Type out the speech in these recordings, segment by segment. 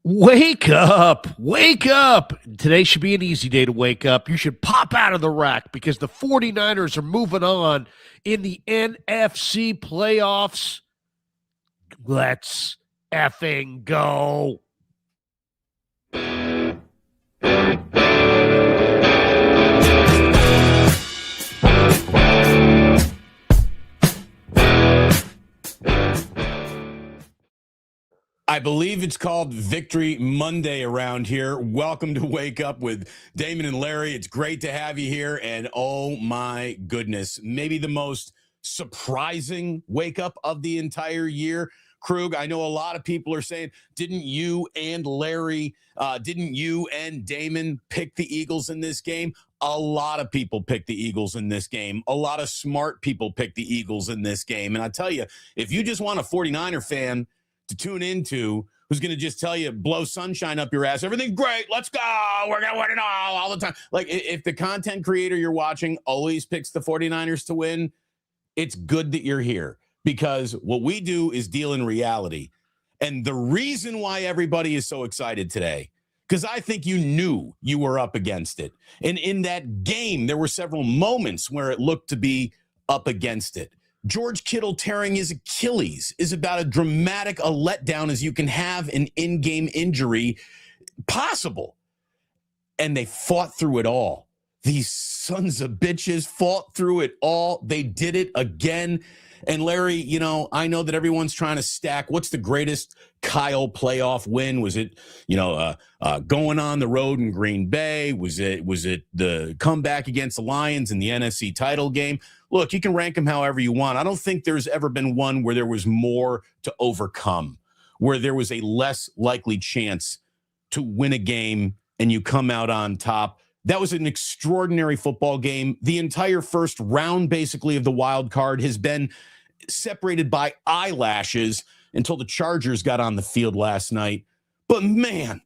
Wake up! Wake up! Today should be an easy day to wake up. You should pop out of the rack because the 49ers are moving on in the NFC playoffs. Let's effing go. I believe it's called Victory Monday around here. Welcome to Wake Up with Damon and Larry. It's great to have you here. And oh my goodness, maybe the most surprising wake up of the entire year. Krug, I know a lot of people are saying, didn't you and Larry, didn't you and Damon pick the Eagles in this game? A lot of people picked the Eagles in this game. A lot of smart people picked the Eagles in this game. And I tell you, if you just want a 49er fan to tune into who's going to just tell you, blow sunshine up your ass, everything's great, let's go, we're going to win it all the time. Like, if the content creator you're watching always picks the 49ers to win, it's good that you're here, because what we do is deal in reality. And the reason why everybody is so excited today, because I think you knew you were up against it. And in that game, there were several moments where it looked to be up against it. George Kittle tearing his Achilles is about as dramatic a letdown as you can have an in-game injury possible. And they fought through it all. These sons of bitches fought through it all. They did it again. And Larry, you know, I know that everyone's trying to stack. What's the greatest Kyle playoff win? Was it, going on the road in Green Bay? Was it the comeback against the Lions in the NFC title game? Look, you can rank them however you want. I don't think there's ever been one where there was more to overcome, where there was a less likely chance to win a game and you come out on top. That was an extraordinary football game. The entire first round, basically, of the wild card has been separated by eyelashes until the Chargers got on the field last night. But man,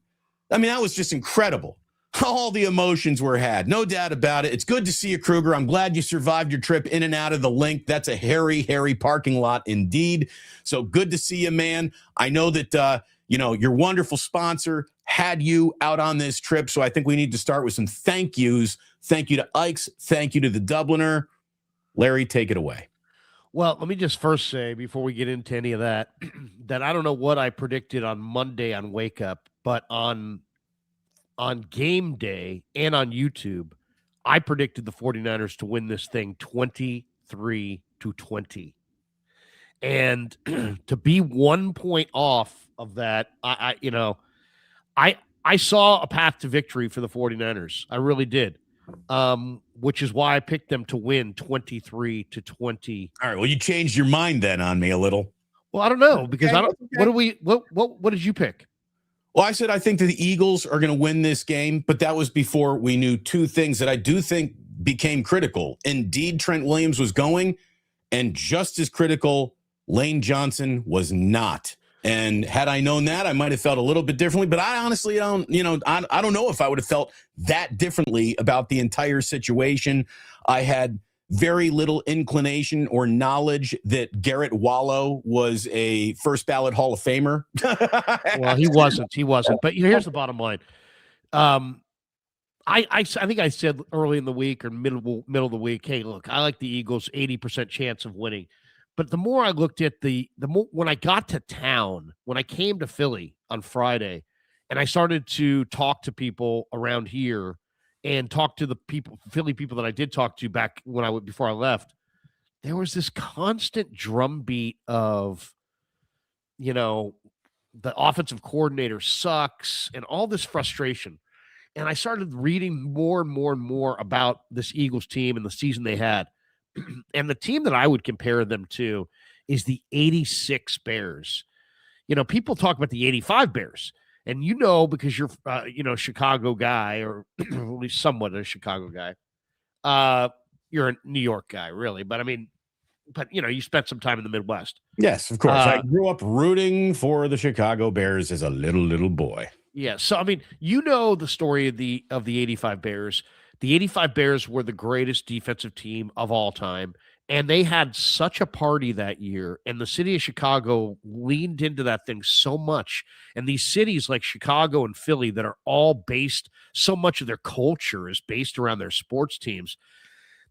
I mean, that was just incredible. All the emotions were had. No doubt about it. It's good to see you, Kruger. I'm glad you survived your trip in and out of the link. That's a hairy, hairy parking lot indeed. So good to see you, man. I know that, your wonderful sponsor had you out on this trip. So I think we need to start with some thank yous. Thank you to Ike's. Thank you to the Dubliner. Larry, take it away. Well, let me just first say, before we get into any of that, that I don't know what I predicted on Monday on Wake Up, but on game day and on YouTube, I predicted the 49ers to win this thing 23-20. And to be 1 point off of that, I saw a path to victory for the 49ers. I really did. Which is why I picked them to win 23-20. All right. Well, you changed your mind then on me a little. Well, I don't know, because I don't. Okay. What did you pick? Well, I said I think that the Eagles are going to win this game, but that was before we knew two things that I do think became critical. Indeed, Trent Williams was going, and just as critical, Lane Johnson was not. And had I known that, I might have felt a little bit differently. But I honestly don't, I don't know if I would have felt that differently about the entire situation. I had very little inclination or knowledge that Garrett Wallow was a first ballot Hall of Famer. Well, he wasn't. But here's the bottom line. I think I said early in the week or middle of the week, hey, look, I like the Eagles 80% chance of winning. But the more I looked at when I got to town, when I came to Philly on Friday, and I started to talk to people around here and talk to the Philly people that I did talk to back before I left, there was this constant drumbeat of, the offensive coordinator sucks and all this frustration. And I started reading more and more and more about this Eagles team and the season they had. And the team that I would compare them to is the 86 Bears. People talk about the 85 Bears. And because you're, a Chicago guy, or at least somewhat a Chicago guy. You're a New York guy, really. But, you spent some time in the Midwest. Yes, of course. I grew up rooting for the Chicago Bears as a little boy. Yeah. So, the story of the 85 Bears. The 85 Bears were the greatest defensive team of all time. And they had such a party that year, and the city of Chicago leaned into that thing so much. And these cities like Chicago and Philly that are all based, so much of their culture is based around their sports teams.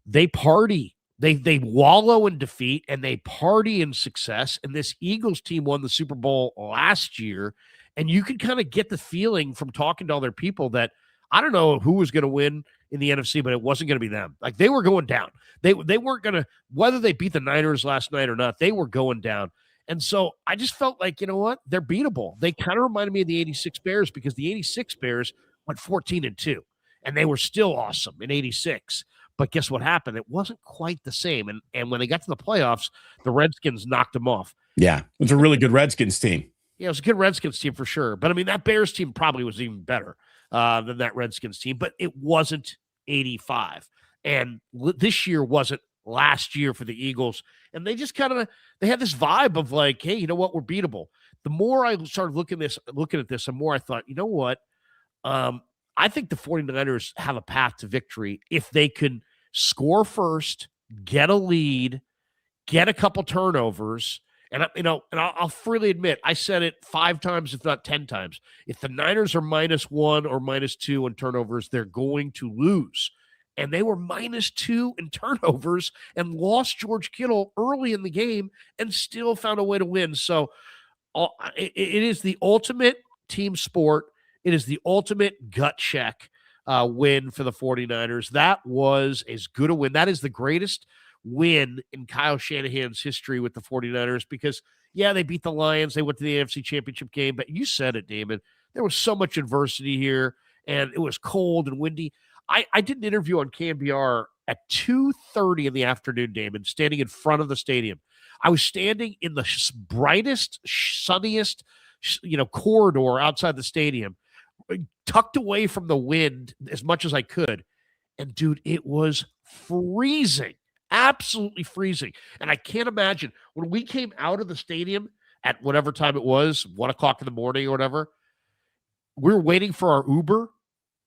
They party. They wallow in defeat and they party in success. And this Eagles team won the Super Bowl last year. And you could kind of get the feeling from talking to all their people that I don't know who was going to win in the NFC, but it wasn't going to be them. Like they were going down. They weren't going to, whether they beat the Niners last night or not, they were going down. And so I just felt like, you know what? They're beatable. They kind of reminded me of the 86 Bears because the 86 Bears went 14-2 and they were still awesome in 86. But guess what happened? It wasn't quite the same. And when they got to the playoffs, the Redskins knocked them off. Yeah, it's a really good Redskins team. Yeah, it was a good Redskins team for sure. But, I mean, that Bears team probably was even better than that Redskins team. But it wasn't 85. And this year wasn't last year for the Eagles. And they just kind of – they had this vibe of like, hey, you know what? We're beatable. The more I started looking at this, the more I thought, you know what? I think the 49ers have a path to victory if they can score first, get a lead, get a couple turnovers. And I'll freely admit, I said it 5 times, if not 10 times. If the Niners are -1 or -2 in turnovers, they're going to lose. And they were -2 in turnovers and lost George Kittle early in the game and still found a way to win. So it is the ultimate team sport. It is the ultimate gut check win for the 49ers. That was as good a win. That is the greatest win in Kyle Shanahan's history with the 49ers because, yeah, they beat the Lions. They went to the AFC Championship game. But you said it, Damon. There was so much adversity here, and it was cold and windy. I did an interview on KNBR at 2:30 in the afternoon, Damon, standing in front of the stadium. I was standing in the brightest, sunniest, corridor outside the stadium, tucked away from the wind as much as I could. And, dude, it was freezing, absolutely freezing. And I can't imagine when we came out of the stadium at whatever time it was, 1 o'clock in the morning or whatever, we were waiting for our Uber.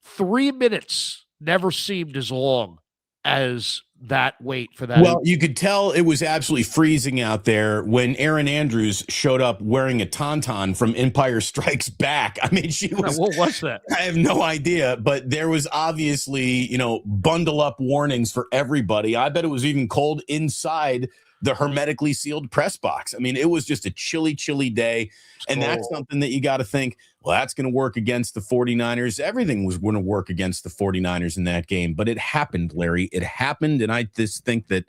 3 minutes never seemed as long as that wait for that. Well, you could tell it was absolutely freezing out there when Erin Andrews showed up wearing a tauntaun from Empire Strikes Back. I mean, she was. What was that? I have no idea, but there was obviously, bundle up warnings for everybody. I bet it was even cold inside the hermetically sealed press box. I mean, it was just a chilly, chilly day. And that's something that you got to think, well, that's going to work against the 49ers. Everything was going to work against the 49ers in that game. But it happened, Larry. It happened. And I just think that,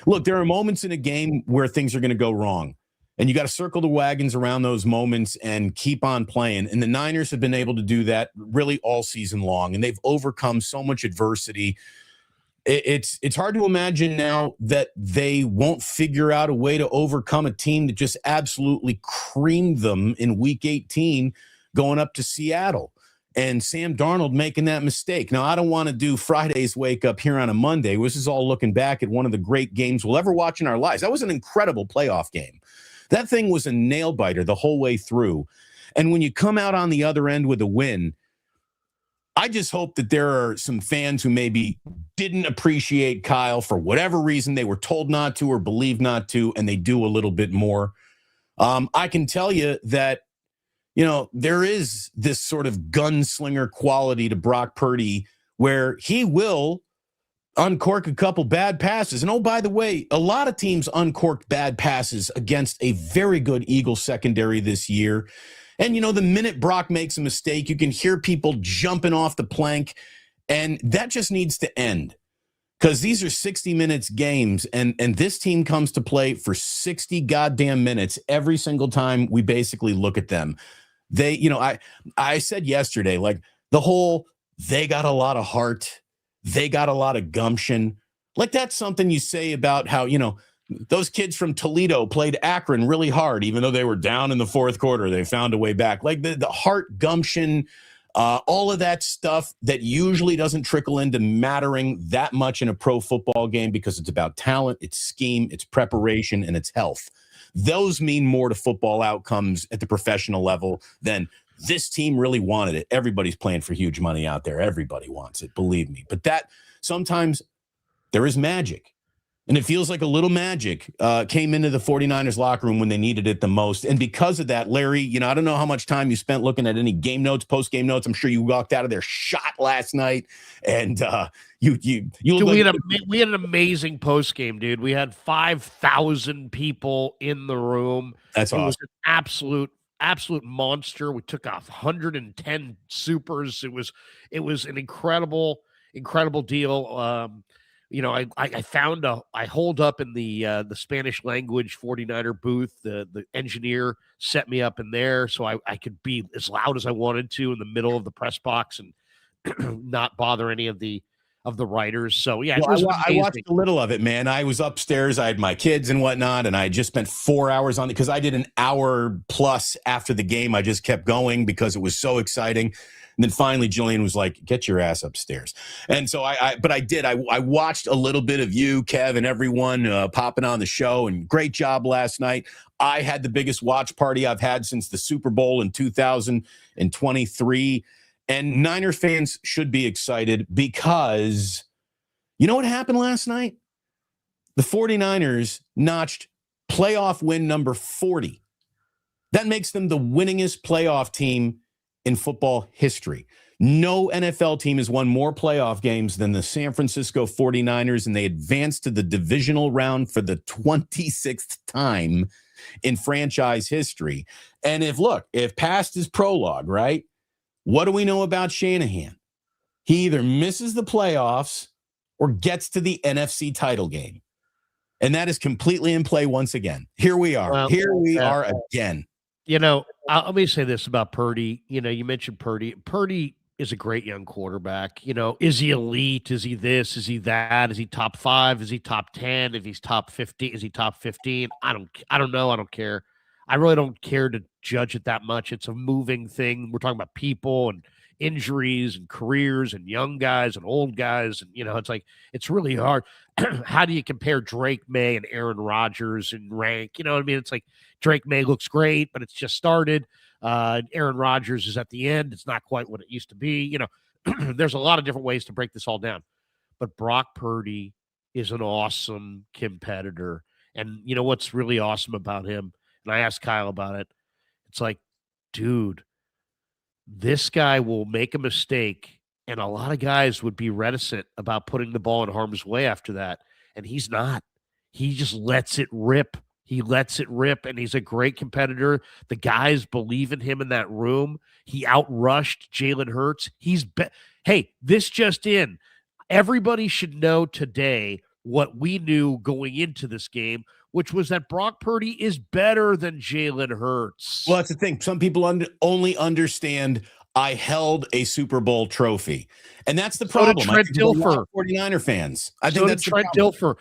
look, there are moments in a game where things are going to go wrong. And you got to circle the wagons around those moments and keep on playing. And the Niners have been able to do that really all season long. And they've overcome so much adversity. It's hard to imagine now that they won't figure out a way to overcome a team that just absolutely creamed them in Week 18 going up to Seattle. And Sam Darnold making that mistake. Now, I don't want to do Friday's wake up here on a Monday. This is all looking back at one of the great games we'll ever watch in our lives. That was an incredible playoff game. That thing was a nail biter the whole way through. And when you come out on the other end with a win, I just hope that there are some fans who maybe didn't appreciate Kyle for whatever reason. They were told not to or believed not to, and they do a little bit more. I can tell you that, there is this sort of gunslinger quality to Brock Purdy where he will uncork a couple bad passes. And, oh, by the way, a lot of teams uncorked bad passes against a very good Eagles secondary this year. And, the minute Brock makes a mistake, you can hear people jumping off the plank. And that just needs to end because these are 60 minutes games. And this team comes to play for 60 goddamn minutes every single time we basically look at them. They, I said yesterday, like the whole, they got a lot of heart. They got a lot of gumption. Like that's something you say about how, those kids from Toledo played Akron really hard, even though they were down in the fourth quarter. They found a way back. Like the heart, gumption, all of that stuff that usually doesn't trickle into mattering that much in a pro football game because it's about talent, it's scheme, it's preparation, and it's health. Those mean more to football outcomes at the professional level than this team really wanted it. Everybody's playing for huge money out there. Everybody wants it, believe me. But that sometimes there is magic. And it feels like a little magic came into the 49ers locker room when they needed it the most. And because of that, Larry, I don't know how much time you spent looking at any game notes, post-game notes. I'm sure you walked out of there shot last night. And you Dude, like we had an amazing post game, dude. We had 5,000 people in the room. That's It awesome. was an absolute monster. We took off 110 supers. It was an incredible deal. I holed up in the Spanish language 49er booth. The engineer set me up in there so I could be as loud as I wanted to in the middle of the press box and not bother any of the writers. So yeah, it was I watched a little of it, man. I was upstairs. I had my kids and whatnot, and I just spent 4 hours on it because I did an hour plus after the game. I just kept going because it was so exciting. And then finally, Jillian was like, "Get your ass upstairs." And so but I did. I watched a little bit of you, Kev, and everyone popping on the show. And great job last night. I had the biggest watch party I've had since the Super Bowl in 2023. And Niner fans should be excited because you know what happened last night? The 49ers notched playoff win number 40. That makes them the winningest playoff team in football history. No NFL team has won more playoff games than the San Francisco 49ers, and they advanced to the divisional round for the 26th time in franchise history. And if past is prologue, right? What do we know about Shanahan? He either misses the playoffs or gets to the NFC title game. And that is completely in play once again. Here we are. Well, Here we are again. Let me say this about Purdy. You mentioned Purdy. Purdy is a great young quarterback. Is he elite? Is he this? Is he that? Is he top 5? Is he top 10? If he's top 50, is he top 15? I don't know. I don't care. I really don't care to judge it that much. It's a moving thing. We're talking about people and injuries and careers and young guys and old guys. And, it's like, it's really hard. How do you compare Drake May and Aaron Rodgers in rank? You know what I mean? It's like Drake May looks great, but it's just started. Aaron Rodgers is at the end. It's not quite what it used to be. There's a lot of different ways to break this all down. But Brock Purdy is an awesome competitor. And you know what's really awesome about him? And I asked Kyle about it. It's like, dude, this guy will make a mistake, and a lot of guys would be reticent about putting the ball in harm's way after that. And he's not. He just lets it rip. He lets it rip, and he's a great competitor. The guys believe in him in that room. He outrushed Jalen Hurts. Hey, this just in. Everybody should know today what we knew going into this game, which was that Brock Purdy is better than Jalen Hurts. Well, that's the thing. Some people only understand I held a Super Bowl trophy. And that's the problem. So did Trent Dilfer. 49er fans. I think so that's did Trent Dilfer.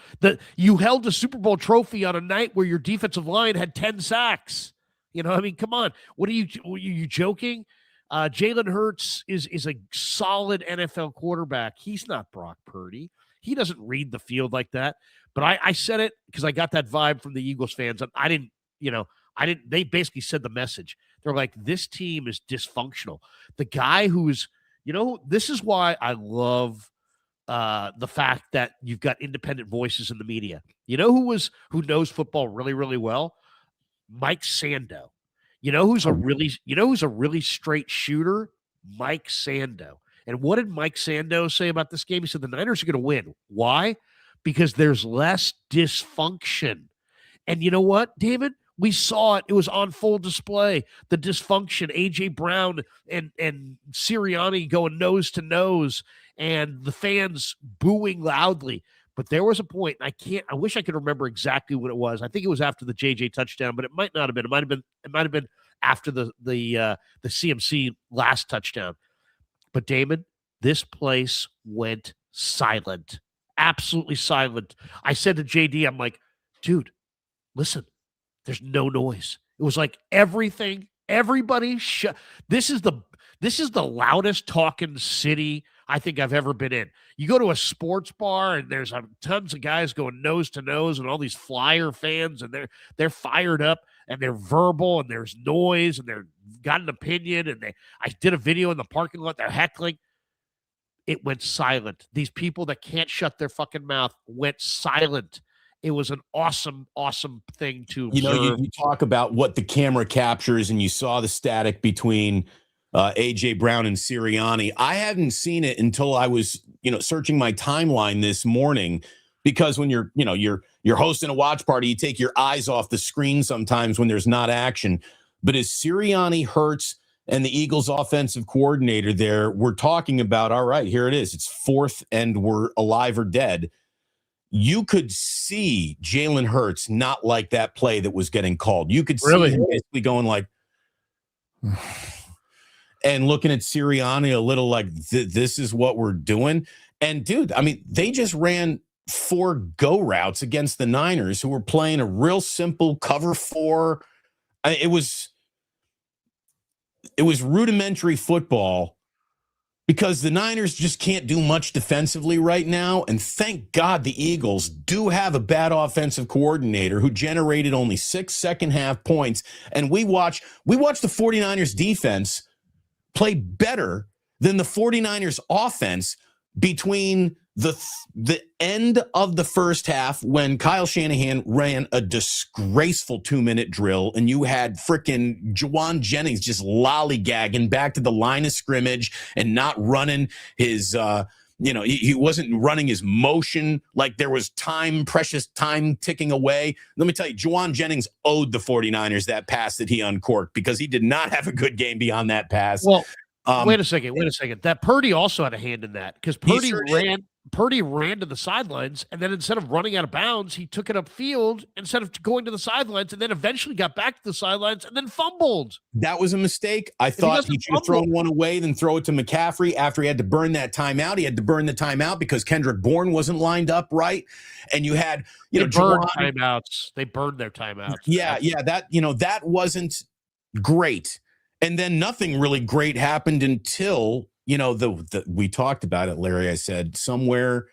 You held a Super Bowl trophy on a night where your defensive line had 10 sacks. Come on. What are you joking? Jalen Hurts is a solid NFL quarterback. He's not Brock Purdy. He doesn't read the field like that. But I said it because I got that vibe from the Eagles fans. And I didn't, they basically said the message. They're like, this team is dysfunctional. The guy who's, this is why I love the fact that you've got independent voices in the media. Who knows football really, really well? Mike Sando. Who's a really straight shooter? Mike Sando. And what did Mike Sando say about this game? He said the Niners are going to win. Why? Because there's less dysfunction. And you know what, David? We saw it. It was on full display. The dysfunction, A.J. Brown and Sirianni going nose to nose and the fans booing loudly. But there was a point, and I wish I could remember exactly what it was. I think it was after the JJ touchdown, but it might not have been. It might have been after the CMC last touchdown. But Damon, this place went silent. Absolutely silent. I said to JD, I'm like, dude, listen, there's no noise. It was like everybody shut. This is the loudest talking city I think I've ever been in. You go to a sports bar and there's tons of guys going nose to nose and all these Flyer fans and they're fired up and they're verbal and there's noise and they're got an opinion and I did a video in the parking lot. They're heckling. It went silent. These people that can't shut their fucking mouth went silent. It was an awesome, awesome thing to You know, observe. you talk about what the camera captures, and you saw the static between AJ Brown and Sirianni. I hadn't seen it until I was, searching my timeline this morning, because when you're hosting a watch party, you take your eyes off the screen sometimes when there's not action. But as Sirianni, Hurts, and the Eagles offensive coordinator there, we're talking about, all right, here it is. It's fourth and we're alive or dead. You could see Jalen Hurts not like that play that was getting called. You could see him basically going like, and looking at Sirianni a little like, this is what we're doing. And dude, I mean, they just ran 4 go routes against the Niners, who were playing a real simple cover 4. It was rudimentary football, because the Niners just can't do much defensively right now. And thank God the Eagles do have a bad offensive coordinator who generated only 6 second half points. And we watch the 49ers defense play better than the 49ers offense between the end of the first half, when Kyle Shanahan ran a disgraceful 2-minute drill, and you had frickin' Juwan Jennings just lollygagging back to the line of scrimmage and not running his, he wasn't running his motion, like there was precious time ticking away. Let me tell you, Juwan Jennings owed the 49ers that pass that he uncorked, because he did not have a good game beyond that pass. Well, wait a second. That Purdy also had a hand in that, because Purdy ran to the sidelines, and then instead of running out of bounds, he took it upfield instead of going to the sidelines, and then eventually got back to the sidelines and then fumbled. That was a mistake. I thought he should have thrown one away, then throw it to McCaffrey after he had to burn that timeout. He had to burn the timeout because Kendrick Bourne wasn't lined up right. And you had, they burned timeouts. They burned their timeouts. Yeah. That wasn't great. And then nothing really great happened until, we talked about it, Larry. I said somewhere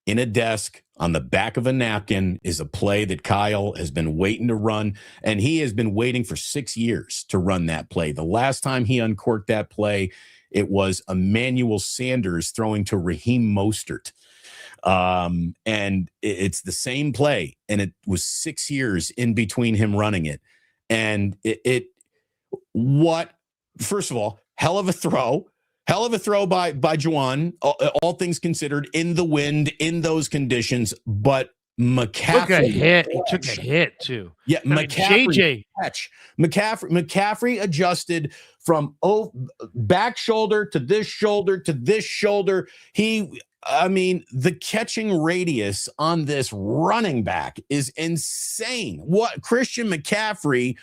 in a desk on the back of a napkin is a play that Kyle has been waiting to run, and he has been waiting for 6 years to run that play. The last time he uncorked that play, it was Emmanuel Sanders throwing to Raheem Mostert. And it's the same play, and it was 6 years in between him running it. And first of all, hell of a throw by Juwan, all things considered, in the wind, in those conditions. But McCaffrey took a hit too. Yeah, McCaffrey adjusted from back shoulder to this shoulder to this shoulder. The catching radius on this running back is insane. What Christian McCaffrey,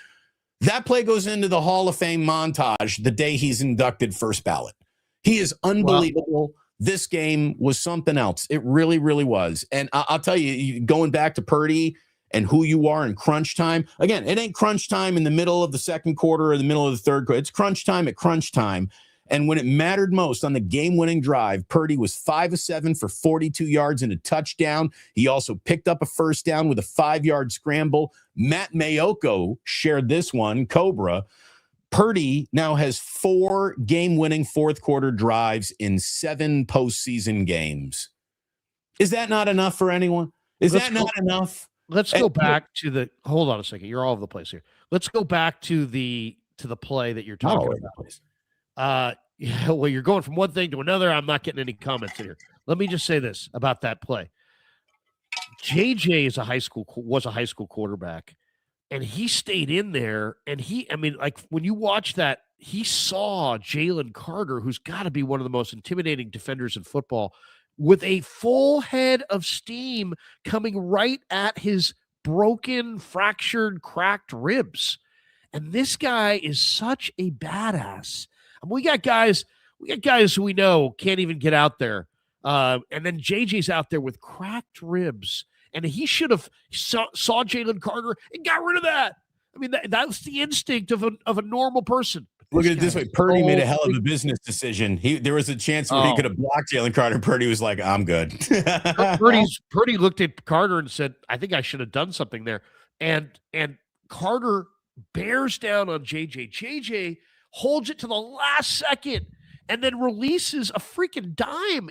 that play goes into the Hall of Fame montage the day he's inducted first ballot. He is unbelievable. Wow. This game was something else. It really, really was. And I'll tell you, going back to Purdy and who you are in crunch time, again, it ain't crunch time in the middle of the second quarter or the middle of the third quarter. It's crunch time at crunch time. And when it mattered most on the game-winning drive, Purdy was 5 of 7 for 42 yards and a touchdown. He also picked up a first down with a 5-yard scramble. Matt Mayoko shared this one, Cobra. Purdy now has 4 game-winning fourth-quarter drives in 7 postseason games. Is that not enough for anyone? Not enough? Let's go back to the – hold on a second. You're all over the place here. Let's go back to the play that you're talking about. Well, you're going from one thing to another. I'm not getting any comments here. Let me just say this about that play. JJ was a high school quarterback, and he stayed in there. And when you watch that, he saw Jalen Carter, who's got to be one of the most intimidating defenders in football, with a full head of steam coming right at his broken, fractured, cracked ribs. And this guy is such a badass. We got guys who we know can't even get out there. And then JJ's out there with cracked ribs. And he should have saw Jalen Carter and got rid of that. I mean, that's the instinct of a normal person. Look at it this way. Purdy made a hell of a business decision. There was a chance where he could have blocked Jalen Carter. Purdy was like, I'm good. Purdy looked at Carter and said, I think I should have done something there. And Carter bears down on JJ. JJ holds it to the last second and then releases a freaking dime.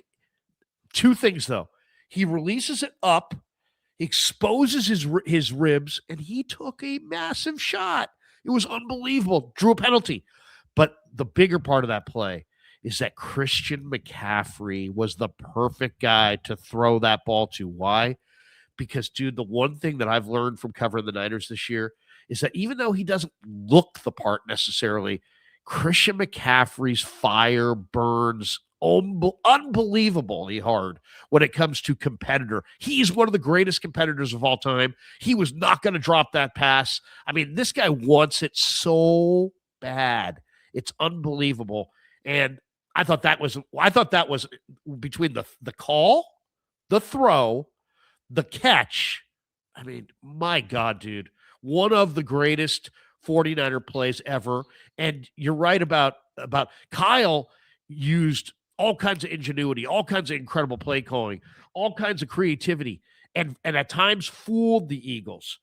2 things, though. He releases it up. He exposes his ribs, and he took a massive shot. It was unbelievable. Drew a penalty. But the bigger part of that play is that Christian McCaffrey was the perfect guy to throw that ball to. Why? Because, dude, the one thing that I've learned from covering the Niners this year is that even though he doesn't look the part necessarily, Christian McCaffrey's fire burns unbelievably hard when it comes to competitor. He's one of the greatest competitors of all time. He was not going to drop that pass. I mean, this guy wants it so bad. It's unbelievable. And I thought that was between the call, the throw, the catch. I mean, my God, dude, one of the greatest 49er plays ever. And you're right about Kyle used all kinds of ingenuity, all kinds of incredible play calling, all kinds of creativity, and at times fooled the Eagles.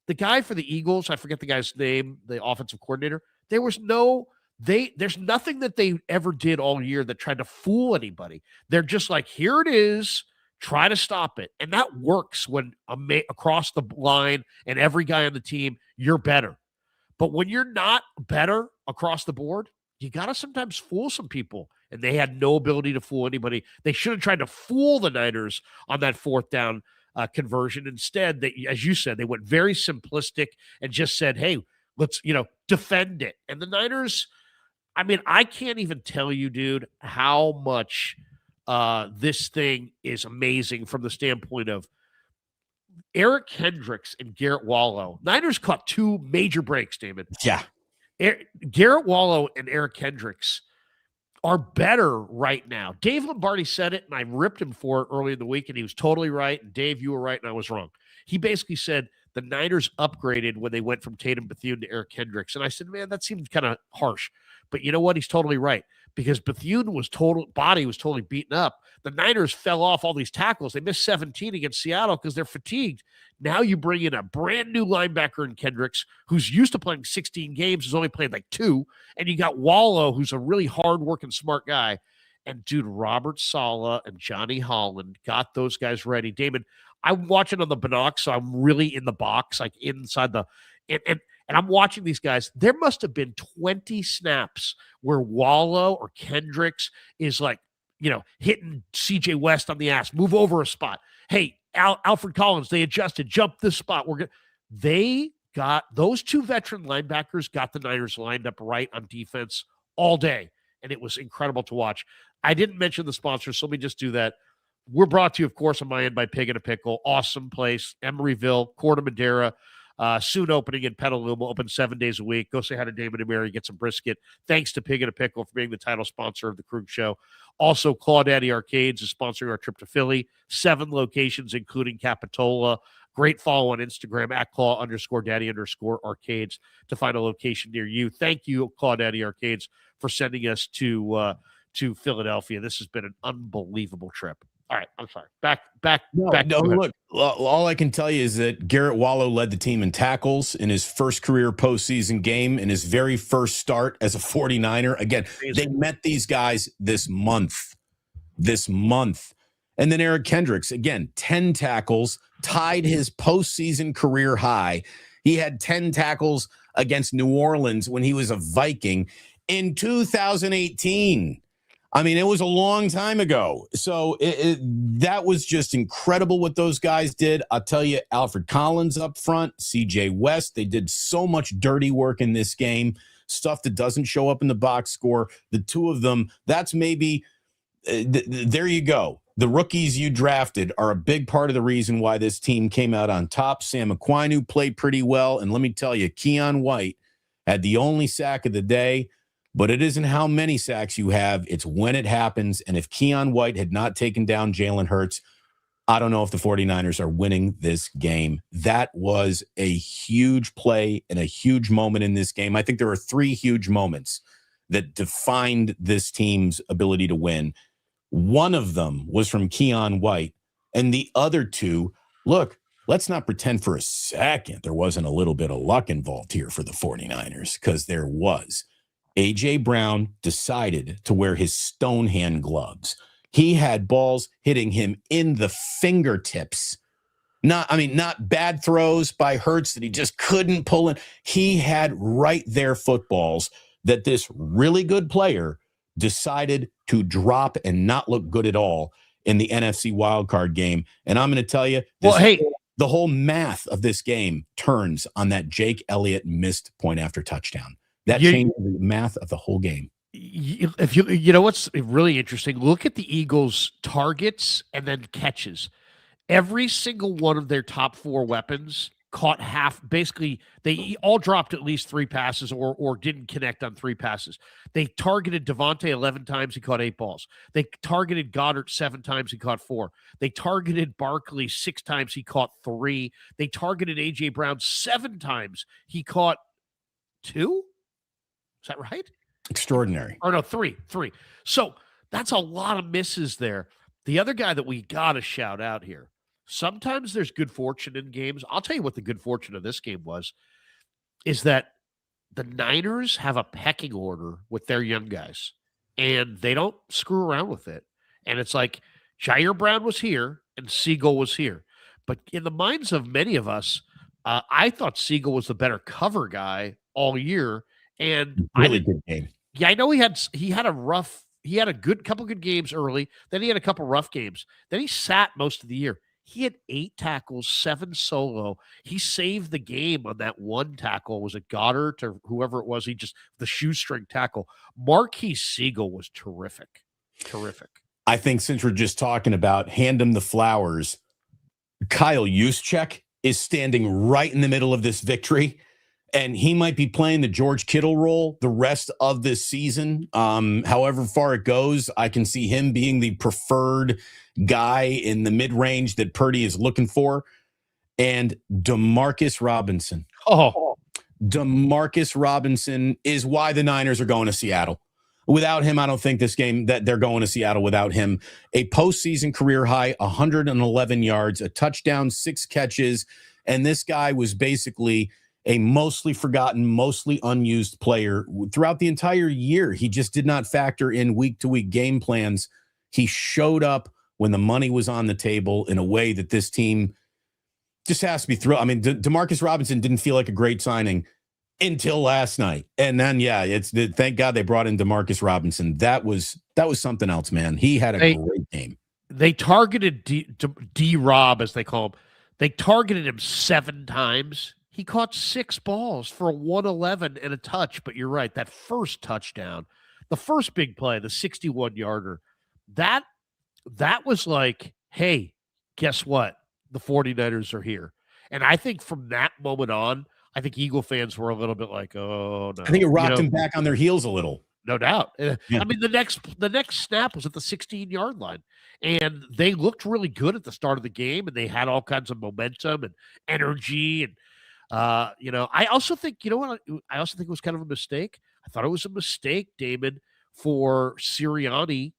The guy for the Eagles, I forget the guy's name, the offensive coordinator, there's nothing that they ever did all year that tried to fool anybody. They're just like, here it is, try to stop it. And that works when across the line and every guy on the team, you're better. But when you're not better across the board, you got to sometimes fool some people. And they had no ability to fool anybody. They should have tried to fool the Niners on that fourth down conversion. Instead, as you said, they went very simplistic and just said, hey, let's, defend it. And the Niners, I mean, I can't even tell you, dude, how much this thing is amazing from the standpoint of Eric Kendricks and Garrett Wallow. Niners caught two major breaks, Damon. Yeah. Garrett Wallow and Eric Kendricks are better right now. Dave Lombardi said it, and I ripped him for it early in the week, and he was totally right. And Dave, you were right, and I was wrong. He basically said the Niners upgraded when they went from Tatum Bethune to Eric Kendricks. And I said, man, that seems kind of harsh. But you know what? He's totally right, because Bethune body was totally beaten up. The Niners fell off all these tackles. They missed 17 against Seattle because they're fatigued. Now you bring in a brand new linebacker in Kendricks, who's used to playing 16 games, who's only played like 2. And you got Wallow, who's a really hard-working, smart guy. And, dude, Robert Saleh and Johnny Holland got those guys ready. Damon, I'm watching on the binocs, so I'm really in the box, like inside the and I'm watching these guys. There must have been 20 snaps where Wallow or Kendricks is like, hitting CJ West on the ass, move over a spot. Hey, Alfred Collins, they adjusted, jump this spot. They got those two veteran linebackers, got the Niners lined up right on defense all day. And it was incredible to watch. I didn't mention the sponsors, so let me just do that. We're brought to you, of course, on my end by Pig and a Pickle. Awesome place. Emeryville, Corte Madera. Soon opening in Petaluma, open 7 days a week. Go say hi to Damon and Mary, get some brisket. Thanks to Pig and a Pickle for being the title sponsor of the Krug Show. Also, Claudaddy Arcades is sponsoring our trip to Philly. 7 locations, including Capitola. Great follow on Instagram at Claw_Daddy_Arcades to find a location near you. Thank you, Claudaddy Arcades, for sending us to Philadelphia. This has been an unbelievable trip. All right, I'm sorry. Back. No, look, all I can tell you is that Garrett Wallow led the team in tackles in his first career postseason game, in his very first start as a 49er. Again, they met these guys this month. And then Eric Kendricks, again, 10 tackles, tied his postseason career high. He had 10 tackles against New Orleans when he was a Viking in 2018. I mean, it was a long time ago. So that was just incredible what those guys did. I'll tell you, Alfred Collins up front, CJ West, they did so much dirty work in this game, stuff that doesn't show up in the box score. The two of them, that's maybe, there you go. The rookies you drafted are a big part of the reason why this team came out on top. Sam Aquinu played pretty well. And let me tell you, Keon White had the only sack of the day. But it isn't how many sacks you have. It's when it happens. And if Keon White had not taken down Jalen Hurts, I don't know if the 49ers are winning this game. That was a huge play and a huge moment in this game. I think there are 3 huge moments that defined this team's ability to win. One of them was from Keon White. And the other 2, look, let's not pretend for a second there wasn't a little bit of luck involved here for the 49ers, because there was. A.J. Brown decided to wear his stone hand gloves. He had balls hitting him in the fingertips Not bad throws by Hurts that he just couldn't pull in. He had right there footballs that this really good player decided to drop and not look good at all in the NFC wildcard game. And I'm going to tell you, the whole math of this game turns on that Jake Elliott missed point after touchdown. That changed the math of the whole game. If you know what's really interesting, look at the Eagles' targets and then catches. Every single one of their top 4 weapons caught half. Basically, they all dropped at least 3 passes or didn't connect on 3 passes. They targeted Devontae 11 times. He caught 8 balls. They targeted Goddard 7 times. He caught 4. They targeted Barkley 6 times. He caught 3. They targeted A.J. Brown 7 times. He caught 2? Is that right? Extraordinary. Or no, 3. So that's a lot of misses there. The other guy that we got to shout out here, sometimes there's good fortune in games. I'll tell you what the good fortune of this game was, is that the Niners have a pecking order with their young guys, and they don't screw around with it. And it's like Jair Brown was here and Siegel was here. But in the minds of many of us, I thought Siegel was the better cover guy all year. And really good game. Yeah, I know he had a good couple good games early. Then he had a couple rough games. Then he sat most of the year. He had 8 tackles, 7 solo. He saved the game on that 1 tackle. Was it Goddard or whoever it was? The shoestring tackle. Marquise Siegel was terrific. Terrific. I think since we're just talking about hand him the flowers, Kyle Juszczyk is standing right in the middle of this victory. And he might be playing the George Kittle role the rest of this season. However far it goes, I can see him being the preferred guy in the mid-range that Purdy is looking for. And Demarcus Robinson. Demarcus Robinson is why the Niners are going to Seattle. Without him, I don't think this game that they're going to Seattle without him. A postseason career high, 111 yards, a touchdown, 6 catches. And this guy was basically a mostly forgotten, mostly unused player throughout the entire year. He just did not factor in week-to-week game plans. He showed up when the money was on the table in a way that this team just has to be thrilled. I mean, Demarcus Robinson didn't feel like a great signing until last night. And then, thank God they brought in Demarcus Robinson. That was something else, man. He had a great game. They targeted D-Rob, as they call him. They targeted him 7 times. He caught 6 balls for a 111 and a touch, but you're right. That first touchdown, the first big play, the 61-yarder, that was like, hey, guess what? The 49ers are here. And I think from that moment on, I think Eagle fans were a little bit like, oh, no. I think it rocked them back on their heels a little. No doubt. Yeah. I mean, the next snap was at the 16-yard line, and they looked really good at the start of the game, and they had all kinds of momentum and energy and I also think, I also think it was kind of a mistake. I thought it was a mistake, Damon, for Sirianni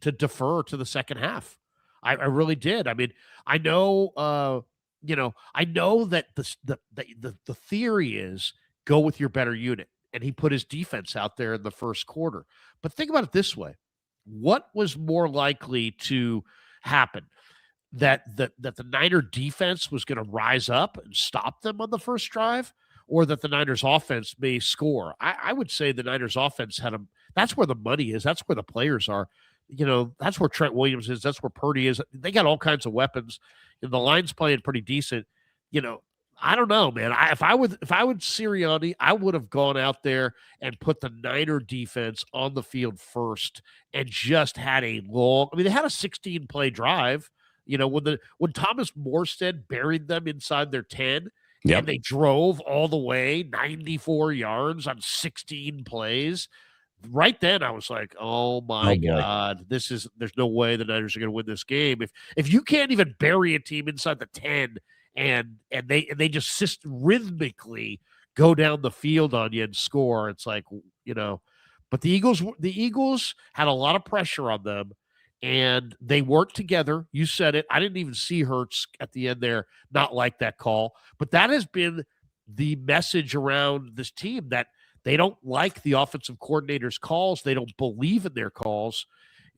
to defer to the second half. I really did. I mean, I know, I know that the theory is go with your better unit, and he put his defense out there in the first quarter. But think about it this way: what was more likely to happen? That the Niner defense was going to rise up and stop them on the first drive, or that the Niners offense may score. I would say the Niners offense had them. That's where the money is. That's where the players are. That's where Trent Williams is. That's where Purdy is. They got all kinds of weapons. And the line's playing pretty decent. I don't know, man. If I would Sirianni, I would have gone out there and put the Niner defense on the field first and just had a long. I mean, they had a 16-play drive. When Thomas Morstead buried them inside their 10, and they drove all the way 94 yards on 16 plays, right then I was like, oh my God, there's no way the Niners are going to win this game. If you can't even bury a team inside the 10 and they just rhythmically go down the field on you and score, it's like, but the Eagles had a lot of pressure on them. And they worked together. You said it. I didn't even see Hurts at the end there, not like that call. But that has been the message around this team, that they don't like the offensive coordinator's calls. They don't believe in their calls.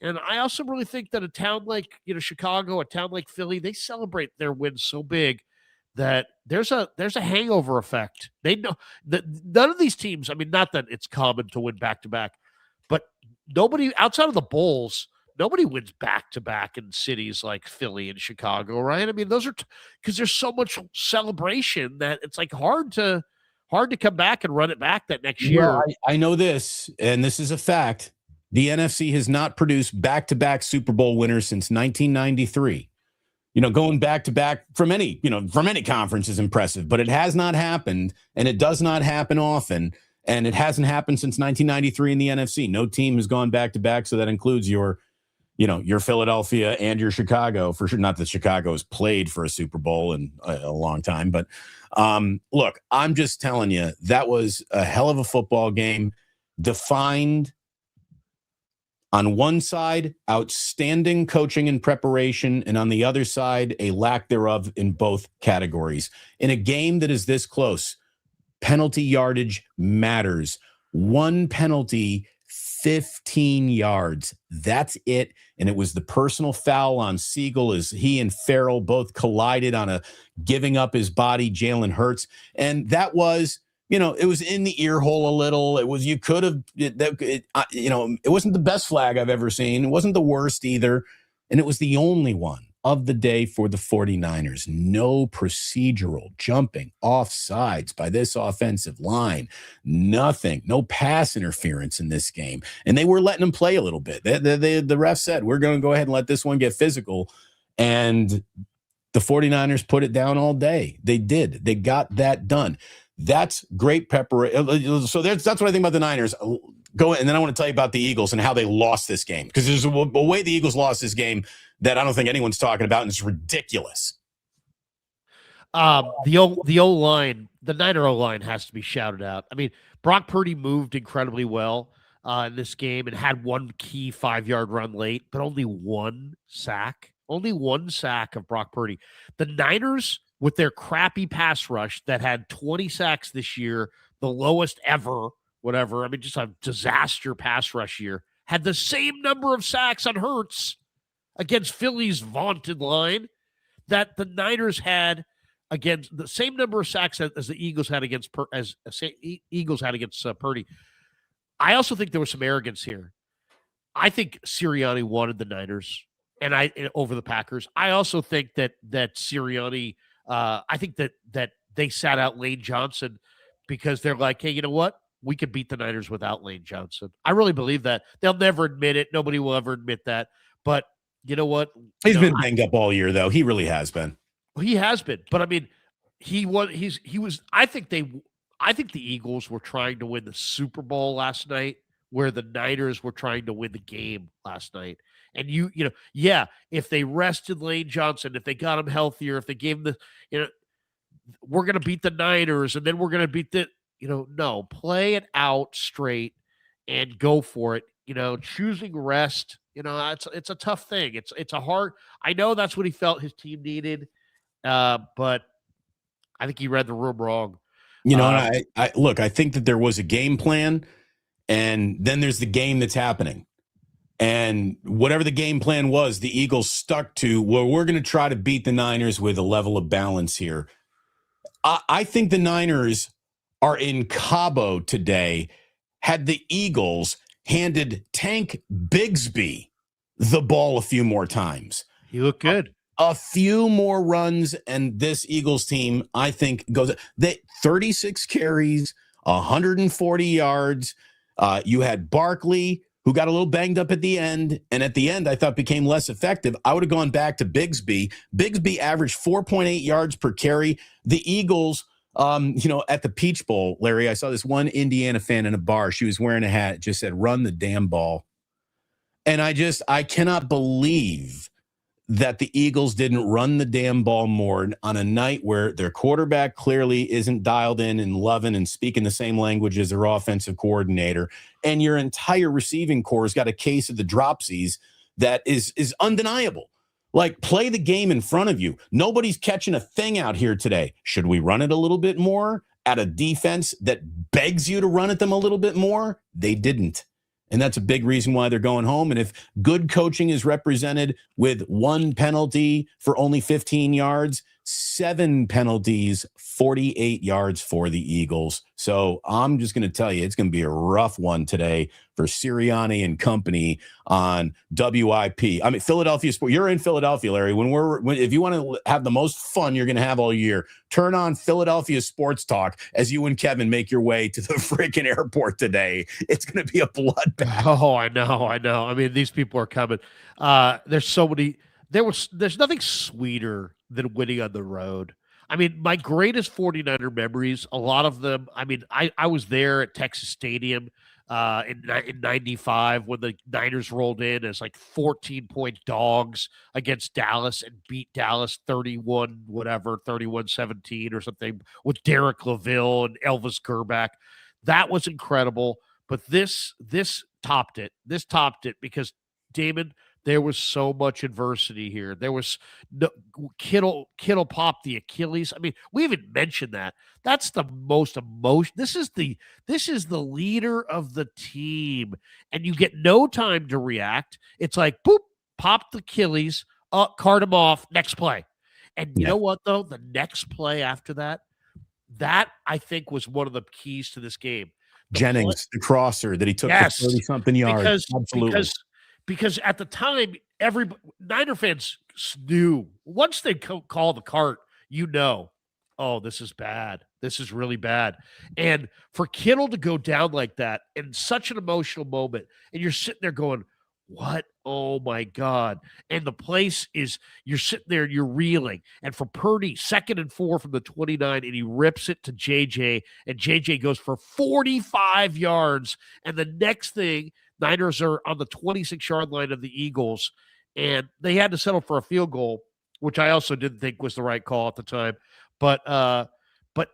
And I also really think that a town like, Chicago, a town like Philly, they celebrate their wins so big that there's a hangover effect. They know that none of these teams, I mean, not that it's common to win back to back, but nobody outside of the Bulls, nobody wins back to back in cities like Philly and Chicago, right? I mean, those are because there's so much celebration that it's like hard to come back and run it back that next year. Well, I know this, and this is a fact. The NFC has not produced back-to-back Super Bowl winners since 1993. Going back-to-back from any conference is impressive, but it has not happened, and it does not happen often, and it hasn't happened since 1993 in the NFC. No team has gone back-to-back, so that includes your Philadelphia and your Chicago, for sure. Not that Chicago has played for a Super Bowl in a long time, but look, I'm just telling you, that was a hell of a football game, defined on one side, outstanding coaching and preparation, and on the other side, a lack thereof in both categories. In a game that is this close, penalty yardage matters. One penalty, 15 yards. That's it. And it was the personal foul on Siegel as he and Farrell both collided on a giving up his body, Jalen Hurts. And that was, it was in the ear hole a little. It was, you could have, it wasn't the best flag I've ever seen. It wasn't the worst either. And it was the only one of the day for the 49ers. No procedural jumping off sides by this offensive line. Nothing. No pass interference in this game. And they were letting them play a little bit. The ref said, we're going to go ahead and let this one get physical. And the 49ers put it down all day. They did. They got that done. That's great preparation. So that's what I think about the Niners. Go and then I want to tell you about the Eagles and how they lost this game, because there's a way the Eagles lost this game that I don't think anyone's talking about, and it's ridiculous. The O-line, the Niner O-line has to be shouted out. I mean, Brock Purdy moved incredibly well in this game and had one key 5-yard run late, but only one sack. Only one sack of Brock Purdy. The Niners, with their crappy pass rush that had 20 sacks this year, the lowest ever, whatever. I mean, just a disaster pass rush year, had the same number of sacks on Hurts against Philly's vaunted line that the Niners had against the same number of sacks as the Eagles had against Purdy. I also think there was some arrogance here. I think Sirianni wanted the Niners over the Packers. I also think that Sirianni, I think that they sat out Lane Johnson because they're like, hey, you know what? We could beat the Niners without Lane Johnson. I really believe that. They'll never admit it. Nobody will ever admit that. But you know what? He's been banged up all year, though. He really has been. He has been. But I mean, he was. I think the Eagles were trying to win the Super Bowl last night, where the Niners were trying to win the game last night. And if they rested Lane Johnson, if they got him healthier, if they gave him we're going to beat the Niners, and then we're going to beat no, play it out straight and go for it. Choosing rest, it's a tough thing. It's a hard, I know that's what he felt his team needed. But I think he read the room wrong. I look, I think that there was a game plan, and then there's the game that's happening. And whatever the game plan was, the Eagles stuck to, well, we're going to try to beat the Niners with a level of balance here. I think the Niners are in Cabo today. Had the Eagles handed Tank Bigsby the ball a few more times, he looked good. A few more runs, and this Eagles team, I think, goes 36 carries, 140 yards. You had Barkley, who got a little banged up at the end, and at the end I thought became less effective. I would have gone back to Bigsby. Bigsby averaged 4.8 yards per carry. The Eagles, at the Peach Bowl, Larry, I saw this one Indiana fan in a bar. She was wearing a hat, just said, "Run the damn ball." And I cannot believe that the Eagles didn't run the damn ball more on a night where their quarterback clearly isn't dialed in and loving and speaking the same language as their offensive coordinator. And your entire receiving core has got a case of the dropsies that is undeniable. Like, play the game in front of you. Nobody's catching a thing out here today. Should we run it a little bit more at a defense that begs you to run at them a little bit more? They didn't. And that's a big reason why they're going home. And if good coaching is represented with 1 penalty for only 15 yards, 7 penalties, 48 yards for the Eagles. So I'm just going to tell you, it's going to be a rough one today for Sirianni and company on WIP. I mean, Philadelphia Sport. You're in Philadelphia, Larry. If you want to have the most fun you're going to have all year, turn on Philadelphia Sports Talk as you and Kevin make your way to the freaking airport today. It's going to be a bloodbath. Oh, I know. I mean, these people are coming. There's so many. There's nothing sweeter than winning on the road. I mean, my greatest 49er memories, a lot of them, I mean, I was there at Texas Stadium in 95 when the Niners rolled in as like 14-point dogs against Dallas and beat Dallas 31-17 or something with Derek LaVille and Elvis Gerback. That was incredible. But this topped it. This topped it because, Damon, there was so much adversity here. There was no Kittle popped the Achilles. I mean, we even mentioned that. That's the most emotion. This is the leader of the team, and you get no time to react. It's like boop, pop the Achilles, cart him off, next play. And you know what though? The next play after that I think was one of the keys to this game. Jennings, the crosser that he took for 30-something yards. Absolutely. Because at the time, Niner fans knew once they call the cart, oh, this is bad. This is really bad. And for Kittle to go down like that in such an emotional moment, and you're sitting there going, what? Oh my God. And the place is, you're sitting there and you're reeling. And for Purdy, 2nd and 4 from the 29, and he rips it to JJ, and JJ goes for 45 yards. And the next thing, Niners are on the 26-yard line of the Eagles, and they had to settle for a field goal, which I also didn't think was the right call at the time. But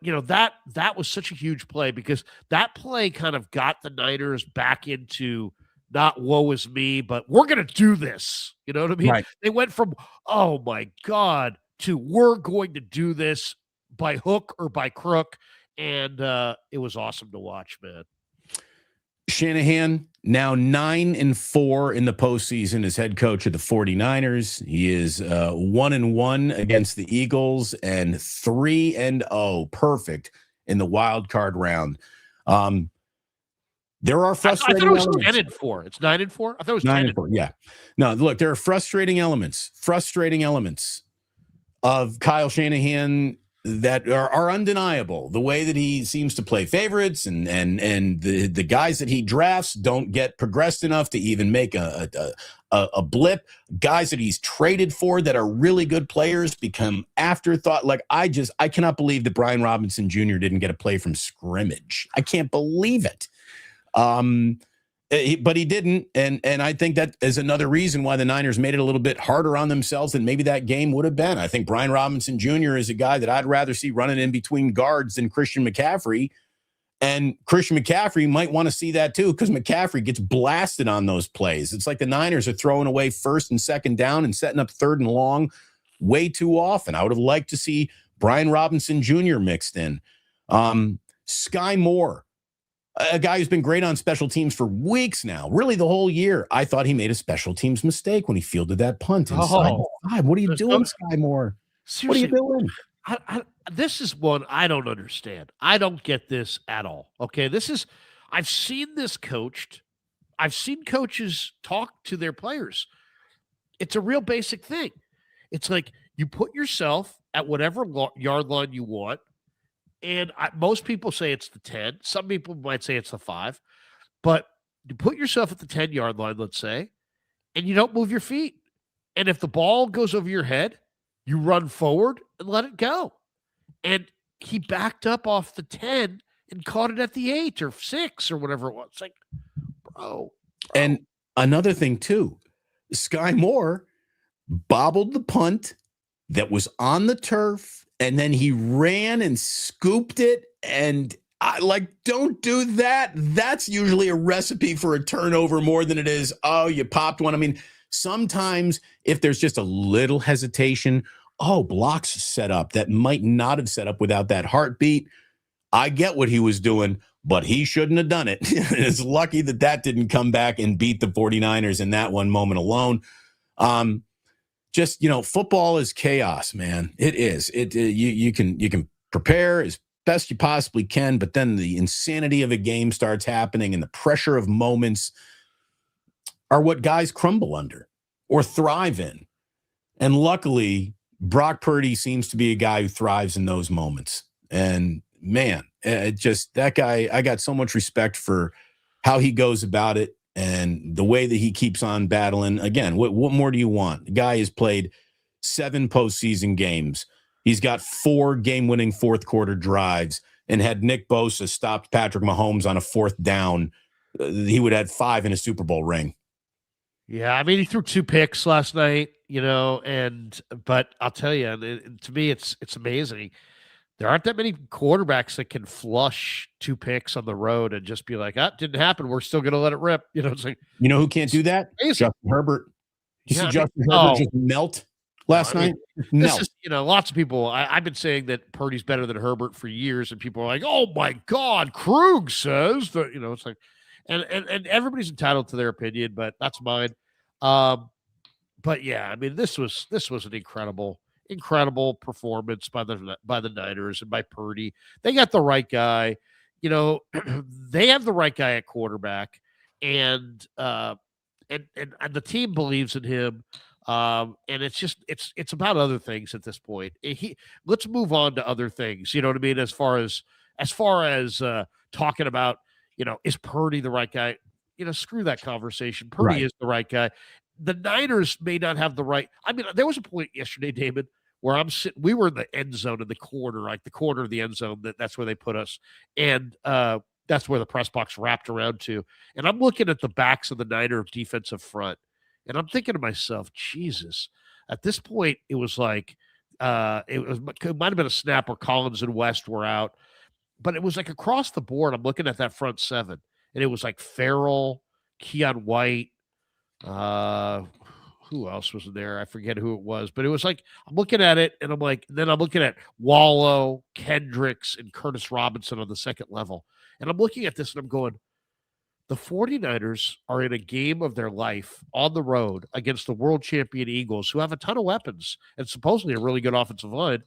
you know, that was such a huge play because that play kind of got the Niners back into not woe is me, but we're going to do this. You know what I mean? Right. They went from, oh my God, to we're going to do this by hook or by crook. And it was awesome to watch, man. Shanahan, now 9-4 in the postseason as head coach of the 49ers. He is 1-1 against the Eagles and 3-0, perfect in the wild card round. There are frustrating elements. I thought it was 10-4. It's 9-4? I thought it was 9-4. Yeah. No, look, there are frustrating elements of Kyle Shanahan that are undeniable. The way that he seems to play favorites and the guys that he drafts don't get progressed enough to even make a blip. Guys that he's traded for that are really good players become afterthought. Like I cannot believe that Brian Robinson Jr. didn't get a play from scrimmage. I can't believe it. But he didn't, and I think that is another reason why the Niners made it a little bit harder on themselves than maybe that game would have been. I think Brian Robinson Jr. is a guy that I'd rather see running in between guards than Christian McCaffrey, and Christian McCaffrey might want to see that too because McCaffrey gets blasted on those plays. It's like the Niners are throwing away 1st and 2nd down and setting up 3rd and long way too often. I would have liked to see Brian Robinson Jr. mixed in. Sky Moore, a guy who's been great on special teams for weeks now, really the whole year. I thought he made a special teams mistake when he fielded that punt. Inside what are you doing, Sky Moore? Seriously, what are you doing? This is one I don't understand. I don't get this at all. Okay, I've seen this coached. I've seen coaches talk to their players. It's a real basic thing. It's like you put yourself at whatever yard line you want. And most people say it's the 10. Some people might say it's the 5. But you put yourself at the 10-yard line, let's say, and you don't move your feet. And if the ball goes over your head, you run forward and let it go. And he backed up off the 10 and caught it at the 8 or 6 or whatever it was. It's like, bro. And another thing, too, Sky Moore bobbled the punt that was on the turf. And then he ran and scooped it. And don't do that. That's usually a recipe for a turnover more than it is, oh, you popped one. I mean, sometimes if there's just a little hesitation, blocks set up that might not have set up without that heartbeat. I get what he was doing. but he shouldn't have done it. It's lucky that didn't come back and beat the 49ers in that one moment alone. Football is chaos, man. It is. You can prepare as best you possibly can, but then the insanity of a game starts happening, and the pressure of moments are what guys crumble under or thrive in. And luckily, Brock Purdy seems to be a guy who thrives in those moments. And man, that guy, I got so much respect for how he goes about it and the way that he keeps on battling. Again, what more do you want? The guy has played 7 postseason games. He's got 4 game-winning fourth-quarter drives, and had Nick Bosa stopped Patrick Mahomes on a 4th down, he would have had 5 in a Super Bowl ring. Yeah, I mean, he threw 2 picks last night, but I'll tell you, to me, it's amazing. There aren't that many quarterbacks that can flush 2 picks on the road and just be like, didn't happen. We're still going to let it rip. It's like, who can't do that? Amazing. Justin Herbert. You see Justin Herbert just melt last night? This is, lots of people, I've been saying that Purdy's better than Herbert for years, and people are like, oh my God, Krug says that, it's like, and everybody's entitled to their opinion, but that's mine. But yeah, I mean, this was an incredible performance by the Niners and by Purdy. They got the right guy. They have the right guy at quarterback, and the team believes in him. And it's just it's about other things at this point. Let's move on to other things. You know what I mean? As far as talking about, is Purdy the right guy? Screw that conversation. Purdy is the right guy. The Niners may not have the right. I mean, there was a point yesterday, Damon, where I'm sitting. We were in the end zone in the corner, like the corner of the end zone. That's where they put us, and that's where the press box wrapped around to. And I'm looking at the backs of the Niner defensive front, and I'm thinking to myself, Jesus. At this point, it was like it might have been a snap where Collins and West were out, but it was like across the board. I'm looking at that front 7, and it was like Farrell, Keon White. Who else was there? I forget who it was, but it was like, I'm looking at it and I'm like, then I'm looking at Wallow, Kendricks, and Curtis Robinson on the second level. And I'm looking at this and I'm going, the 49ers are in a game of their life on the road against the world champion Eagles, who have a ton of weapons and supposedly a really good offensive line.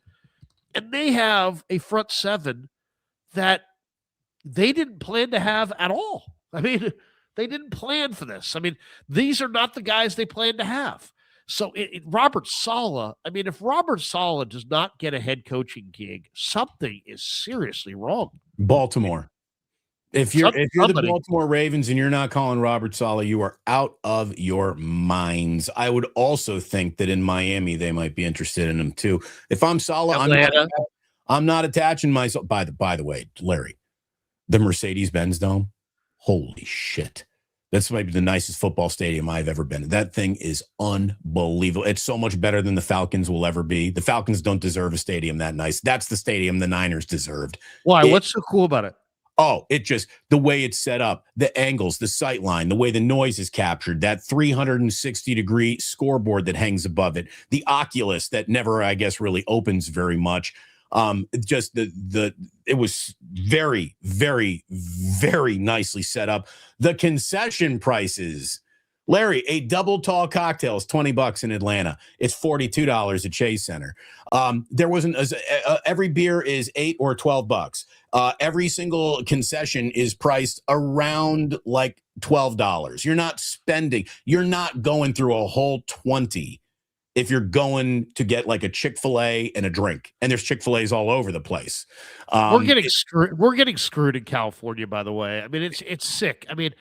And they have a front 7 that they didn't plan to have at all. I mean, they didn't plan for this. I mean, these are not the guys they planned to have. So Robert Saleh, I mean, if Robert Saleh does not get a head coaching gig, something is seriously wrong. Baltimore. If you're the Baltimore Ravens and you're not calling Robert Saleh, you are out of your minds. I would also think that in Miami they might be interested in him too. If I'm Saleh, I'm not attaching myself. By the way, Larry, the Mercedes-Benz Dome. Holy shit. That's might be the nicest football stadium I've ever been in. That thing is unbelievable. It's so much better than the Falcons will ever be. The Falcons don't deserve a stadium that nice. That's the stadium the Niners deserved. Why? What's so cool about it? Oh, it just, the way it's set up, the angles, the sight line, the way the noise is captured, that 360-degree scoreboard that hangs above it, the Oculus that never, I guess, really opens very much. Just it was very, very, very nicely set up. The concession prices, Larry, a double tall cocktail is $20 in Atlanta. It's $42 at Chase Center. There wasn't every beer is $8 or $12. Every single concession is priced around like $12. You're not going through a whole 20 if you're going to get like a Chick-fil-A and a drink, and there's Chick-fil-A's all over the place. We're getting screwed in California, by the way. I mean, it's sick. I mean,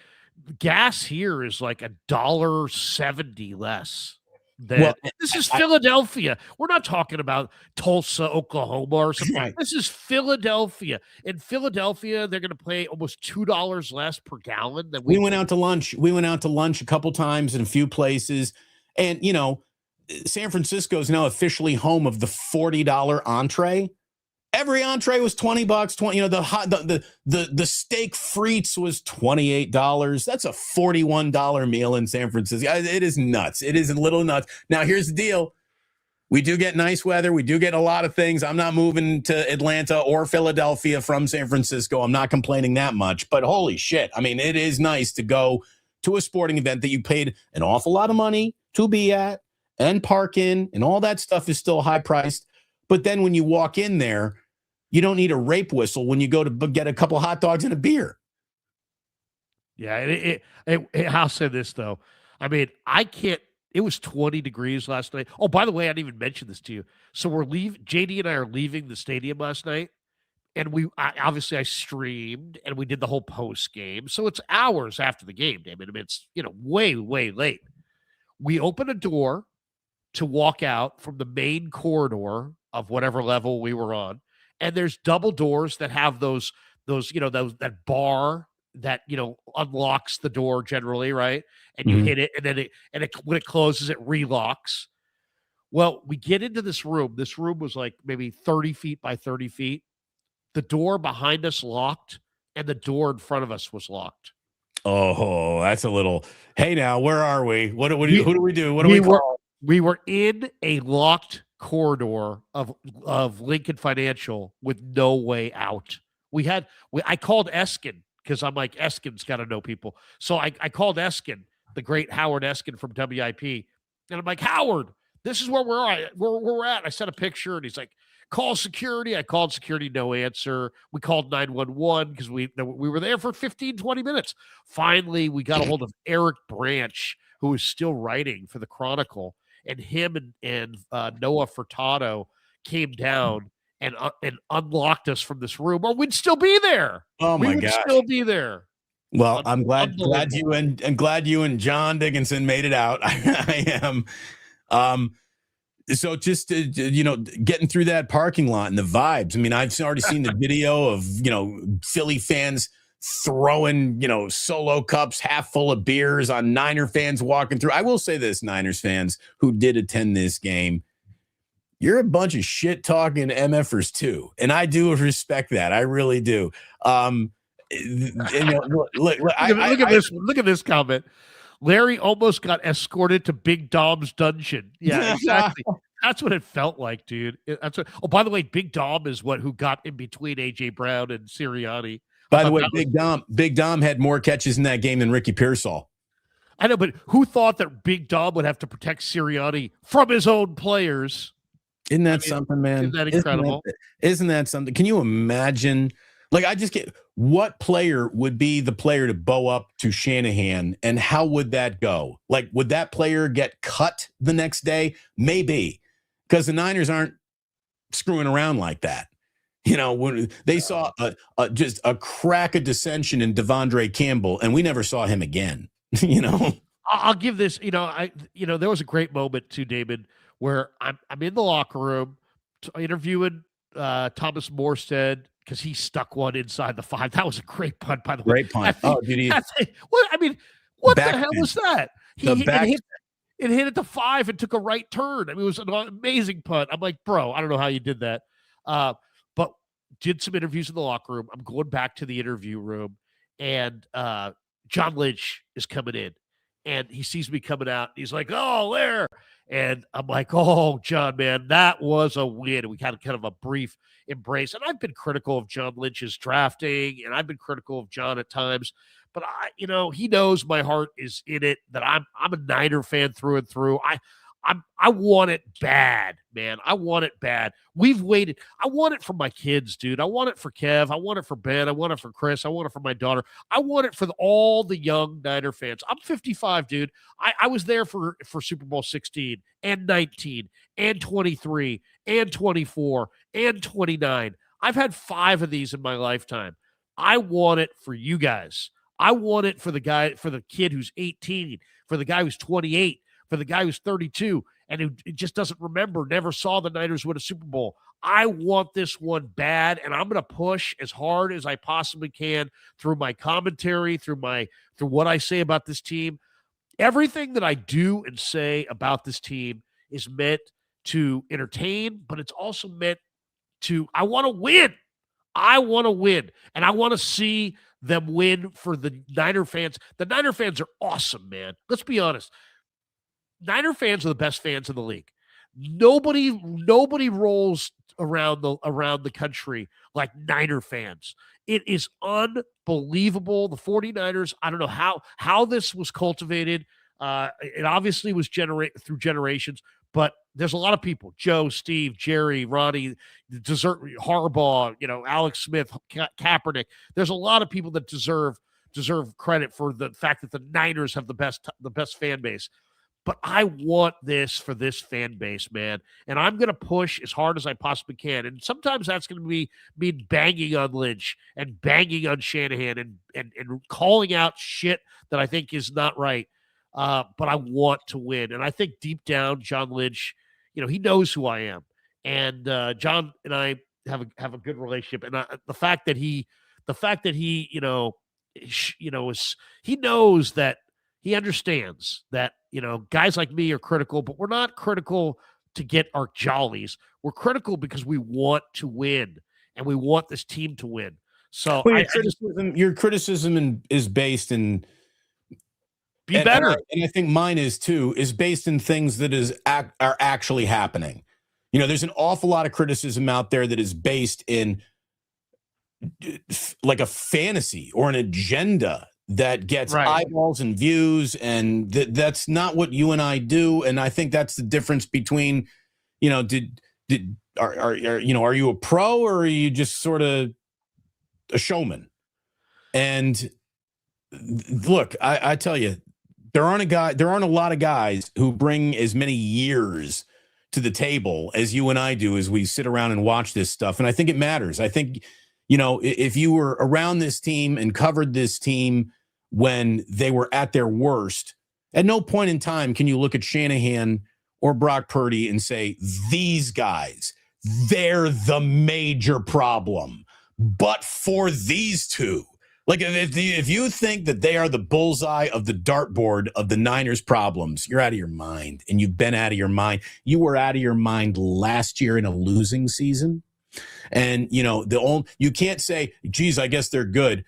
gas here is like $1.70 less. This is Philadelphia. We're not talking about Tulsa, Oklahoma, or something. Right. This is Philadelphia. In Philadelphia, they're going to pay almost $2 less per gallon than we went out to lunch. We went out to lunch a couple times in a few places, and San Francisco is now officially home of the $40 entree. Every entree was $20. The steak frites was $28. That's a $41 meal in San Francisco. It is nuts. It is a little nuts. Now here's the deal: We do get nice weather. We do get a lot of things. I'm not moving to Atlanta or Philadelphia from San Francisco. I'm not complaining that much, but holy shit. I mean, it is nice to go to a sporting event that you paid an awful lot of money to be at and park in, and all that stuff is still high priced. But then when you walk in there, you don't need a rape whistle when you go to get a couple hot dogs and a beer. Yeah, I'll say this though. I mean, I can't. It was 20 degrees last night. Oh, by the way, I didn't even mention this to you. So JD and I are leaving the stadium last night, and obviously I streamed and we did the whole post game. So it's hours after the game, Damon. I mean, it's way late. We open a door to walk out from the main corridor of whatever level we were on, and there's double doors that have those that bar that unlocks the door generally, right? And you hit it, and then when it closes, it relocks. Well, we get into this room. This room was like maybe 30 feet by 30 feet. The door behind us locked, and the door in front of us was locked. Oh, that's a little. Hey, now where are we? Who do we do? What do we call? We were in a locked corridor of Lincoln Financial with no way out. I called Eskin because I'm like, Eskin's got to know people. So I called Eskin, the great Howard Eskin from WIP, and I'm like, Howard, this is where we're at. I sent a picture, and he's like, call security. I called security, no answer. We called 911 because we were there for 15, 20 minutes. Finally, we got a hold of Eric Branch, who is still writing for the Chronicle, and him and Noah Furtado came down and unlocked us from this room, or we'd still be there. Oh my God, still be there. Well, I'm glad you and John Dickinson made it out. I am. So just getting through that parking lot and the vibes. I mean, I've already seen the video of Philly fans throwing solo cups half full of beers on Niner fans walking through. I will say this, Niners fans who did attend this game, you're a bunch of shit talking MFers too, and I do respect that. I really do. Look at this comment. Larry almost got escorted to Big Dom's dungeon. Yeah, exactly. That's what it felt like, dude. Oh, by the way, Big Dom is who got in between AJ Brown and Sirianni. By the way, Big Dom had more catches in that game than Ricky Pearsall. I know, but who thought that Big Dom would have to protect Sirianni from his own players? Isn't that something, man? Isn't that incredible? Isn't that something? Can you imagine? Like, I just get what player would be the player to bow up to Shanahan, and how would that go? Like, would that player get cut the next day? Maybe, because the Niners aren't screwing around like that. When they saw just a crack of dissension in Devondre Campbell, and we never saw him again. I'll give this. There was a great moment too, Damon, where I'm in the locker room interviewing Thomas Morstead, because he stuck one inside the 5. That was a great punt, by the way. Great punt. What the hell was that? It hit at the 5 and took a right turn. I mean, it was an amazing punt. I'm like, bro, I don't know how you did that. But did some interviews in the locker room. I'm going back to the interview room, and John Lynch is coming in, and he sees me coming out. He's like, oh, there. And I'm like, oh, John, man, that was a win. And we had kind of a brief embrace. And I've been critical of John Lynch's drafting, and I've been critical of John at times. But he knows my heart is in it, that I'm a Niner fan through and through. I want it bad, man. I want it bad. We've waited. I want it for my kids, dude. I want it for Kev. I want it for Ben. I want it for Chris. I want it for my daughter. I want it for all the young Niner fans. I'm 55, dude. I was there for Super Bowl 16 and 19 and 23 and 24 and 29. I've had 5 of these in my lifetime. I want it for you guys. I want it for the kid who's 18, for the guy who's 28, for the guy who's 32 and who just doesn't remember, never saw the Niners win a Super Bowl. I want this one bad, and I'm going to push as hard as I possibly can through my commentary, through what I say about this team. Everything that I do and say about this team is meant to entertain, but it's also meant to, I want to win. I want to win, and I want to see them win for the Niner fans. The Niner fans are awesome, man. Let's be honest. Niner fans are the best fans in the league. Nobody rolls around the country like Niner fans. It is unbelievable. The 49ers, I don't know how this was cultivated. It obviously was through generations, but there's a lot of people, Joe, Steve, Jerry, Ronnie, Harbaugh, Alex Smith, Kaepernick. There's a lot of people that deserve credit for the fact that the Niners have the best fan base. But I want this for this fan base, man. And I'm going to push as hard as I possibly can. And sometimes that's going to mean banging on Lynch and banging on Shanahan and calling out shit that I think is not right. But I want to win. And I think deep down, John Lynch, he knows who I am. And John and I have a good relationship. And the fact that he he knows that he understands that, guys like me are critical, but we're not critical to get our jollies. We're critical because we want to win and we want this team to win. So your criticism is based in be better. And I think mine is too, is based in things that are actually happening. There's an awful lot of criticism out there that is based in like a fantasy or an agenda that gets eyeballs and views, and that's not what you and I do. And I think that's the difference between, are you a pro or are you just sort of a showman? And look, I tell you, there aren't a lot of guys who bring as many years to the table as you and I do as we sit around and watch this stuff. And I think it matters. I think, if you were around this team and covered this team when they were at their worst, at no point in time can you look at Shanahan or Brock Purdy and say, these guys, they're the major problem. But for these two, like if you think that they are the bullseye of the dartboard of the Niners' problems, you're out of your mind. And you've been out of your mind. You were out of your mind last year in a losing season. And, you can't say, geez, I guess they're good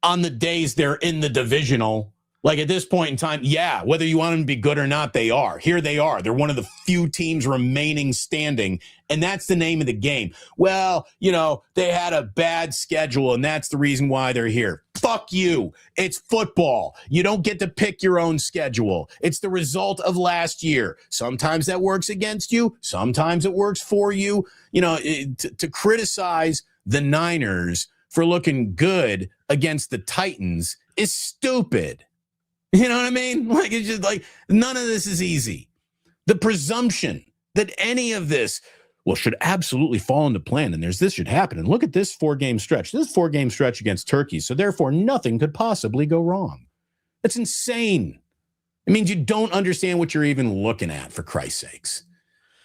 on the days they're in the divisional. Like at this point in time, yeah, whether you want them to be good or not, they are. Here they are. They're one of the few teams remaining standing, and that's the name of the game. Well, they had a bad schedule, and that's the reason why they're here. Fuck you. It's football. You don't get to pick your own schedule. It's the result of last year. Sometimes that works against you. Sometimes it works for you. To criticize the Niners for looking good against the Titans is stupid. You know what I mean? Like, it's just like, none of this is easy. The presumption that any of this, should absolutely fall into plan, and this should happen. And look at this 4-game stretch. This 4-game stretch against Turkey, so therefore nothing could possibly go wrong. That's insane. It means you don't understand what you're even looking at, for Christ's sakes.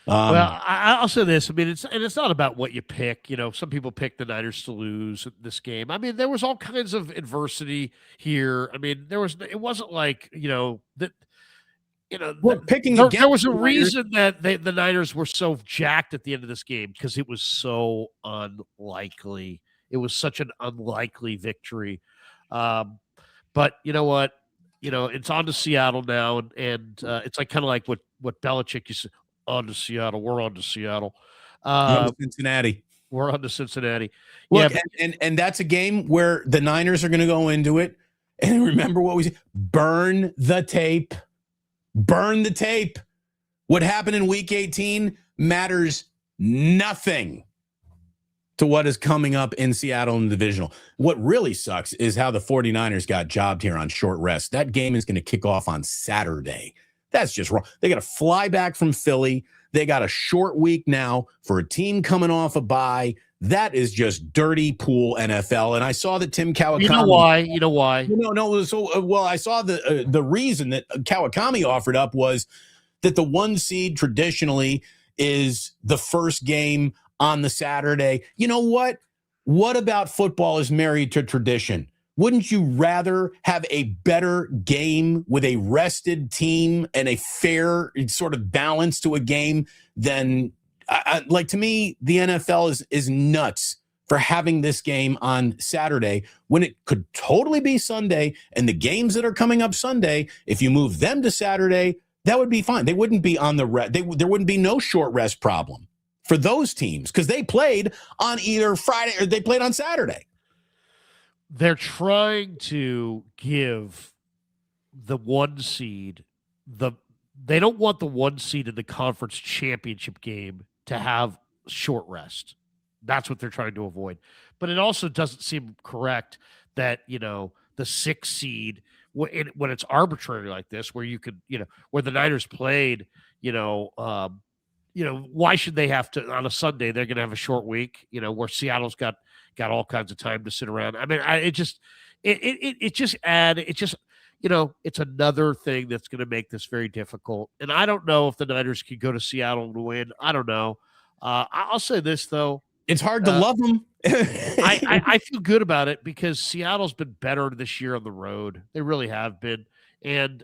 Well, I'll say this. I mean, it's not about what you pick. Some people pick the Niners to lose this game. I mean, there was all kinds of adversity here. I mean, it wasn't like, that, picking there, against there was a reason that the Niners were so jacked at the end of this game, because it was so unlikely. It was such an unlikely victory. But you know what? It's on to Seattle now. And it's like kind of like what Belichick used to, on to Seattle. We're on to Seattle. Cincinnati. We're on to Cincinnati. Look, yeah, and that's a game where the Niners are going to go into it. And remember what we said: burn the tape. Burn the tape. What happened in Week 18 matters nothing to what is coming up in Seattle in the Divisional. What really sucks is how the 49ers got jobbed here on short rest. That game is going to kick off on Saturday. That's just wrong. They got to fly back from Philly. They got a short week now for a team coming off a bye. That is just dirty pool NFL. And I saw that Tim Kawakami. You know why? No. So, I saw the reason that Kawakami offered up was that the 1 seed traditionally is the first game on the Saturday. You know what? What about football is married to tradition? Wouldn't you rather have a better game with a rested team and a fair sort of balance to a game than, to me, the NFL is nuts for having this game on Saturday when it could totally be Sunday. And the games that are coming up Sunday, if you move them to Saturday, that would be fine. They wouldn't be on the rest. There wouldn't be no short rest problem for those teams because they played on either Friday or they played on Saturday. They're trying to give the 1 seed they don't want the 1 seed in the conference championship game to have short rest. That's what they're trying to avoid. But it also doesn't seem correct that, the 6 seed, when it's arbitrary like this, where you could, where the Niners played, why should they have to, on a Sunday, they're going to have a short week, where Seattle's got all kinds of time to sit around. I mean, it's another thing that's going to make this very difficult. And I don't know if the Niners can go to Seattle to win. I don't know. I'll say this, though. It's hard to love them. I feel good about it because Seattle's been better this year on the road. They really have been. And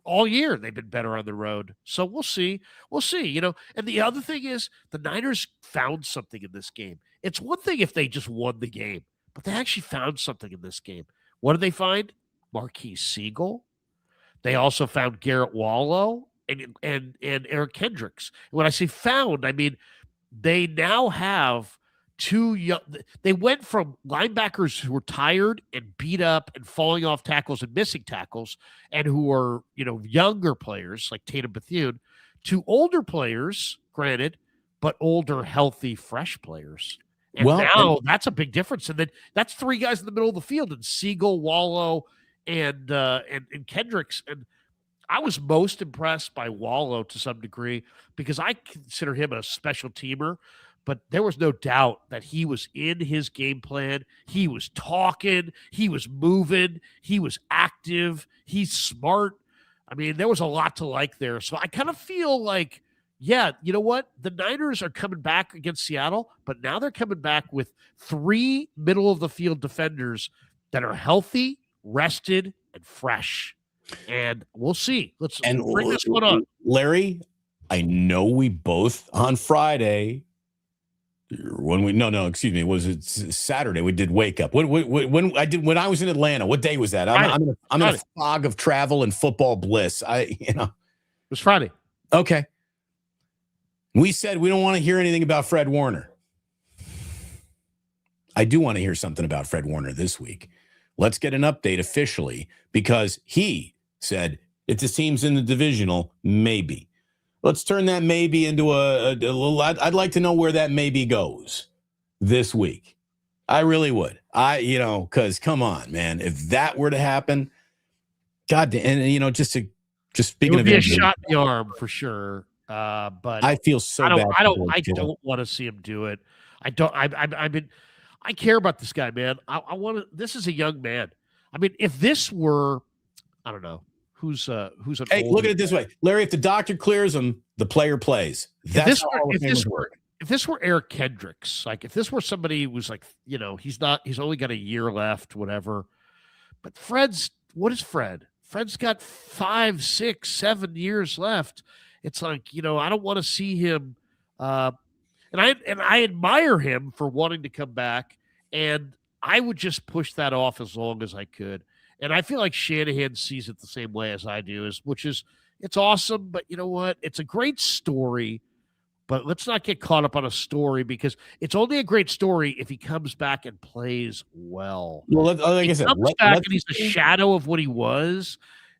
all year they've been better on the road. So we'll see. And the other thing is the Niners found something in this game. It's one thing if they just won the game, but they actually found something in this game. What did they find? Marquise Siegel. They also found Garrett Wallow and Eric Kendricks. When I say found, I mean they now have 2 young. They went from linebackers who were tired and beat up and falling off tackles and missing tackles, and who are younger players like Tatum Bethune, to older players, granted, but older, healthy, fresh players. And now that's a big difference. And then that's 3 guys in the middle of the field, and Siegel, Wallow, and Kendricks. And I was most impressed by Wallow to some degree because I consider him a special teamer, but there was no doubt that he was in his game plan. He was talking, he was moving, he was active, he's smart. I mean, there was a lot to like there. So I kind of feel like, yeah, you know what? The Niners are coming back against Seattle, but now they're coming back with 3 middle-of-the-field defenders that are healthy, rested, and fresh. And we'll see. Let's bring this one on. Larry, I know we both on Friday was it Saturday? We did wake up. When I was in Atlanta, what day was that? I'm in a fog of travel and football bliss. It was Friday. Okay. We said we don't want to hear anything about Fred Warner. I do want to hear something about Fred Warner this week. Let's get an update officially because he said if the team's in the divisional, maybe. Let's turn that maybe into a little. I'd like to know where that maybe goes this week. I really would. Because come on, man, if that were to happen, God, and just speaking it would of be a shot in the arm for sure. But I feel so bad. I don't want to see him do it. I don't. I care about this guy, man. I want to. This is a young man. I mean, if this were, I don't know who's an. Hey, look at it this way, Larry. If the doctor clears him, the player plays. That's if this were Eric Kendricks, like if this were somebody who was like, he's only got a year left, whatever. But what is Fred? Fred's got 5, 6, 7 years left. It's like, I don't want to see him. And I admire him for wanting to come back. And I would just push that off as long as I could. And I feel like Shanahan sees it the same way as I do, which is it's awesome. But you know what? It's a great story. But let's not get caught up on a story because it's only a great story if he comes back and plays well. Well, like I said, and he's a shadow of what he was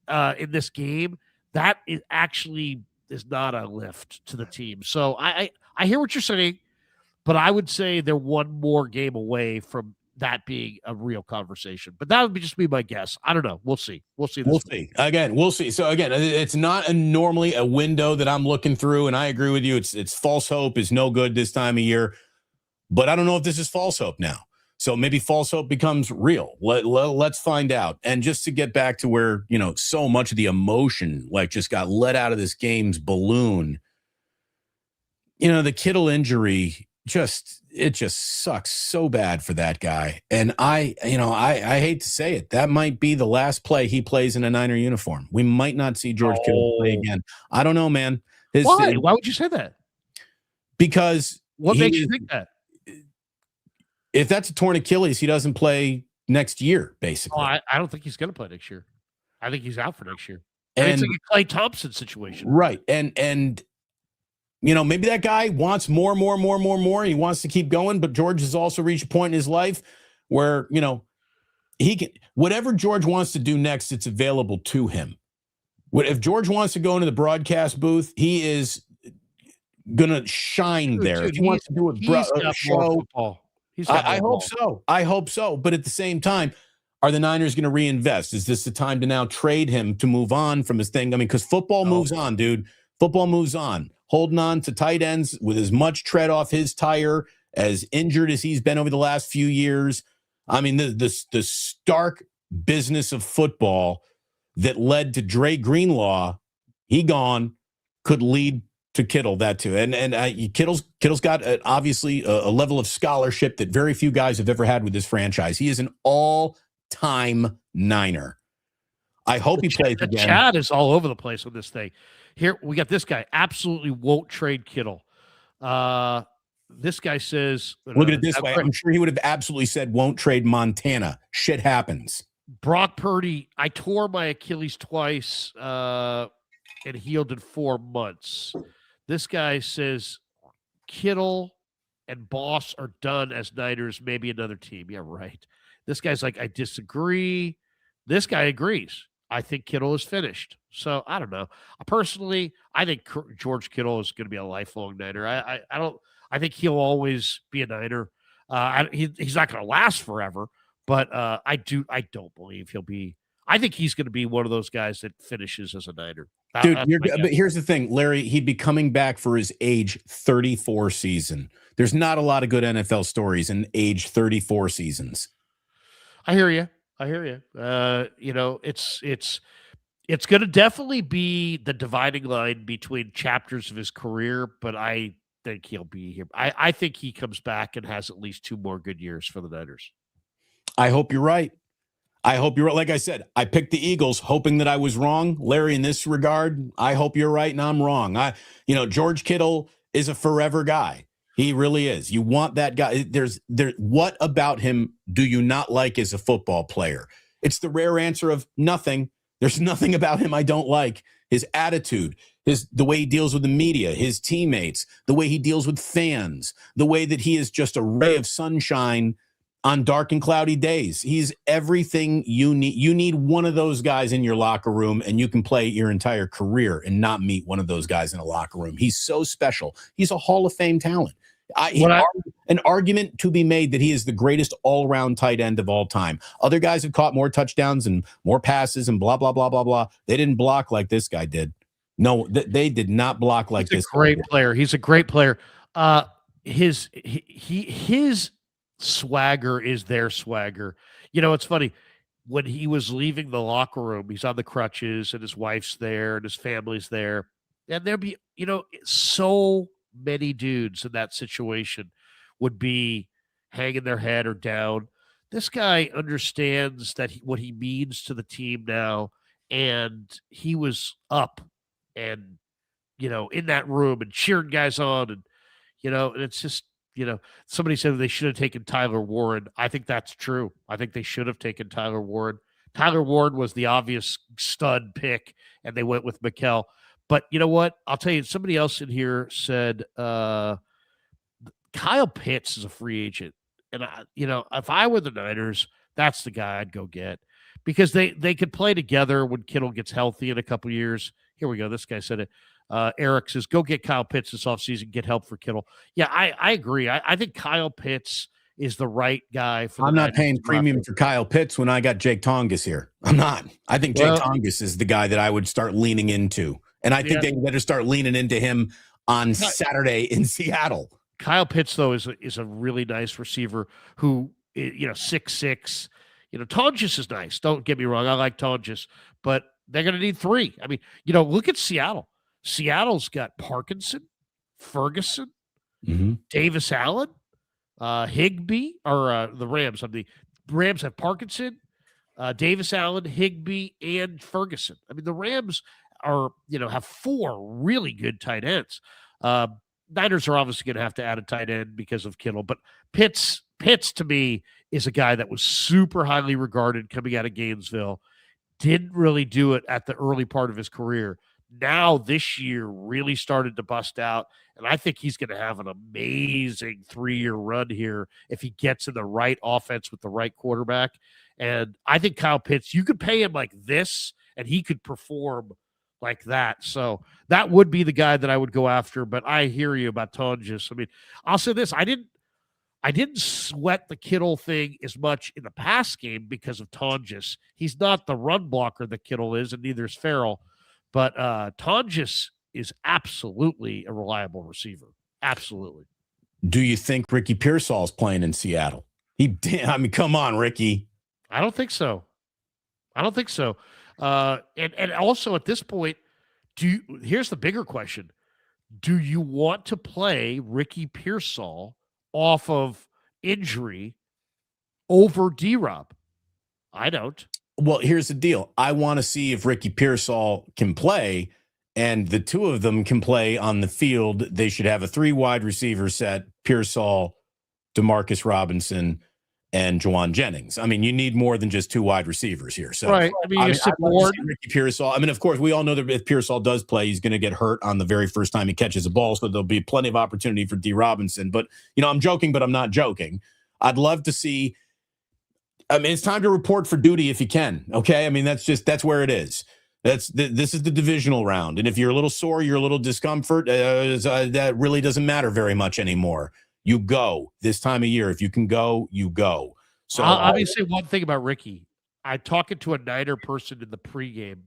in this game. That is actually is not a lift to the team. So I hear what you're saying, but I would say they're one more game away from that being a real conversation. But that would just be my guess. I don't know. We'll see. We'll see. Again, we'll see. So again, it's not normally a window that I'm looking through, and I agree with you. It's false hope is no good this time of year. But I don't know if this is false hope now. So maybe false hope becomes real. Let's find out. And just to get back to where, so much of the emotion just got let out of this game's balloon. The Kittle injury it just sucks so bad for that guy. And I hate to say it. That might be the last play he plays in a Niner uniform. We might not see George Kittle play again. I don't know, man. Why? Why would you say that? Because what makes you think that? If that's a torn Achilles, he doesn't play next year, basically. I don't think he's going to play next year. I think he's out for next year. And it's like a Klay Thompson situation. Right. And maybe that guy wants more. He wants to keep going, but George has also reached a point in his life where, he can, whatever George wants to do next, it's available to him. If George wants to go into the broadcast booth, he is going to shine there. If he wants to do a show, I hope so. I hope so. But at the same time, are the Niners going to reinvest? Is this the time to now trade him to move on from his thing? I mean, because football moves on, dude. Football moves on. Holding on to tight ends with as much tread off his tire, as injured as he's been over the last few years. I mean, the stark business of football that led to Dre Greenlaw, he gone, could lead to Kittle, that too. And Kittle's got obviously a level of scholarship that very few guys have ever had with this franchise. He is an all-time Niner. I hope he plays again. Chad is all over the place with this thing. Here, we got this guy. Absolutely won't trade Kittle. This guy says... Look at it this way. I'm sure he would have absolutely said won't trade Montana. Shit happens. Brock Purdy, I tore my Achilles twice and healed in 4 months. This guy says Kittle and Boss are done as Niners, maybe another team. Yeah, right. This guy's like, I disagree. This guy agrees. I think Kittle is finished. So I don't know. Personally, I think George Kittle is going to be a lifelong Niner. I think he'll always be a Niner. He's not going to last forever, but I don't believe he'll be. I think he's going to be one of those guys that finishes as a Niner. Dude, but here's the thing, Larry. He'd be coming back for his age 34 season. There's not a lot of good NFL stories in age 34 seasons. I hear you. It's going to definitely be the dividing line between chapters of his career, but I think he'll be here. I think he comes back and has at least 2 more good years for the Niners. I hope you're right. Like I said, I picked the Eagles hoping that I was wrong. Larry, in this regard, I hope you're right and I'm wrong. George Kittle is a forever guy. He really is. You want that guy. What about him do you not like as a football player? It's the rare answer of nothing. There's nothing about him I don't like. His attitude, the way he deals with the media, his teammates, the way he deals with fans, the way that he is just a ray of sunshine on dark and cloudy days. He's everything you need. You need one of those guys in your locker room, and you can play your entire career and not meet one of those guys in a locker room. He's so special. He's a Hall of Fame talent. An argument to be made that he is the greatest all-around tight end of all time. Other guys have caught more touchdowns and more passes and blah, blah, blah, blah, blah. They didn't block like this guy did. No, they did not block like this. Great player. He's a great player. His swagger is their swagger. It's funny. When he was leaving the locker room, he's on the crutches and his wife's there and his family's there. And there'd be, so many dudes in that situation would be hanging their head or down. This guy understands that what he means to the team now, and he was up and in that room and cheering guys on, and and it's just somebody said they should have taken Tyler Warren. I think that's true. I think they should have taken Tyler Warren. Tyler Warren was the obvious stud pick, and they went with Mikel. But you know what? I'll tell you, somebody else in here said Kyle Pitts is a free agent. And, if I were the Niners, that's the guy I'd go get. Because they could play together when Kittle gets healthy in a couple years. Here we go. This guy said it. Eric says, go get Kyle Pitts this offseason, get help for Kittle. Yeah, I agree. I think Kyle Pitts is the right guy for. I'm not paying premium for Kyle Pitts when I got Jake Tongas here. I'm not. I think Jake Tongas is the guy that I would start leaning into. And I think they better start leaning into him on Saturday in Seattle. Kyle Pitts, though, is a really nice receiver who, 6'6". Tonjas is nice. Don't get me wrong. I like Tonjas, but they're going to need 3. I mean, look at Seattle. Seattle's got Parkinson, Ferguson, Davis Allen, Higbee, or the Rams. The Rams have Parkinson, Davis Allen, Higbee, and Ferguson. I mean, the Rams are, have 4 really good tight ends. Niners are obviously going to have to add a tight end because of Kittle, but Pitts to me is a guy that was super highly regarded coming out of Gainesville. didn't really do it at the early part of his career. Now this year really started to bust out, and I think he's going to have an amazing 3-year run here if he gets in the right offense with the right quarterback. And I think Kyle Pitts, you could pay him like this, and he could perform like that. So that would be the guy that I would go after. But I hear you about Tonjes. I mean, I'll say this: I didn't sweat the Kittle thing as much in the pass game because of Tonjes. He's not the run blocker that Kittle is, and neither is Farrell. But Tonjes is absolutely a reliable receiver. Absolutely. Do you think Ricky Pearsall's playing in Seattle? I mean, come on, Ricky. I don't think so. And also at this point, here's the bigger question. Do you want to play Ricky Pearsall off of injury over D-Rob? I don't. Well, here's the deal. I want to see if Ricky Pearsall can play, and the two of them can play on the field. They should have a 3 wide receiver set: Pearsall, Demarcus Robinson, and Juwan Jennings. I mean, you need more than just 2 wide receivers here. So, right. I mean, Ricky Pearsall. I mean, of course, we all know that if Pearsall does play, he's going to get hurt on the very first time he catches a ball. So there'll be plenty of opportunity for D. Robinson. But, I'm joking, but I'm not joking. I'd love to see. I mean, it's time to report for duty if you can. Okay. I mean, that's where it is. This is the divisional round. And if you're a little sore, you're a little discomfort, that really doesn't matter very much anymore. You go this time of year. If you can go, you go. So I'll obviously one thing about Ricky. I talking to a Niner person in the pregame,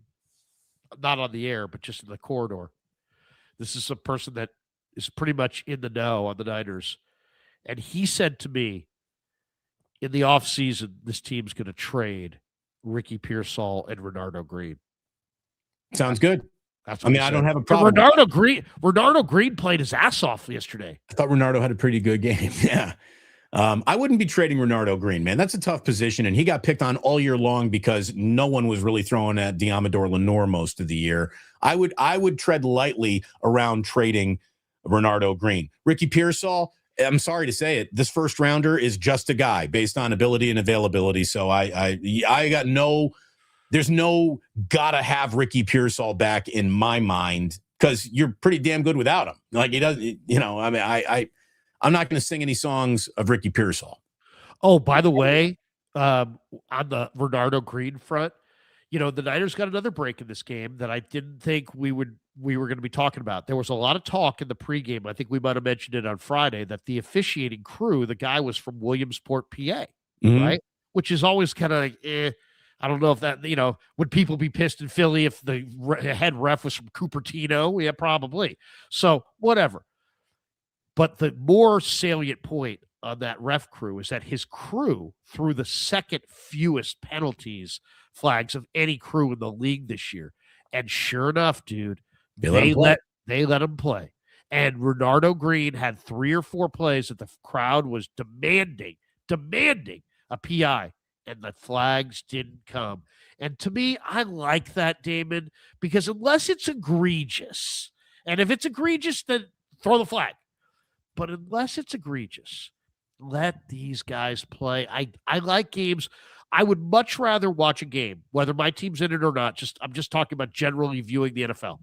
not on the air, but just in the corridor. This is a person that is pretty much in the know on the Niners. And he said to me, in the offseason, this team's going to trade Ricky Pearsall and Renardo Green. Sounds good. That's what I don't have a problem. Renardo Green played his ass off yesterday. I thought Renardo had a pretty good game. Yeah. I wouldn't be trading Renardo Green, man. That's a tough position, and he got picked on all year long because no one was really throwing at Diamador Lenore most of the year. I would tread lightly around trading Renardo Green. Ricky Pearsall, I'm sorry to say it, this first rounder is just a guy based on ability and availability. So I got there's no gotta have Ricky Pearsall back in my mind because you're pretty damn good without him. Like he doesn't, I mean, I'm not going to sing any songs of Ricky Pearsall. Oh, by the way, on the Renardo Green front, the Niners got another break in this game that I didn't think we were going to be talking about. There was a lot of talk in the pregame. I think we might have mentioned it on Friday that the officiating crew, the guy was from Williamsport, PA, right? Which is always kind of like, I don't know if that, would people be pissed in Philly if the head ref was from Cupertino? Yeah, probably. So whatever. But the more salient point on that ref crew is that his crew threw the second fewest penalties flags of any crew in the league this year. And sure enough, dude, they let him play. And Renardo Green had 3 or 4 plays that the crowd was demanding a PI, and the flags didn't come. And to me, I like that, Damon, because unless it's egregious, and if it's egregious, then throw the flag. But unless it's egregious, let these guys play. I like games. I would much rather watch a game, whether my team's in it or not. I'm just talking about generally viewing the NFL.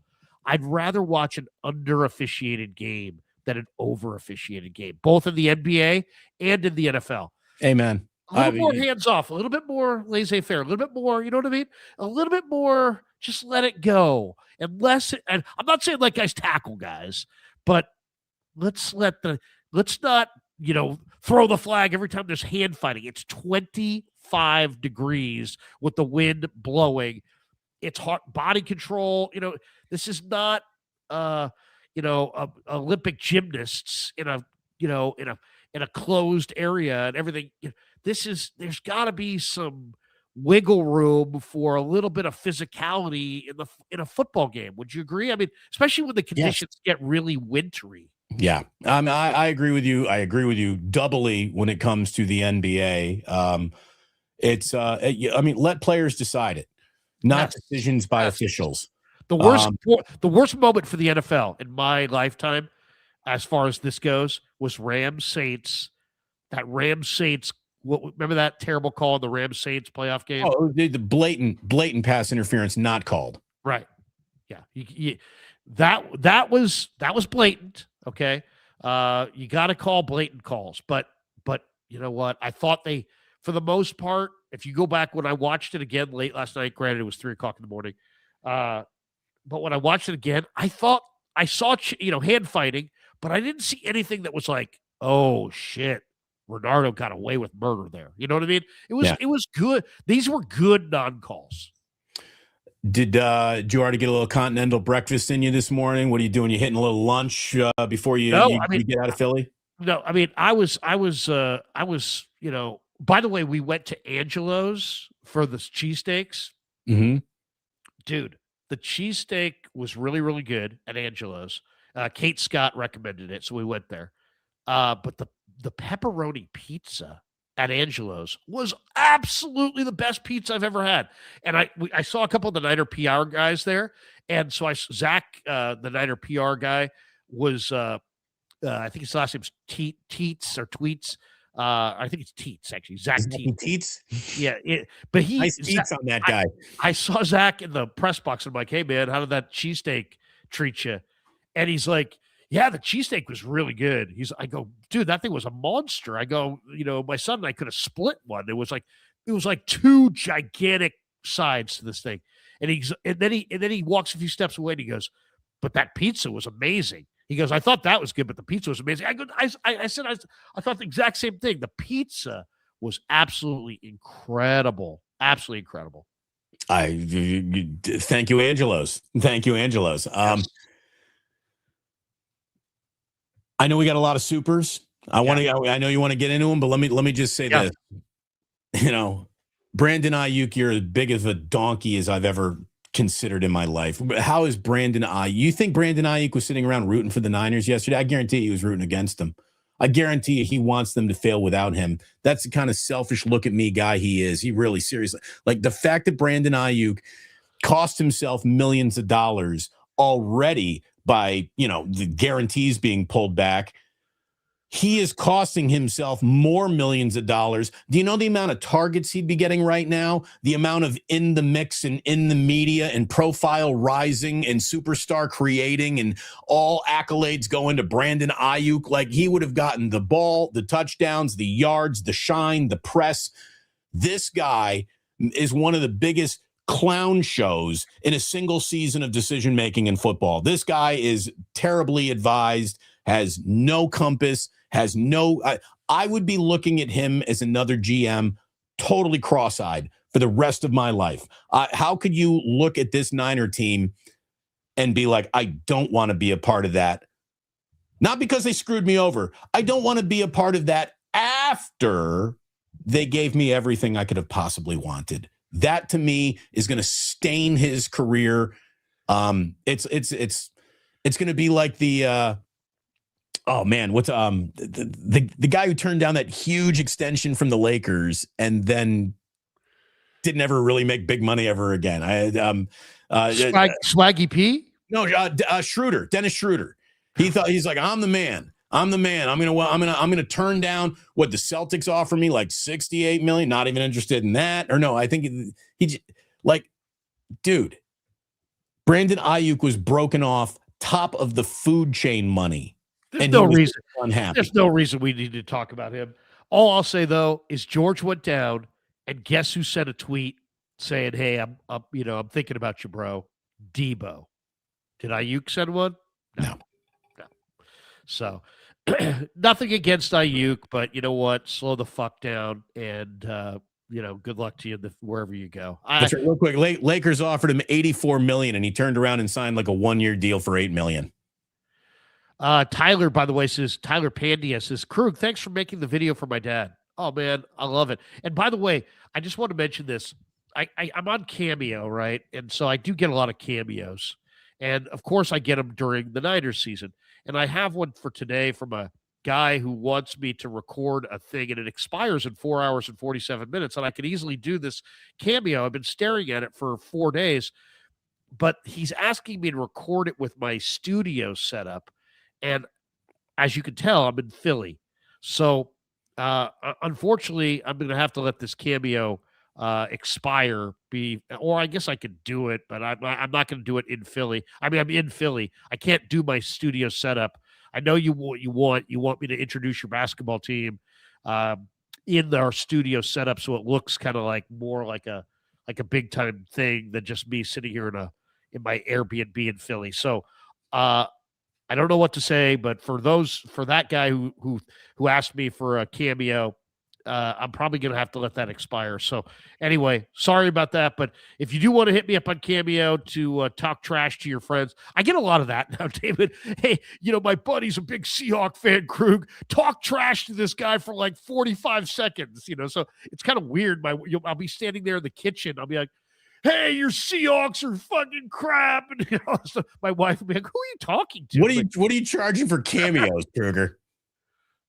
I'd rather watch an under-officiated game than an over-officiated game, both in the NBA and in the NFL. Amen. A little more hands-off, a little bit more laissez-faire, a little bit more, you know what I mean? A little bit more, just let it go. And I'm not saying let guys tackle guys, but let's not, throw the flag every time there's hand fighting. It's 25 degrees with the wind blowing. It's hard body control. This is not, Olympic gymnasts in a closed area and everything. There's got to be some wiggle room for a little bit of physicality in a football game. Would you agree? I mean, especially when the conditions get really wintry. Yeah, I agree with you. I agree with you doubly when it comes to the NBA. Let players decide it, not decisions by officials. The worst moment for the NFL in my lifetime, as far as this goes, was Rams Saints. That Rams Saints remember that terrible call in the Rams Saints playoff game? Oh, the blatant pass interference not called. Right. Yeah. That was blatant. Okay. You got to call blatant calls, but you know what? I thought for the most part, if you go back when I watched it again late last night, granted it was 3:00 in the morning, but when I watched it again, I thought I saw hand fighting, but I didn't see anything that was like, oh shit, Renardo got away with murder there. You know what I mean? It was good. These were good non-calls. Did you already get a little continental breakfast in you this morning? What are you doing? You hitting a little lunch before you get out of Philly? No, I mean, I was, by the way, we went to Angelo's for the cheesesteaks. Mm-hmm. Dude, the cheesesteak was really, really good at Angelo's. Kate Scott recommended it, so we went there. But the pepperoni pizza at Angelo's was absolutely the best pizza I've ever had. And I saw a couple of the Niner PR guys there. And so Zach, the Niner PR guy, was I think his last name's Teets or Tweets. I think it's Teets, actually. Zach Teets. Yeah. But nice Teets on that guy. I saw Zach in the press box and I'm like, hey, man, how did that cheesesteak treat you? And he's like, yeah, the cheesesteak was really good. I go, dude, that thing was a monster. I go, my son and I could have split one. It was like two gigantic sides to this thing. And then he walks a few steps away and he goes, but that pizza was amazing. He goes, I thought that was good, but the pizza was amazing. I said I thought the exact same thing. The pizza was absolutely incredible. Absolutely incredible. Thank you, Angelo's. Thank you, Angelo's. Yes. I know we got a lot of supers. I know you want to get into them, but let me just say this. Brandon Ayuk, you're as big of a donkey as I've ever considered in my life. How is Brandon Ayuk? You think Brandon Ayuk was sitting around rooting for the Niners yesterday? I guarantee he was rooting against them. I guarantee you he wants them to fail without him. That's the kind of selfish look at me guy he is. He really seriously, like the fact that Brandon Ayuk cost himself millions of dollars already by, the guarantees being pulled back. He is costing himself more millions of dollars. Do you know the amount of targets he'd be getting right now? The amount of in the mix and in the media and profile rising and superstar creating and all accolades going to Brandon Ayuk. Like he would have gotten the ball, the touchdowns, the yards, the shine, the press. This guy is one of the biggest clown shows in a single season of decision-making in football. This guy is terribly advised, has no compass, has no, I would be looking at him as another GM totally cross-eyed for the rest of my life. How could you look at this Niner team and be like, I don't want to be a part of that? Not because they screwed me over. I don't want to be a part of that after they gave me everything I could have possibly wanted. That to me is going to stain his career. It's going to be like the oh man, what's the guy who turned down that huge extension from the Lakers and then didn't ever really make big money ever again. Swaggy P? No, Schroeder, Dennis Schroeder. He's like, I'm the man. I'm gonna turn down what the Celtics offer me, like $68 million. Not even interested in that. Or no, I think he like, dude. Brandon Ayuk was broken off top of the food chain money. There's no reason. Unhappy. There's no reason we need to talk about him. All I'll say though is George went down, and guess who sent a tweet saying, "Hey, I'm thinking about you, bro." Debo. Did Ayuk send one? No. So nothing against Ayuk, but you know what? Slow the fuck down, and good luck to you wherever you go. That's right. Real quick, Lakers offered him $84 million, and he turned around and signed like a 1-year deal for $8 million. Tyler, by the way, Tyler Pandia says, Krug, thanks for making the video for my dad. Oh man, I love it. And by the way, I just want to mention this. I'm on Cameo, right? And so I do get a lot of cameos. And of course I get them during the Niners season. And I have one for today from a guy who wants me to record a thing, and it expires in 4 hours and 47 minutes. And I could easily do this Cameo. I've been staring at it for 4 days, but he's asking me to record it with my studio setup. And as you can tell, I'm in Philly. So Unfortunately, I'm going to have to let this cameo expire. Or I guess I could do it, but I'm not going to do it in Philly. I mean, I'm in Philly. I can't do my studio setup. I know you want me to introduce your basketball team in our studio setup, so it looks kind of like more like a big time thing than just me sitting here in my Airbnb in Philly. So I don't know what to say, but for that guy who asked me for a cameo, I'm probably going to have to let that expire. So anyway, sorry about that. But if you do want to hit me up on Cameo to talk trash to your friends, I get a lot of that now, David. Hey, my buddy's a big Seahawk fan, Krug. Talk trash to this guy for like 45 seconds, so it's kind of weird. I'll be standing there in the kitchen. I'll be like, hey, your Seahawks are fucking crap. And so my wife will be like, who are you talking to? What are you charging for cameos, Kruger?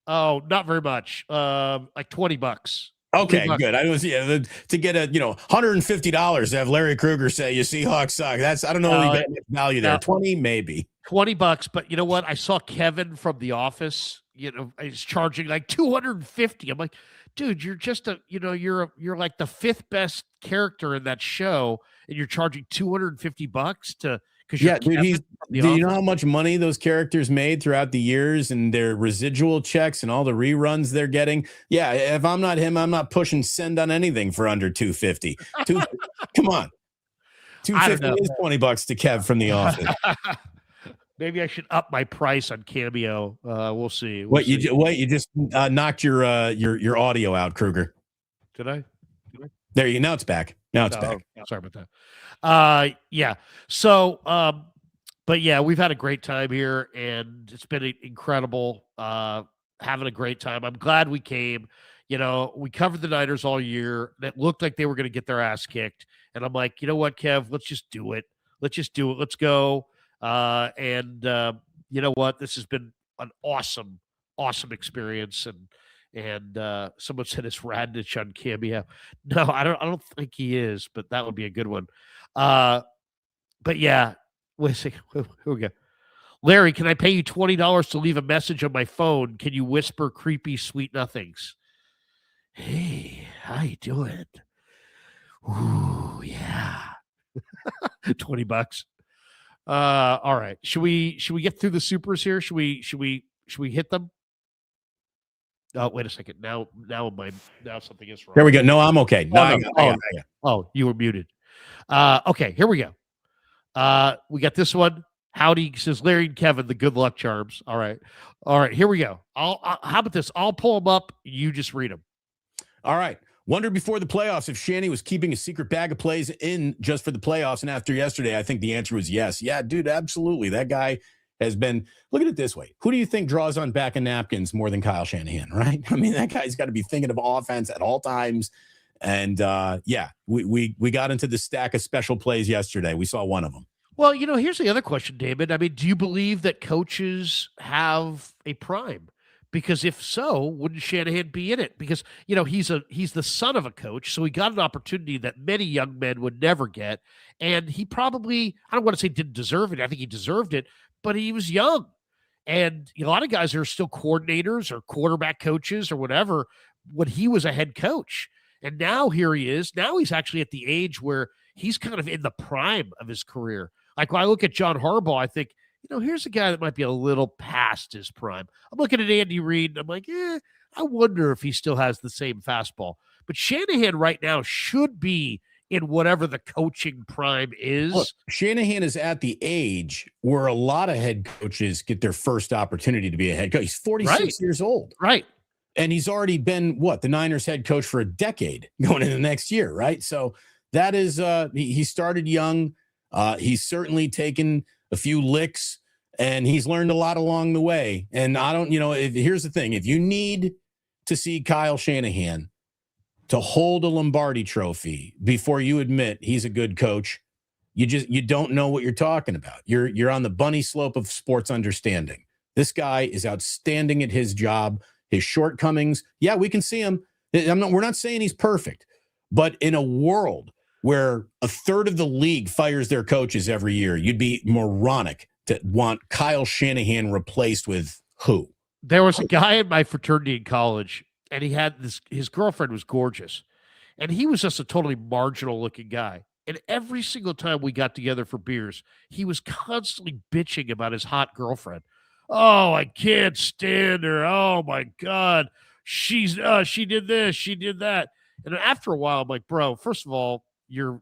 Oh, not very much. Like $20. Okay, $20. good. I was to get $150 to have Larry Kruger say your Seahawks suck. I don't know if you get value there. 20 maybe. $20, but you know what? I saw Kevin from The Office. He's charging like $250. I'm like, dude, you're just you're like the fifth best character in that show, and you're charging $250 to because dude, do you know how much money those characters made throughout the years and their residual checks and all the reruns they're getting? Yeah, if I'm not him, I'm not pushing send on anything for under $250. Come on, $250 is $20 to Kev from The Office. Maybe I should up my price on Cameo. We'll see. You just knocked your audio out, Kruger. Did I? There you go. Now it's back. Back. Sorry about that. Yeah. So, but yeah, we've had a great time here, and it's been incredible. Having a great time. I'm glad we came. We covered the Niners all year. That looked like they were going to get their ass kicked, and I'm like, you know what, Kev? Let's just do it. Let's go. And you know what? This has been an awesome experience. And someone said it's Radnich on Cameo. No, I don't think he is, but that would be a good one. But yeah, wait a second. Here we go. Larry, can I pay you $20 to leave a message on my phone? Can you whisper creepy sweet nothings? Hey, how you doing? Ooh, yeah. $20. All right. Should we get through the supers here? Should we hit them? Oh, wait a second. Now something is wrong. There we go. No, I'm okay. No, I got. Oh, you were muted. Okay, here we go. We got this one. Howdy, says Larry and Kevin, the good luck charms. All right. Here we go. How about this? I'll pull them up. You just read them. All right. Wondered before the playoffs if Shanny was keeping a secret bag of plays in just for the playoffs. And after yesterday, I think the answer was yes. Yeah, dude, absolutely. That guy has been, look at it this way. Who do you think draws on back of napkins more than Kyle Shanahan, right? I mean, that guy's got to be thinking of offense at all times. And yeah, we got into the stack of special plays yesterday. We saw one of them. Well, here's the other question, Damon. I mean, do you believe that coaches have a prime? Because if so, wouldn't Shanahan be in it? Because, he's the son of a coach, so he got an opportunity that many young men would never get. And he probably, I don't want to say didn't deserve it. I think he deserved it, but he was young. And a lot of guys are still coordinators or quarterback coaches or whatever when he was a head coach. And now here he is. Now he's actually at the age where he's kind of in the prime of his career. Like when I look at John Harbaugh, I think, here's a guy that might be a little past his prime. I'm looking at Andy Reid, and I'm like, I wonder if he still has the same fastball. But Shanahan right now should be in whatever the coaching prime is. Look, Shanahan is at the age where a lot of head coaches get their first opportunity to be a head coach. He's 46 years old. Right. And he's already been, the Niners head coach for a decade going into the next year, right? So that is, he started young. He's certainly taken a few licks, and he's learned a lot along the way. And I don't, here's the thing. If you need to see Kyle Shanahan to hold a Lombardi trophy before you admit he's a good coach, you don't know what you're talking about. You're on the bunny slope of sports understanding. This guy is outstanding at his job. His shortcomings, yeah, we can see him. We're not saying he's perfect, but in a world where a third of the league fires their coaches every year, you'd be moronic to want Kyle Shanahan replaced with who? There was a guy in my fraternity in college. and he had his girlfriend was gorgeous, and he was just a totally marginal looking guy. And every single time we got together for beers, he was constantly bitching about his hot girlfriend. Oh, I can't stand her. Oh my God. She did this, she did that. And after a while, I'm like, bro, first of all, you're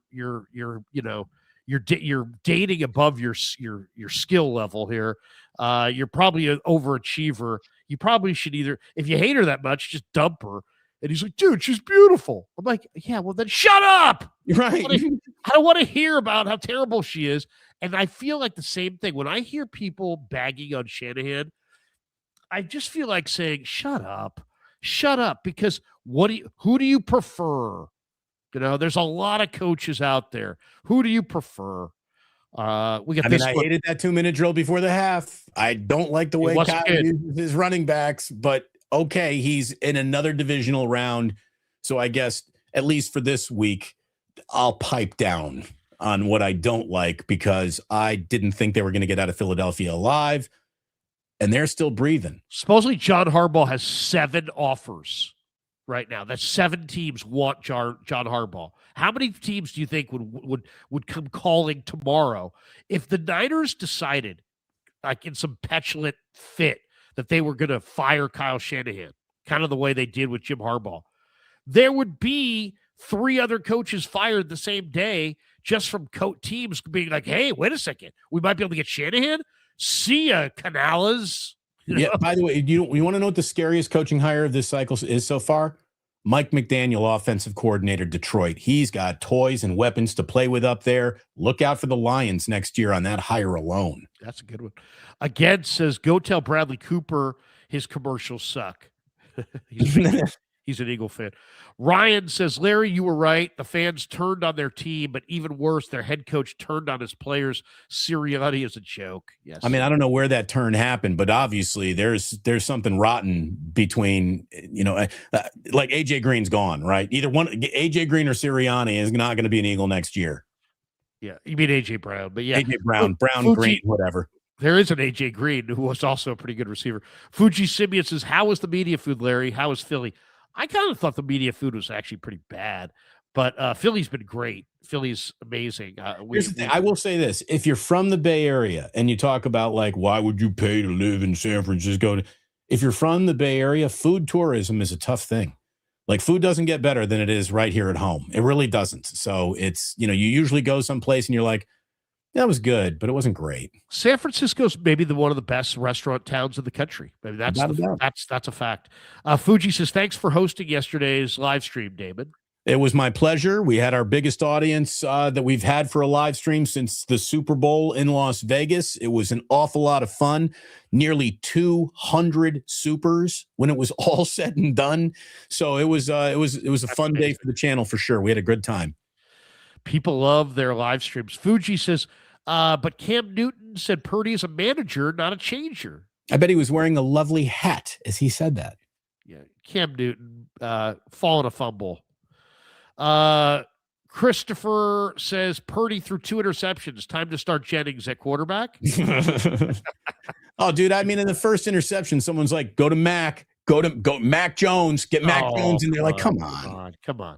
dating above your skill level here. You're probably an overachiever. You probably should either, if you hate her that much, just dump her. And he's like, dude, she's beautiful. I'm like, yeah, well then shut up. Right. I don't want to hear about how terrible she is. And I feel like the same thing. When I hear people bagging on Shanahan, I just feel like saying, shut up. Shut up. Because who do you prefer? You know, there's a lot of coaches out there. Who do you prefer? We got I hated that 2-minute drill before the half. I don't like the way Kyle uses his running backs, but okay, he's in another divisional round. So I guess at least for this week, I'll pipe down on what I don't like because I didn't think they were going to get out of Philadelphia alive, and they're still breathing. Supposedly John Harbaugh has 7 offers right now. That's 7 teams want John Harbaugh. How many teams do you think would come calling tomorrow if the Niners decided, like in some petulant fit, that they were going to fire Kyle Shanahan, kind of the way they did with Jim Harbaugh? There would be 3 other coaches fired the same day just from teams being like, hey, wait a second, we might be able to get Shanahan? See ya, Canales. Yeah, by the way, you want to know what the scariest coaching hire of this cycle is so far? Mike McDaniel, offensive coordinator, Detroit. He's got toys and weapons to play with up there. Look out for the Lions next year on that hire alone. That's a good one. Again, says, go tell Bradley Cooper his commercials suck. He's an Eagle fan. Ryan says, Larry, you were right. The fans turned on their team, but even worse, their head coach turned on his players. Sirianni is a joke. Yes. I mean, I don't know where that turn happened, but obviously there's something rotten between, like AJ Green's gone, right? Either one, AJ Green or Sirianni is not going to be an Eagle next year. Yeah. You mean AJ Brown, but yeah. AJ Brown, Green, whatever. There is an AJ Green who was also a pretty good receiver. Fuji Simeon says, how was the media food, Larry? How was Philly? I kind of thought the media food was actually pretty bad, but Philly's been great. Philly's amazing. Here's the thing. I will say this. If you're from the Bay Area and you talk about, like, why would you pay to live in San Francisco? If you're from the Bay Area, food tourism is a tough thing. Like, food doesn't get better than it is right here at home. It really doesn't. So it's, you usually go someplace and you're like, that was good, but it wasn't great. San Francisco's maybe one of the best restaurant towns in the country. Maybe that's a fact. Fuji says, thanks for hosting yesterday's live stream, Damon. It was my pleasure. We had our biggest audience that we've had for a live stream since the Super Bowl in Las Vegas. It was an awful lot of fun. Nearly 200 supers when it was all said and done. So it was a fun day for the channel for sure. We had a good time. People love their live streams. Fuji says, but Cam Newton said Purdy is a manager, not a changer. I bet he was wearing a lovely hat as he said that. Yeah, Cam Newton falling a fumble. Christopher says Purdy threw 2 interceptions. Time to start Jennings at quarterback. Oh, dude, I mean, in the first interception, someone's like, go to Mac Jones, get Mac Jones. And they're like, come on.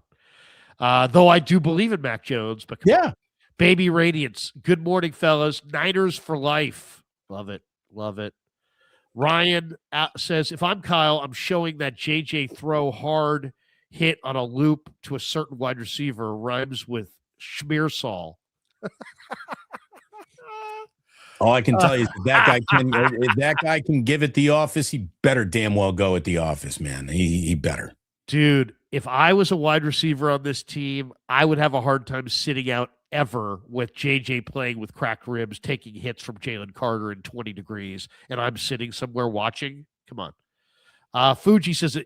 Though I do believe in Mac Jones, but yeah. Baby Radiance. Good morning, fellas. Niners for life. Love it. Love it. Ryan says, if I'm Kyle, I'm showing that JJ throw hard hit on a loop to a certain wide receiver rhymes with Schmearsall. All I can tell you is if that guy can give it the office, he better damn well go at the office, man. He better. Dude, if I was a wide receiver on this team, I would have a hard time sitting out ever with JJ playing with cracked ribs, taking hits from Jalen Carter in 20 degrees, and I'm sitting somewhere watching. Come on. Fuji says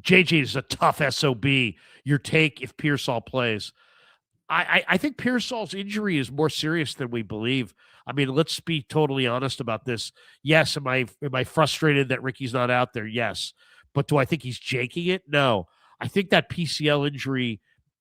JJ is a tough SOB. Your take if Pearsall plays. I think Pearsall's injury is more serious than we believe. I mean, let's be totally honest about this. Yes, am I frustrated that Ricky's not out there? Yes. But do I think he's janking it? No. I think that PCL injury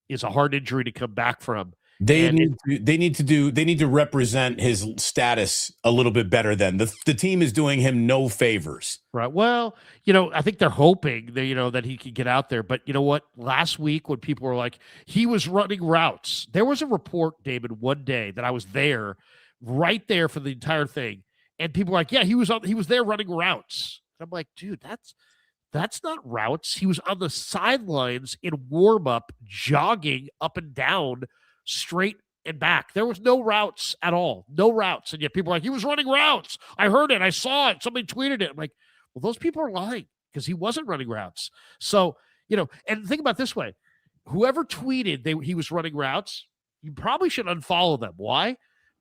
is a hard injury to come back from. They need to represent his status a little bit better than the team is doing him no favors. Right. Well, I think they're hoping that, that he could get out there. But you know what? Last week when people were like, he was running routes, there was a report, David, one day that I was there, right there for the entire thing. And people were like, yeah, he was there running routes. And I'm like, dude, that's not routes. He was on the sidelines in warm-up, jogging up and down, straight and back. There was no routes at all. No routes. And yet people are like, he was running routes. I heard it. I saw it. Somebody tweeted it. I'm like, well, those people are lying because he wasn't running routes. So, and think about it this way. Whoever tweeted he was running routes, you probably should unfollow them. Why?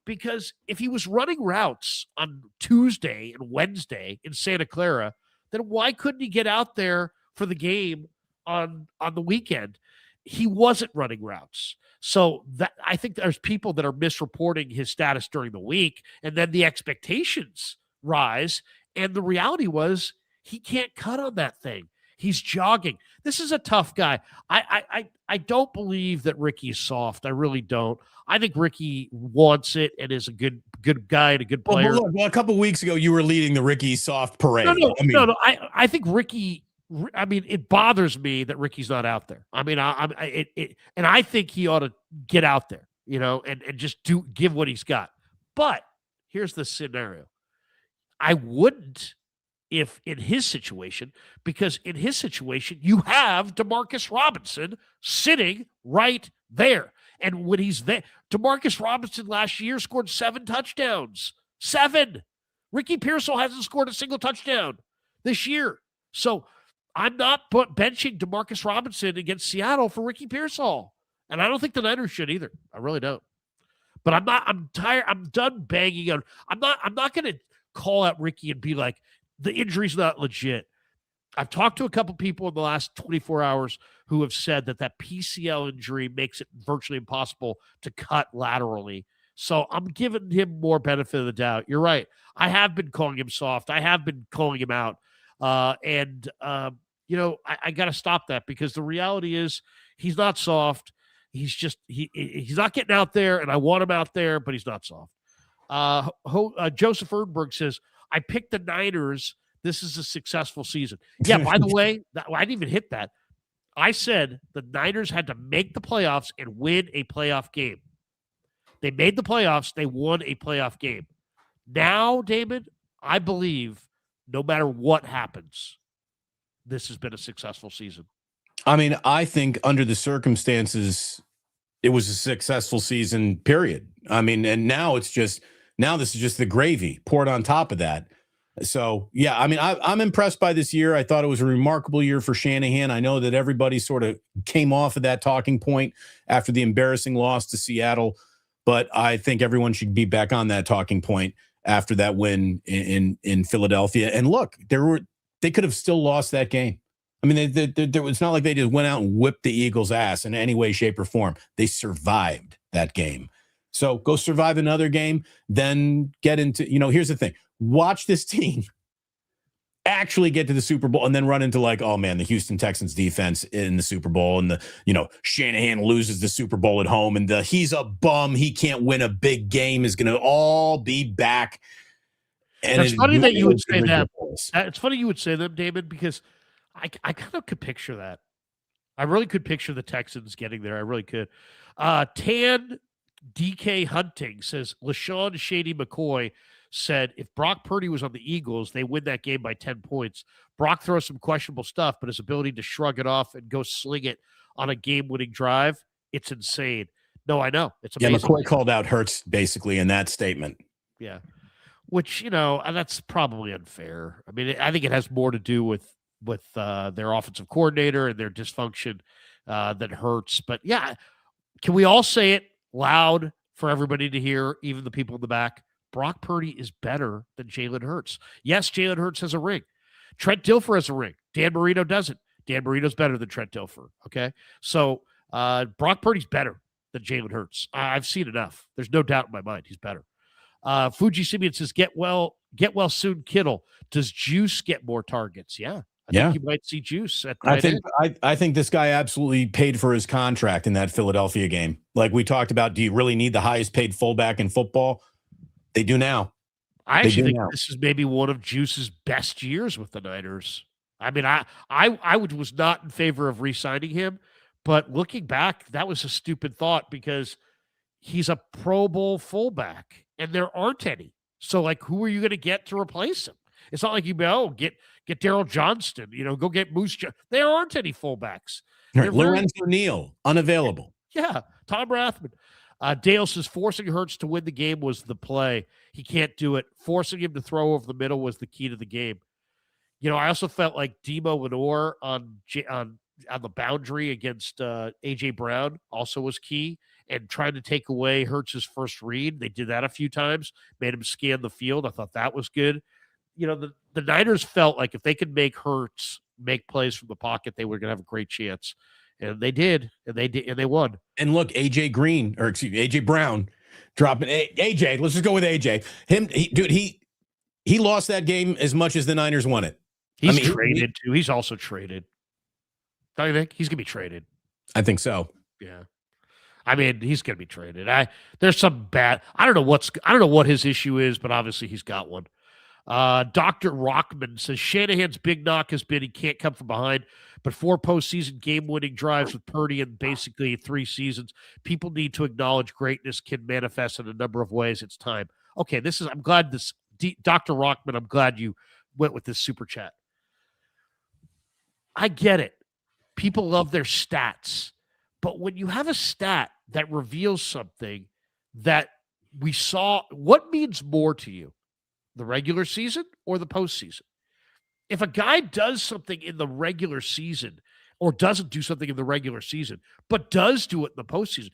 Because if he was running routes on Tuesday and Wednesday in Santa Clara, then why couldn't he get out there for the game on the weekend? He wasn't running routes. So that I think there's people that are misreporting his status during the week, and then the expectations rise. And the reality was he can't cut on that thing. He's jogging. This is a tough guy. I don't believe that Ricky is soft. I really don't. I think Ricky wants it and is a good guy and a good player. Well, a couple weeks ago, you were leading the Ricky soft parade. No. I think Ricky. I mean, it bothers me that Ricky's not out there. I mean, and I think he ought to get out there, and just give what he's got. But here's the scenario: I wouldn't if in his situation, because in his situation, you have Demarcus Robinson sitting right there. And when he's there, Demarcus Robinson last year scored 7 touchdowns. 7. Ricky Pearsall hasn't scored a single touchdown this year. So I'm not benching Demarcus Robinson against Seattle for Ricky Pearsall. And I don't think the Niners should either. I really don't. But I'm tired. I'm done banging on. I'm not going to call out Ricky and be like, the injury's not legit. I've talked to a couple people in the last 24 hours who have said that PCL injury makes it virtually impossible to cut laterally. So I'm giving him more benefit of the doubt. You're right. I have been calling him soft. I have been calling him out. I got to stop that because the reality is he's not soft. He's just he's not getting out there, and I want him out there, but he's not soft. Joseph Erdberg says, I picked the Niners. This is a successful season. Yeah, by the way, I didn't even hit that. I said the Niners had to make the playoffs and win a playoff game. They made the playoffs. They won a playoff game. Now, Damon, I believe no matter what happens, this has been a successful season. I mean, I think under the circumstances, it was a successful season, period. I mean, and now this is just the gravy poured on top of that. So, yeah, I mean, I'm impressed by this year. I thought it was a remarkable year for Shanahan. I know that everybody sort of came off of that talking point after the embarrassing loss to Seattle, but I think everyone should be back on that talking point after that win in Philadelphia. And look, they could have still lost that game. I mean, it's not like they just went out and whipped the Eagles' ass in any way, shape, or form. They survived that game. So go survive another game, then get into, here's the thing. Watch this team actually get to the Super Bowl and then run into like, oh man, the Houston Texans defense in the Super Bowl and Shanahan loses the Super Bowl at home and he's a bum. He can't win a big game is going to all be back. And it's funny that you would say that. It's funny you would say that, Damon, because I kind of could picture that. I really could picture the Texans getting there. I really could. Tan DK Hunting says, LaShawn Shady McCoy said if Brock Purdy was on the Eagles, they win that game by 10 points. Brock throws some questionable stuff, but his ability to shrug it off and go sling it on a game-winning drive, it's insane. No, I know. It's amazing. Yeah, McCoy called out Hurts basically in that statement. Yeah, which, that's probably unfair. I mean, I think it has more to do with their offensive coordinator and their dysfunction than Hurts. But, yeah, can we all say it loud for everybody to hear, even the people in the back? Brock Purdy is better than Jalen Hurts. Yes, Jalen Hurts has a ring. Trent Dilfer has a ring. Dan Marino doesn't. Dan Marino's better than Trent Dilfer, okay? So Brock Purdy's better than Jalen Hurts. I've seen enough. There's no doubt in my mind he's better. Fuji Simeon says, get well soon, Kittle. Does Juice get more targets? Yeah, I think you might see juice at I tight think end. I think this guy absolutely paid for his contract in that Philadelphia game. Like we talked about, do you really need the highest paid fullback in football? They do now. I They actually do think now. this is maybe one of Juice's best years with the Niners. I mean, was not in favor of re-signing him, but looking back, that was a stupid thought because he's a Pro Bowl fullback, and there aren't any. So, like, who are you going to get to replace him? It's not like you go get Daryl Johnston. Go get Moose. There aren't any fullbacks. They're Lorenzo Neal, unavailable. yeah, Tom Rathman. Dale says forcing Hurts to win the game was the play. He can't do it. Forcing him to throw over the middle was the key to the game. I also felt like Demo Lenore on the boundary against AJ Brown also was key, and trying to take away Hurts's first read. They did that a few times, made him scan the field. I thought that was good. The Niners felt like if they could make Hurts make plays from the pocket, they were going to have a great chance. And they did, and they won. And look, AJ Brown dropping AJ. Let's just go with AJ. He lost that game as much as the Niners won it. He's traded too. He's also traded. Don't you think he's gonna be traded? I think so. Yeah. I mean, he's gonna be traded. There's some bad. I don't know what his issue is, but obviously he's got one. Dr. Rockman says Shanahan's big knock has been he can't come from behind, but 4 postseason game-winning drives with Purdy in basically 3 seasons. People need to acknowledge greatness can manifest in a number of ways. It's time. Okay, I'm glad Dr. Rockman, I'm glad you went with this super chat. I get it. People love their stats, but when you have a stat that reveals something that we saw, what means more to you? The regular season or the postseason? If a guy does something in the regular season or doesn't do something in the regular season, but does do it in the postseason,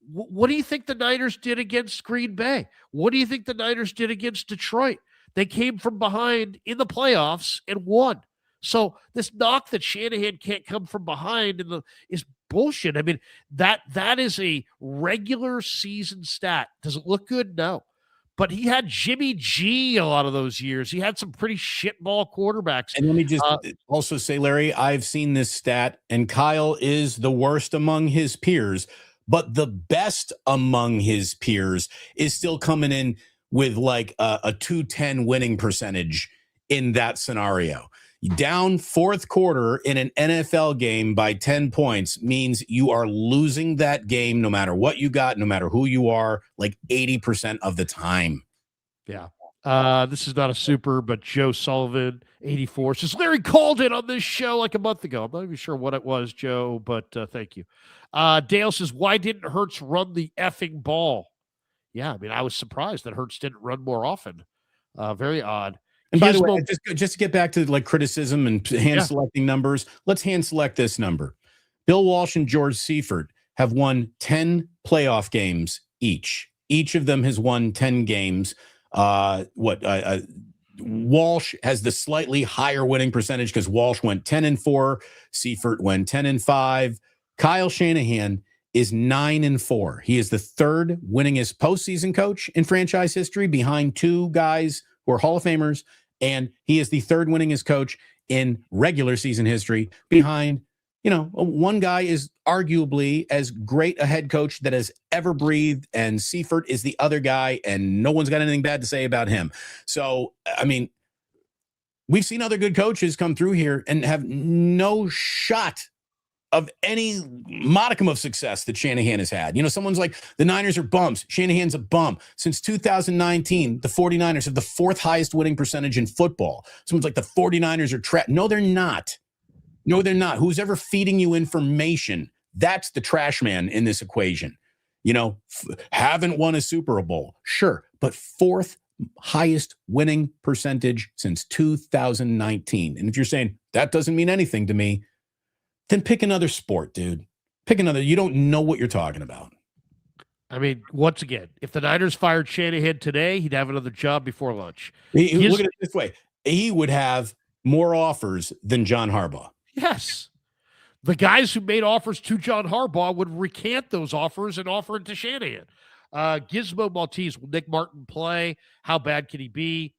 what do you think the Niners did against Green Bay? What do you think the Niners did against Detroit? They came from behind in the playoffs and won. So this knock that Shanahan can't come from behind is bullshit. I mean, that is a regular season stat. Does it look good? No. But he had Jimmy G a lot of those years. He had some pretty shitball quarterbacks. And let me just also say, Larry, I've seen this stat, and Kyle is the worst among his peers, but the best among his peers is still coming in with like a 210 winning percentage in that scenario. Down fourth quarter in an NFL game by 10 points means you are losing that game no matter what you got, no matter who you are, like 80% of the time. Yeah. This is not a super, but Joe Sullivan, 84, says Larry called it on this show like a month ago. I'm not even sure what it was, Joe, but thank you. Dale says, why didn't Hurts run the effing ball? Yeah, I mean, I was surprised that Hurts didn't run more often. Very odd. And by the way, just to get back to like criticism and hand selecting numbers, let's hand select this number. Bill Walsh and George Seifert have won 10 playoff games each. Each of them has won 10 games. Walsh has the slightly higher winning percentage because Walsh went 10-4. Seifert went 10-5. Kyle Shanahan is 9-4. He is the third winningest postseason coach in franchise history behind 2 guys who are Hall of Famers. And he is the third winningest coach in regular season history behind, one guy is arguably as great a head coach that has ever breathed. And Seifert is the other guy, and no one's got anything bad to say about him. So, I mean, we've seen other good coaches come through here and have no shot of any modicum of success that Shanahan has had. Someone's like, the Niners are bums. Shanahan's a bum. Since 2019, the 49ers have the 4th highest winning percentage in football. Someone's like, the 49ers are trash. No, they're not. No, they're not. Who's ever feeding you information? That's the trash man in this equation. Haven't won a Super Bowl. Sure, but 4th highest winning percentage since 2019. And if you're saying that doesn't mean anything to me, then pick another sport, dude. Pick another. You don't know what you're talking about. I mean, once again, if the Niners fired Shanahan today, he'd have another job before lunch. Look at it this way. He would have more offers than John Harbaugh. Yes. The guys who made offers to John Harbaugh would recant those offers and offer it to Shanahan. Gizmo Maltese, will Nick Martin play? How bad can he be?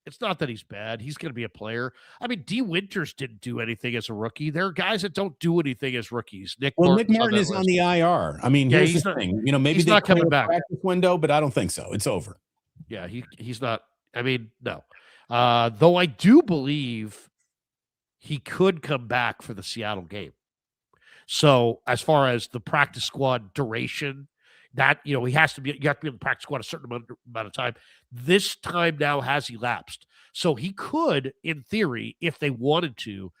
It's not that he's bad. He's going to be a player. I mean, D. Winters didn't do anything as a rookie. There are guys that don't do anything as rookies. Nick Martin is on the IR. I mean, here's the thing. Maybe he's they not coming clear back. Practice window, but I don't think so. It's over. Yeah, he's not. I mean, no. Though I do believe he could come back for the Seattle game. So as far as the practice squad duration, that he has to be. You have to be in the practice squad a certain amount of time. This time now has elapsed, so he could, in theory, if they wanted to,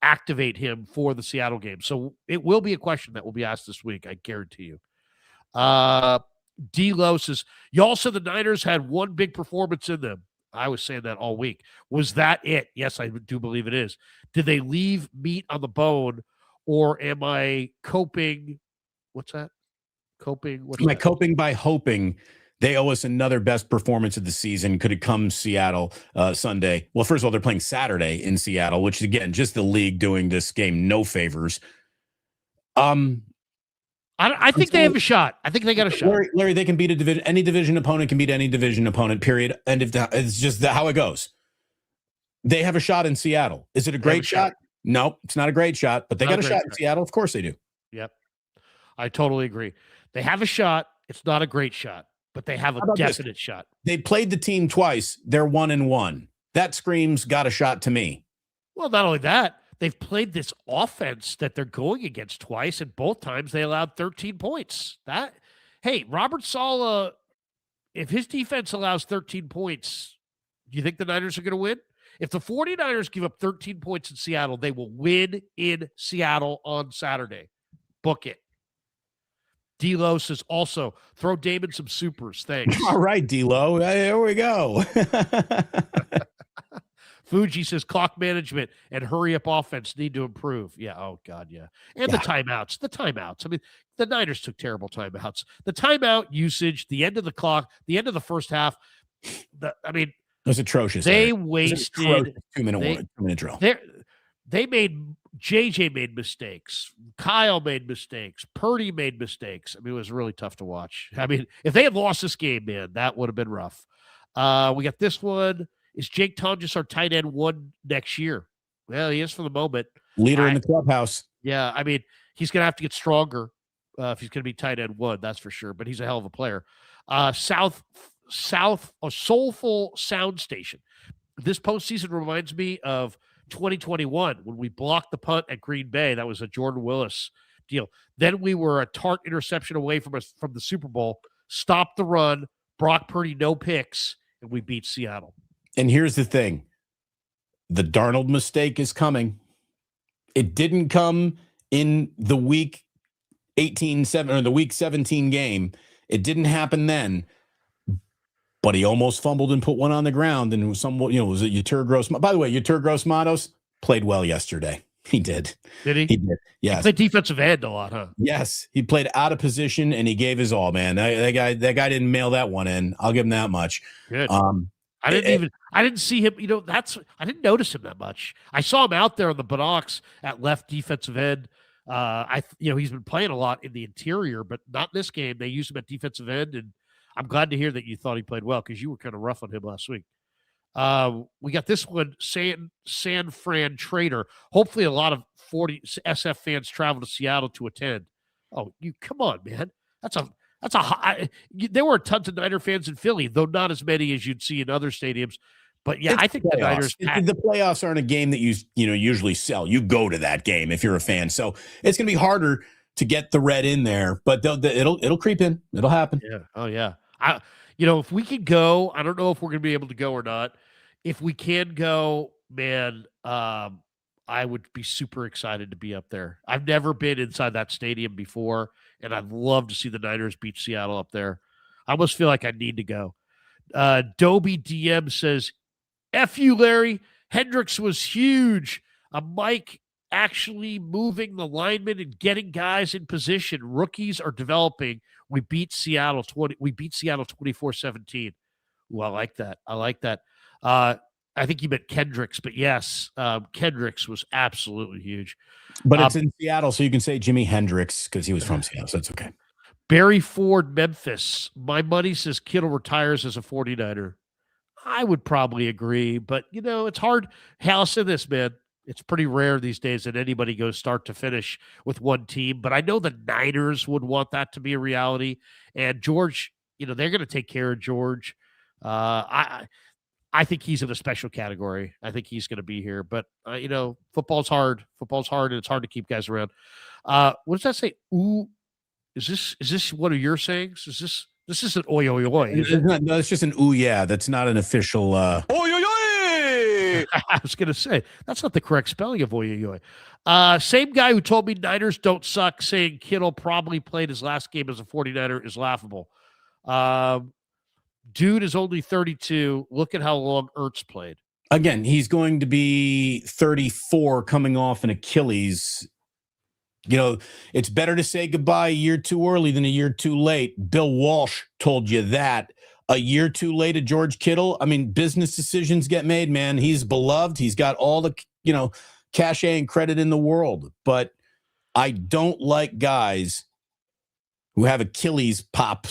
activate him for the Seattle game. So it will be a question that will be asked this week. I guarantee you. D-Lo says, y'all said the Niners had one big performance in them. I was saying that all week. Was that it? Yes, I do believe it is. Did they leave meat on the bone, or am I coping? What's that? Coping? Am I coping by hoping they owe us another best performance of the season? Could it come Seattle Sunday? Well, first of all, they're playing Saturday in Seattle, which, again, just the league doing this game no favors. I think they have a shot. I think they got a shot. Larry, they can beat any division opponent can beat any division opponent, period. And it's just how it goes. They have a shot in Seattle. Is it a great shot? No, it's not a great shot, but they got a shot in Seattle. Of course they do. Yep. I totally agree. They have a shot. It's not a great shot, but they have a definite shot. They played the team twice. They're 1-1. That screams got a shot to me. Well, not only that, they've played this offense that they're going against twice, and both times they allowed 13 points. Robert Saleh, if his defense allows 13 points, do you think the Niners are going to win? If the 49ers give up 13 points in Seattle, they will win in Seattle on Saturday. Book it. D-Lo says also, throw Damon some supers. Thanks. All right, D-Lo. Here we go. Fuji says clock management and hurry up offense need to improve. Yeah. Oh, God. Yeah. And the timeouts. I mean, the Niners took terrible timeouts. The timeout usage, the end of the clock, the end of the first half. It was atrocious. They wasted 2-minute drill. JJ made mistakes. Kyle made mistakes. Purdy made mistakes. I mean, it was really tough to watch. I mean, if they had lost this game, man, that would have been rough. We got this one. Is Jake Tonjes our tight end one next year? Well, he is for the moment. Leader in the clubhouse. Yeah, I mean, he's going to have to get stronger if he's going to be tight end one, that's for sure. But he's a hell of a player. A Soulful Sound Station. This postseason reminds me of 2021 when we blocked the punt at Green Bay. That was a Jordan Willis deal. Then we were a tart interception away from the Super Bowl. Stopped the run. Brock Purdy, no picks, and we beat Seattle. And here's the thing. The Darnold mistake is coming. It didn't come in the week 18-7 or the week 17 game. It didn't happen then. But he almost fumbled and put one on the ground, and it was somewhat, was it Yetur Gross? By the way, Yetur Gross-Matos played well yesterday. He did. Did he? He did. Yes. He played defensive end a lot, huh? Yes. He played out of position, and he gave his all, man. That guy didn't mail that one in. I'll give him that much. Good. I didn't see him. I didn't notice him that much. I saw him out there on the Bunnocks at left defensive end. He's been playing a lot in the interior, but not this game. They used him at defensive end, and I'm glad to hear that you thought he played well because you were kind of rough on him last week. We got this one, San Fran Trader. Hopefully a lot of 40 SF fans travel to Seattle to attend. Oh, you come on, man. There were tons of Niner fans in Philly, though not as many as you'd see in other stadiums. But yeah, I think the Niners. The playoffs aren't a game that you usually sell. You go to that game if you're a fan, so it's going to be harder to get the red in there. But it'll creep in. It'll happen. Yeah. Oh yeah. If we can go, I don't know if we're going to be able to go or not. If we can go, man, I would be super excited to be up there. I've never been inside that stadium before, and I'd love to see the Niners beat Seattle up there. I almost feel like I need to go. Dobie DM says, F you, Larry. Hendricks was huge. Mike actually moving the linemen and getting guys in position. Rookies are developing. We beat Seattle 24-17. Ooh, I like that. I think you meant Kendricks, but yes, Kendricks was absolutely huge. But it's in Seattle, so you can say Jimi Hendrix because he was from Seattle, so that's okay. Barry Ford, Memphis. My money says Kittle retires as a 49er. I would probably agree, but it's hard. I'll say this, man. It's pretty rare these days that anybody goes start to finish with one team, but I know the Niners would want that to be a reality. And George, they're going to take care of George. I think he's in a special category. I think he's going to be here, but football's hard. Football's hard, and it's hard to keep guys around. What does that say? Ooh, is this one of your sayings? This isn't oi oi oi, is it? No, it's just an ooh yeah. That's not an official oi oi oi. I was going to say that's not the correct spelling of oi oi oi. Same guy who told me Niners don't suck, saying Kittle probably played his last game as a 49er is laughable. Dude is only 32. Look at how long Ertz played. Again, he's going to be 34 coming off an Achilles. It's better to say goodbye a year too early than a year too late. Bill Walsh told you that. A year too late at George Kittle. I mean, business decisions get made, man. He's beloved. He's got all the, cachet and credit in the world. But I don't like guys who have Achilles pop.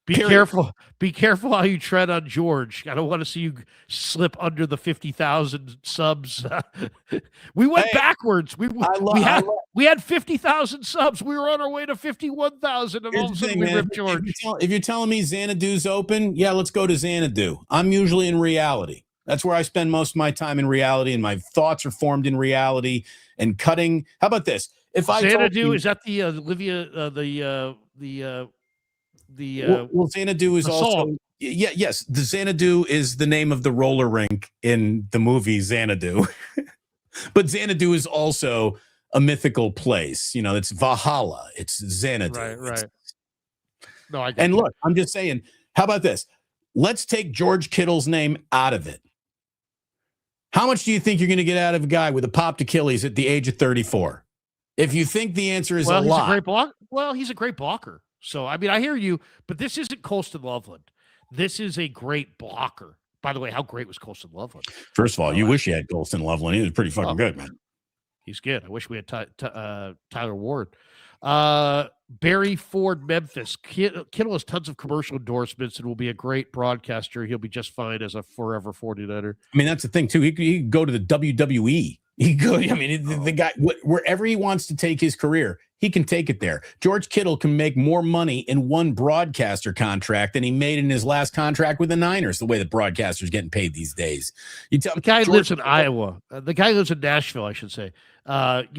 Be careful. Be careful how you tread on George. I don't want to see you slip under the 50,000 subs. We went backwards. We had 50,000 subs. We were on our way to 51,000, and all of a sudden we ripped George. If you're telling me Xanadu's open, yeah, let's go to Xanadu. I'm usually in reality. That's where I spend most of my time in reality, and my thoughts are formed in reality. And cutting. How about this? If Xanadu, is that the Olivia well, Xanadu is also song. Yes, the Xanadu is the name of the roller rink in the movie Xanadu. But Xanadu is also a mythical place. It's Valhalla. It's Xanadu. Right. No, I get and that. Look, I'm just saying, how about this? Let's take George Kittle's name out of it. How much do you think you're going to get out of a guy with a popped Achilles at the age of 34? If you think the answer is a lot. He's a great blocker. So, I mean, I hear you, but this isn't Colston Loveland. This is a great blocker. By the way, how great was Colston Loveland? First of all, you wish you had Colston Loveland. He was pretty fucking good, man. He's good. I wish we had Tyler Ward. Barry Ford, Memphis. Kittle has tons of commercial endorsements and will be a great broadcaster. He'll be just fine as a forever 49er. I mean, that's the thing, too. He could go to the WWE. The guy, wherever he wants to take his career, he can take it there. George Kittle can make more money in one broadcaster contract than he made in his last contract with the Niners, the way the broadcaster's getting paid these days. The guy lives in Iowa. The guy lives in Nashville, I should say. You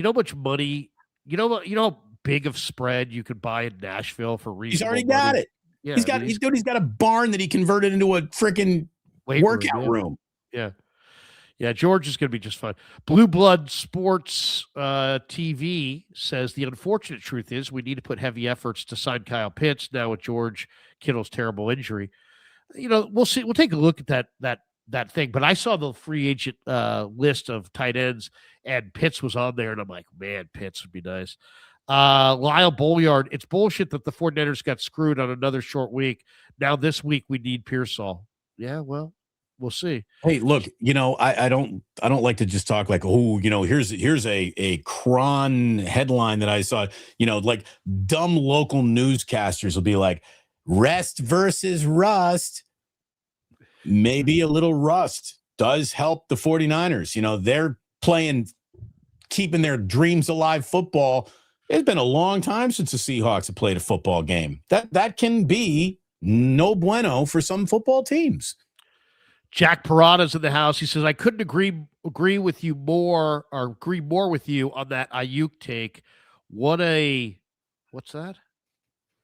know how much money, how big of spread you could buy in Nashville for reasonable He's already money? got it. Yeah, he's good. He's got a barn that he converted into a freaking workout room. Yeah, George is going to be just fine. Blue Blood Sports TV says the unfortunate truth is we need to put heavy efforts to sign Kyle Pitts now with George Kittle's terrible injury. We'll see. We'll take a look at that thing. But I saw the free agent list of tight ends, and Pitts was on there, and I'm like, man, Pitts would be nice. Lyle Bolliard, it's bullshit that the 49ers got screwed on another short week. Now this week we need Pearsall. Yeah, well, we'll see. Hey, look, I don't like to just talk like, here's a cron headline that I saw, like dumb local newscasters will be like, rest versus rust. Maybe a little rust does help the 49ers. They're playing, keeping their dreams alive football. It's been a long time since the Seahawks have played a football game. That can be no bueno for some football teams. Jack Parada's in the house. He says, I couldn't agree with you more or agree more with you on that Ayuk take. What's that?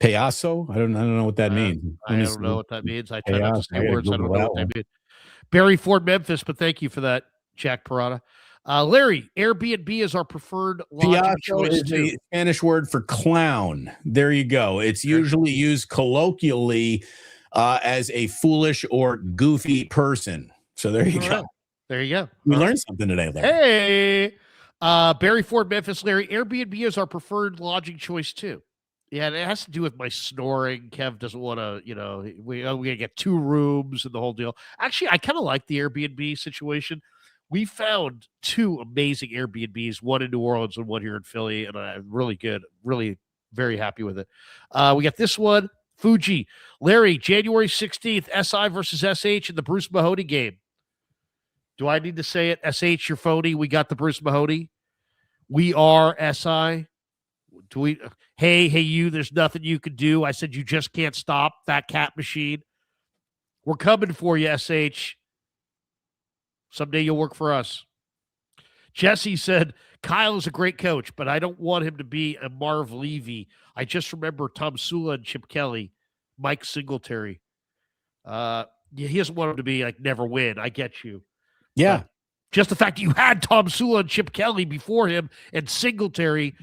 Payaso? I don't know what that means. I don't know what that means. I try not to say words. I don't know what they mean. Barry Ford, Memphis, but thank you for that, Jack Parada. Larry, Airbnb is our preferred lodging choice. Is a Spanish word for clown. There you go. It's usually used colloquially as a foolish or goofy person. So there you go. There you go. We learned something today, Larry. Hey, Barry Ford, Memphis, Larry, Airbnb is our preferred lodging choice too. Yeah, it has to do with my snoring. Kev doesn't want to, we gotta get 2 rooms and the whole deal. Actually, I kind of like the Airbnb situation. We found 2 amazing Airbnbs, one in New Orleans and one here in Philly, and I'm really good, really very happy with it. We got this one, Fuji, Larry, January 16th, SI versus SH in the Bruce Mahoney game. Do I need to say it? SH, you're phony. We got the Bruce Mahoney. We are SI. Do we? Hey, you, there's nothing you can do. I said you just can't stop that cat machine. We're coming for you, SH. Someday you'll work for us. Jesse said, Kyle is a great coach, but I don't want him to be a Marv Levy. I just remember Tom Sula and Chip Kelly, Mike Singletary. He doesn't want him to be like never win. I get you. Yeah. But just the fact that you had Tom Sula and Chip Kelly before him and Singletary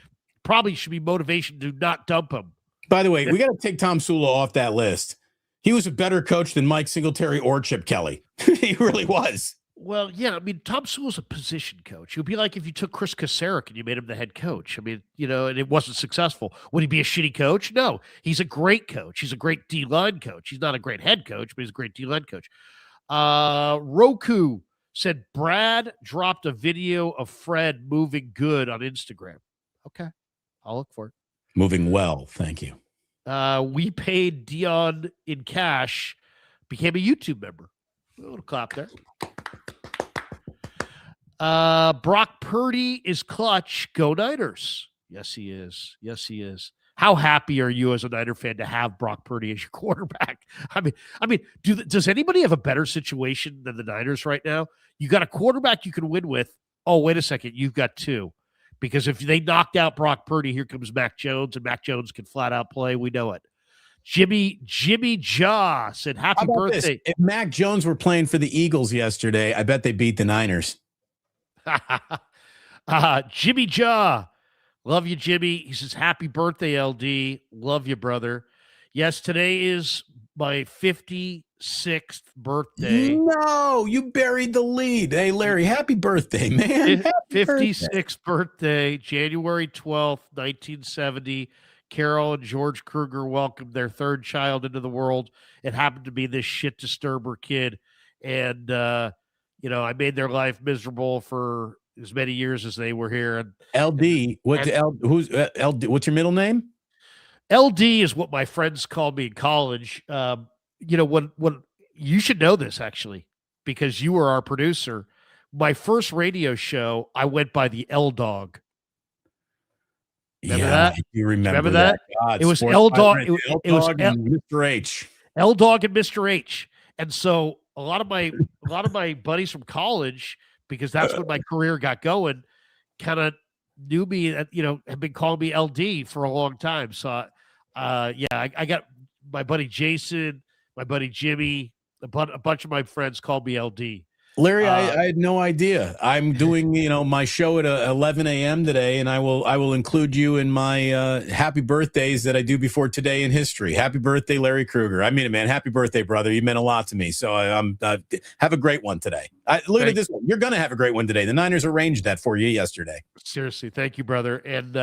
probably should be motivation to not dump him. By the way, we got to take Tom Sula off that list. He was a better coach than Mike Singletary or Chip Kelly. He really was. Well, yeah, I mean, Tom Sewell's a position coach. It would be like if you took Chris Kasarik and you made him the head coach. I mean, and it wasn't successful. Would he be a shitty coach? No, he's a great coach. He's a great D-line coach. He's not a great head coach, but he's a great D-line coach. Roku said Brad dropped a video of Fred moving good on Instagram. Okay, I'll look for it. Moving well, thank you. We paid Dion in cash, became a YouTube member. A little clap there. Brock Purdy is clutch. Go Niners. Yes, he is. Yes, he is. How happy are you as a Niner fan to have Brock Purdy as your quarterback? I mean, does anybody have a better situation than the Niners right now? You got a quarterback you can win with. Oh, wait a second. You've got two. Because if they knocked out Brock Purdy, here comes Mac Jones, and Mac Jones can flat out play. We know it. Jimmy Jaw said, happy birthday. If Mac Jones were playing for the Eagles yesterday, I bet they beat the Niners. Jimmy Jaw. Love you, Jimmy. He says, happy birthday, LD. Love you, brother. Yes, today is my 56th birthday. No, you buried the lead. Hey, Larry, happy birthday, man. 56th birthday, January 12th, 1970. Carol and George Kruger welcomed their third child into the world. It happened to be this shit disturber kid. And, I made their life miserable for as many years as they were here. And LD, who's LD? What's your middle name? LD is what my friends called me in college. When you should know this actually, because you were our producer. My first radio show, I went by the L Dog. Remember that? You remember that? God, it was L Dog. It was Mr. H. L Dog and Mr. H. And so a lot of my buddies from college, because that's when my career got going, kind of knew me, have been calling me LD for a long time. So, I got my buddy Jason, my buddy Jimmy, a bunch of my friends called me LD. Larry, I had no idea. I'm doing, my show at 11 a.m. today, and I will include you in my happy birthdays that I do before today in history. Happy birthday, Larry Kruger. I mean it, man. Happy birthday, brother. You meant a lot to me. So have a great one today. Look at this one. You're going to have a great one today. The Niners arranged that for you yesterday. Seriously. Thank you, brother. And,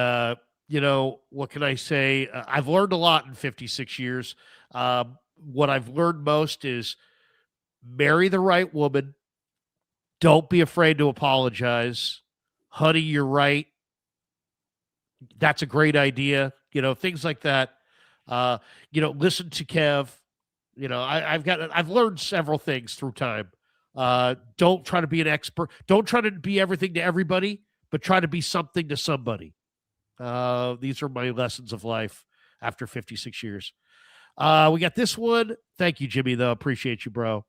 what can I say? I've learned a lot in 56 years. What I've learned most is marry the right woman. Don't be afraid to apologize. Honey, you're right. That's a great idea. Things like that. Listen to Kev. I've learned several things through time. Don't try to be an expert. Don't try to be everything to everybody, but try to be something to somebody. These are my lessons of life after 56 years. We got this one. Thank you, Jimmy, though. Appreciate you, bro.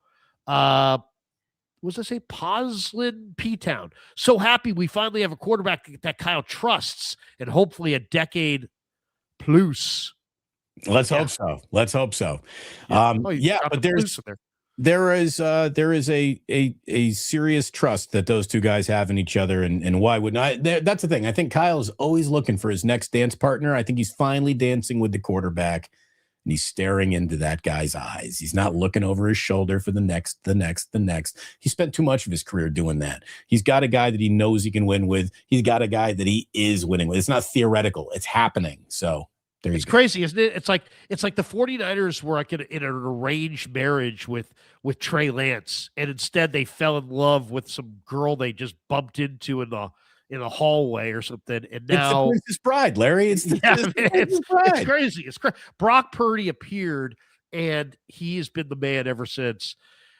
What does I say? Poslin P-Town. So happy we finally have a quarterback that Kyle trusts, and hopefully a decade plus. Let's hope so. Let's hope so. But there is a serious trust that those two guys have in each other, and why wouldn't I? That's the thing. I think Kyle's always looking for his next dance partner. I think he's finally dancing with the quarterback. And he's staring into that guy's eyes. He's not looking over his shoulder for the next. He spent too much of his career doing that. He's got a guy that he knows he can win with. He's got a guy that he is winning with. It's not theoretical. It's happening. So it's crazy, isn't it? It's like the 49ers were like in an arranged marriage with Trey Lance, and instead they fell in love with some girl they just bumped into in in a hallway or something. And It's the now, Princess Bride, Larry. It's the, yeah, it's the man, Princess it's Bride. crazy. It's crazy. Brock Purdy appeared, and he has been the man ever since.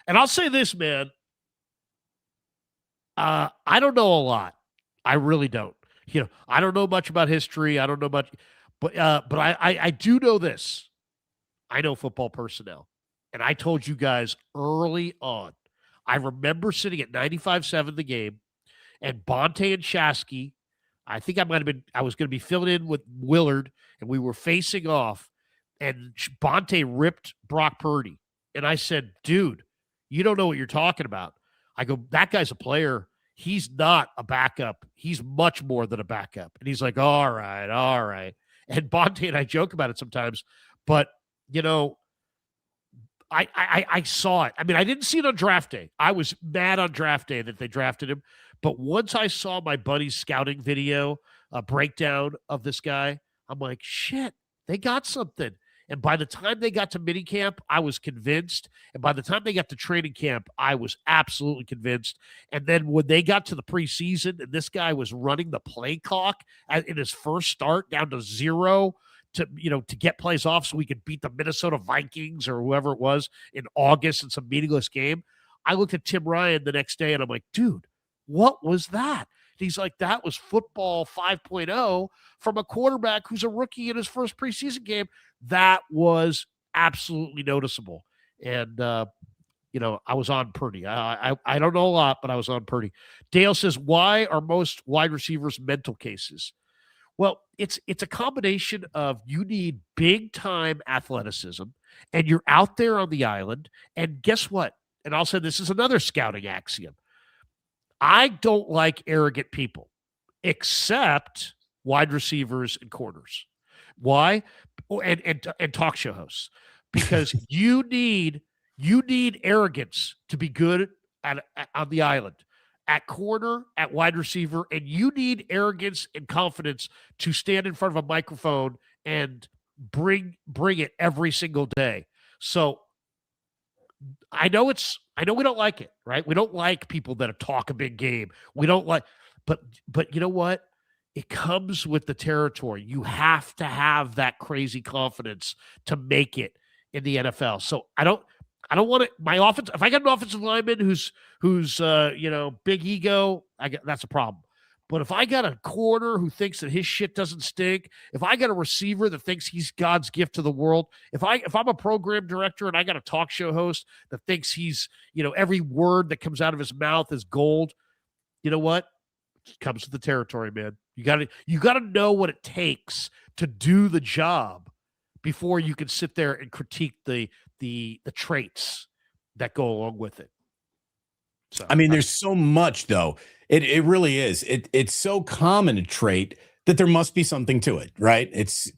And I'll say this, man. I don't know a lot. I really don't. I don't know much about history. I don't know much, but I do know this. I know football personnel, and I told you guys early on. I remember sitting at 95.7 the game, and Bonte and Shasky. I think I was going to be filling in with Willard, and we were facing off, and Bonte ripped Brock Purdy. And I said, dude, you don't know what you're talking about. I go, that guy's a player. He's not a backup. He's much more than a backup. And he's like, all right, all right. And Bonte and I joke about it sometimes, but I saw it. I mean, I didn't see it on draft day. I was mad on draft day that they drafted him. But once I saw my buddy's scouting video, a breakdown of this guy, I'm like, shit, they got something. And by the time they got to minicamp, I was convinced. And by the time they got to training camp, I was absolutely convinced. And then when they got to the preseason and this guy was running the play clock in his first start down to 0 to get plays off so we could beat the Minnesota Vikings or whoever it was in August in some meaningless game. I looked at Tim Ryan the next day and I'm like, dude, what was that? And he's like, that was football 5.0 from a quarterback who's a rookie in his first preseason game. That was absolutely noticeable. And, I was on Purdy. I don't know a lot, but I was on Purdy. Dale says, why are most wide receivers mental cases? Well, it's a combination of you need big time athleticism and you're out there on the island. And guess what? And I'll say this is another scouting axiom. I don't like arrogant people, except wide receivers and corners. Why? And talk show hosts, because you need arrogance to be good on the island, at corner, at wide receiver, and you need arrogance and confidence to stand in front of a microphone and bring it every single day. So I know we don't like it, right? We don't like people that talk a big game. We don't like, but you know what? It comes with the territory. You have to have that crazy confidence to make it in the NFL. So I don't want it. My offense, if I got an offensive lineman who's big ego, that's a problem. But if I got a corner who thinks that his shit doesn't stink, if I got a receiver that thinks he's God's gift to the world, if I'm a program director and I got a talk show host that thinks he's, every word that comes out of his mouth is gold, you know what? It comes with the territory, man. You got to know what it takes to do the job before you can sit there and critique the traits that go along with it. So I mean, there's so much though. It really is. It's so common a trait that there must be something to it, right?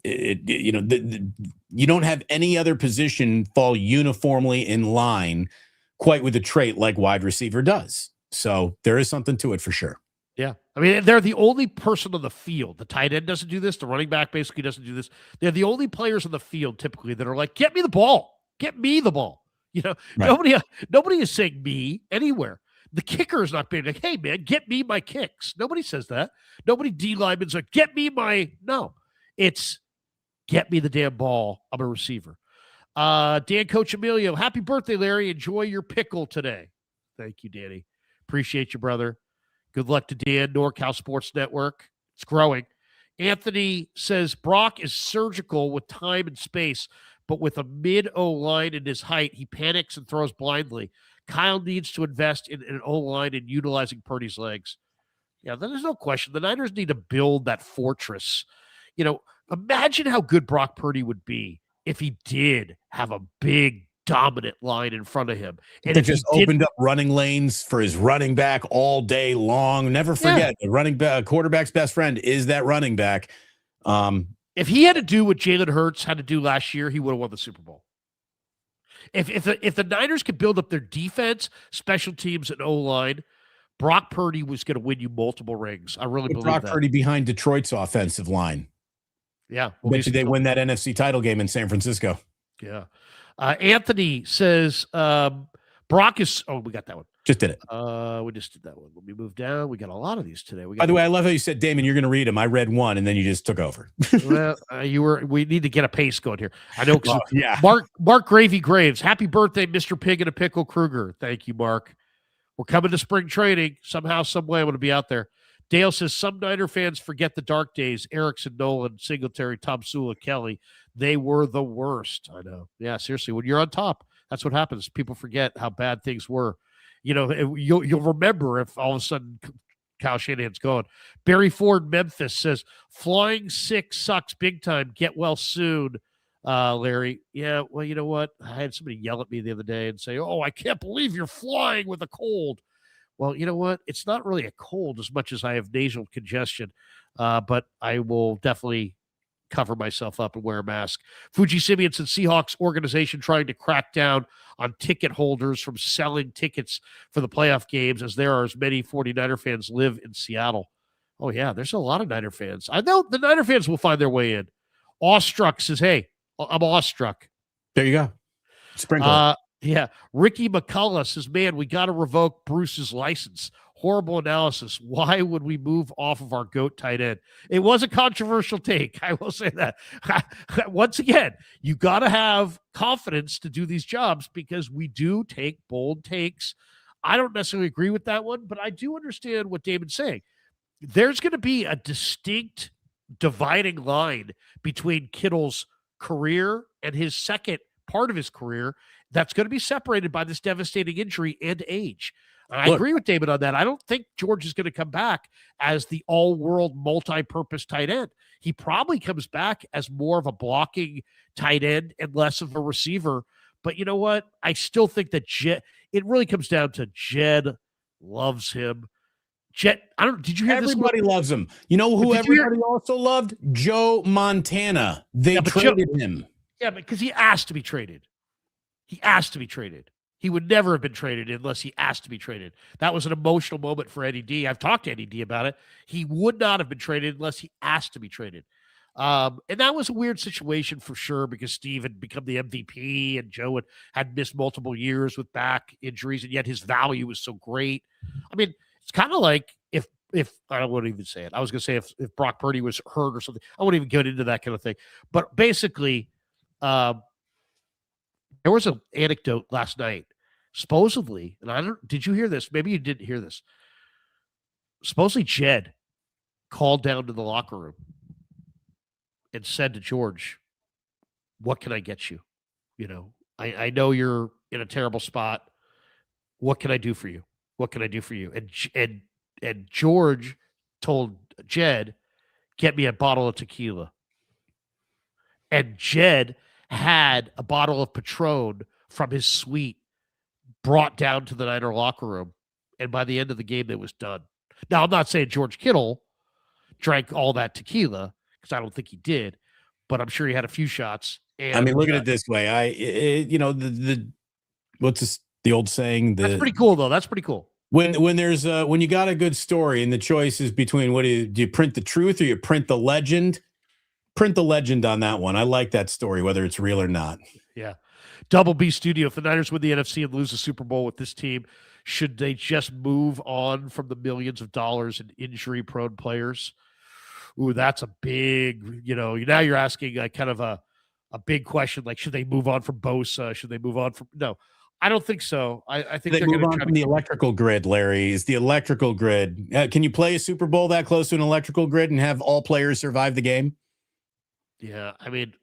You don't have any other position fall uniformly in line quite with a trait like wide receiver does. So there is something to it for sure. Yeah. I mean, they're the only person on the field. The tight end doesn't do this. The running back basically doesn't do this. They're the only players on the field typically that are like, get me the ball. Get me the ball. Right. Nobody is saying me anywhere. The kicker is not being like, hey, man, get me my kicks. Nobody says that. Nobody D linemen's like, get me my – no. It's get me the damn ball. I'm a receiver. Dan Coach Emilio, happy birthday, Larry. Enjoy your pickle today. Thank you, Danny. Appreciate you, brother. Good luck to Dan, NorCal Sports Network. It's growing. Anthony says Brock is surgical with time and space, but with a mid-O line in his height, he panics and throws blindly. Kyle needs to invest in an O-line and utilizing Purdy's legs. Yeah, there's no question. The Niners need to build that fortress. Imagine how good Brock Purdy would be if he did have a big, dominant line in front of him. And they just opened up running lanes for his running back all day long. Never forget, the running back, quarterback's best friend is that running back. If he had to do what Jalen Hurts had to do last year, he would have won the Super Bowl. If the Niners could build up their defense, special teams, and O-line, Brock Purdy was going to win you multiple rings. I really believe Brock that. Purdy behind Detroit's offensive line. Yeah. Bet you they win that NFC title game in San Francisco. Yeah. Anthony says Brock is – oh, we got that one. Just did it. We just did that one. Let me move down. We got a lot of these today. By the way, I love how you said, Damon, you're going to read them. I read one, and then you just took over. Well, we need to get a pace going here. I know. Yeah. Mark Gravy Graves. Happy birthday, Mr. Pig and a Pickle Kruger. Thank you, Mark. We're coming to spring training. Somehow, some way, I'm going to be out there. Dale says, some Niner fans forget the dark days. Erickson, Nolan, Singletary, Tom Sula, Kelly. They were the worst. I know. Yeah, seriously. When you're on top, that's what happens. People forget how bad things were. You know, you'll remember if all of a sudden Kyle Shanahan's gone. Barry Ford, Memphis says, flying sick sucks big time. Get well soon, Larry. Yeah, well, you know what? I had somebody yell at me the other day and say, oh, I can't believe you're flying with a cold. Well, you know what? It's not really a cold as much as I have nasal congestion, but I will definitely cover myself up and wear a mask. Fuji Simeons and Seahawks organization trying to crack down on ticket holders from selling tickets for the playoff games, as there are as many 49er fans live in Seattle. Oh, yeah, there's a lot of Niner fans. I know the Niner fans will find their way in. Awestruck says, hey, I'm awestruck. There you go. Sprinkle. Yeah. Ricky McCullough says, man, we got to revoke Bruce's license. Horrible analysis. Why would we move off of our GOAT tight end? It was a controversial take. I will say that. Once again, you got to have confidence to do these jobs because we do take bold takes. I don't necessarily agree with that one, but I do understand what Damon's saying. There's going to be a distinct dividing line between Kittle's career and his second part of his career that's going to be separated by this devastating injury and age. And I agree with Damon on that. I don't think George is going to come back as the all-world multi-purpose tight end. He probably comes back as more of a blocking tight end and less of a receiver. But you know what? I still think that it really comes down to Jed loves him. Did you hear this? Everybody loves him. You know who everybody also loved? Joe Montana. They traded him. Yeah, because he asked to be traded. He asked to be traded. He would never have been traded unless he asked to be traded. That was an emotional moment for Eddie D. I've talked to Eddie D about it. He would not have been traded unless he asked to be traded. And that was a weird situation for sure because Steve had become the MVP and Joe had missed multiple years with back injuries, and yet his value was so great. I mean, it's kind of like if I don't want to even say it. I was going to say if Brock Purdy was hurt or something. I wouldn't even get into that kind of thing. But basically, there was an anecdote last night, supposedly, and did you hear this? Maybe you didn't hear this. Supposedly Jed called down to the locker room and said to George, what can I get you? You know, I know you're in a terrible spot. What can I do for you? What can I do for you? And George told Jed, get me a bottle of tequila. And Jed had a bottle of Patron from his suite brought down to the Niner locker room. And by the end of the game, it was done. Now, I'm not saying George Kittle drank all that tequila because I don't think he did, but I'm sure he had a few shots. And, I mean, look at it this way. What's the old saying? That's pretty cool, though. That's pretty cool. When there's when you got a good story and the choice is between do you print the truth or you print the legend? Print the legend on that one. I like that story, whether it's real or not. Yeah. Double B Studio. If the Niners win the NFC and lose the Super Bowl with this team, should they just move on from the millions of dollars in injury-prone players? Ooh, that's a big, now you're asking kind of a big question, like should they move on from Bosa? Should they move on from – no, I don't think so. I think they move on from the electrical grid, Larry. Is the electrical grid. Can you play a Super Bowl that close to an electrical grid and have all players survive the game? Yeah, I mean,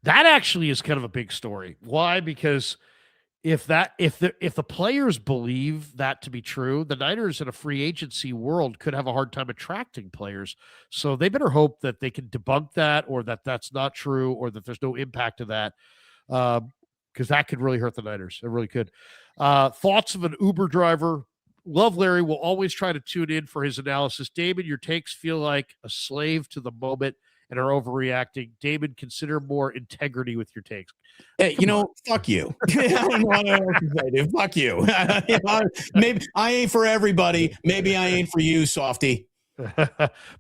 that actually is kind of a big story. Why? Because if the players believe that to be true, the Niners in a free agency world could have a hard time attracting players. So they better hope that they can debunk that, or that that's not true, or that there's no impact of that, because that could really hurt the Niners. It really could. Thoughts of an Uber driver. Love Larry. Will always try to tune in for his analysis. Damon, your takes feel like a slave to the moment and are overreacting. Damon, consider more integrity with your takes. Hey, fuck you. I don't know what else to say, dude. Fuck you. Maybe I ain't for everybody. Maybe I ain't for you, softy.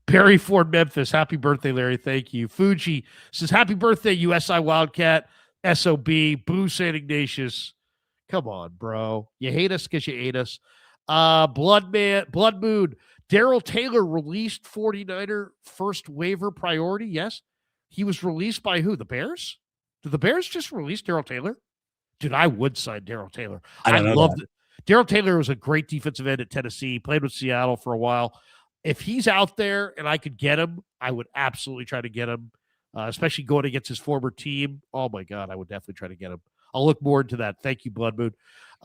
Barry Ford, Memphis. Happy birthday, Larry. Thank you. Fuji says, happy birthday, USI Wildcat. SOB. Boo, St. Ignatius. Come on, bro. You hate us because you hate us. Blood Moon. Daryl Taylor released 49er first waiver priority. Yes. He was released by who? The Bears? Did the Bears just release Daryl Taylor? Dude, I would sign Daryl Taylor. I don't know loved it. Daryl Taylor was a great defensive end at Tennessee, played with Seattle for a while. If he's out there and I could get him, I would absolutely try to get him, especially going against his former team. Oh, my God, I would definitely try to get him. I'll look more into that. Thank you, Blood Moon.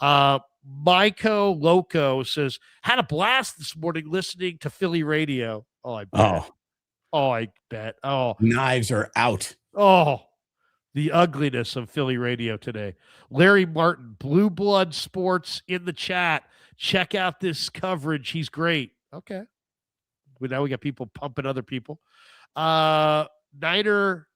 Myco Loco says, had a blast this morning listening to Philly radio. Oh, I bet. I bet. Oh, knives are out. Oh, the ugliness of Philly radio today. Larry Martin, Blue Blood Sports in the chat. Check out this coverage. He's great. Okay. Now we got people pumping other people. Niner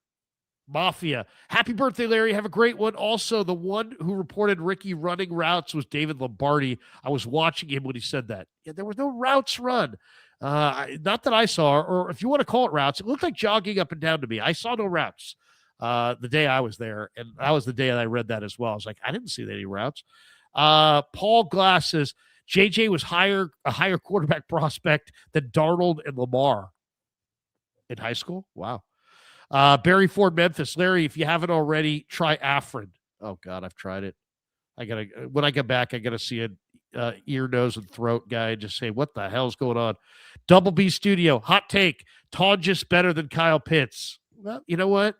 Mafia. Happy birthday, Larry. Have a great one. Also, the one who reported Ricky running routes was David Lombardi. I was watching him when he said that. Yeah, there were no routes run. Not that I saw, or if you want to call it routes, it looked like jogging up and down to me. I saw no routes the day I was there, and that was the day that I read that as well. I was like, I didn't see any routes. Paul Glass says, JJ was a higher quarterback prospect than Darnold and Lamar in high school. Wow. Barry Ford, Memphis. Larry, if you haven't already, try Afrin. Oh God, I've tried it. When I get back, I gotta see a ear, nose, and throat guy and just say, what the hell's going on? Double B Studio, hot take. Tonjes better than Kyle Pitts. Well, you know what?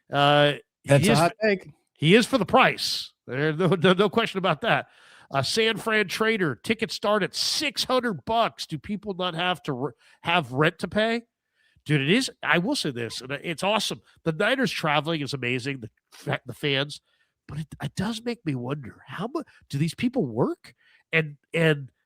That's a hot take. He is for the price. There's no question about that. San Fran Trader, tickets start at $600. Do people not have to have rent to pay? Dude, it is. I will say this, and it's awesome. The Niners traveling is amazing, the fans, but it does make me wonder, how much do these people work, and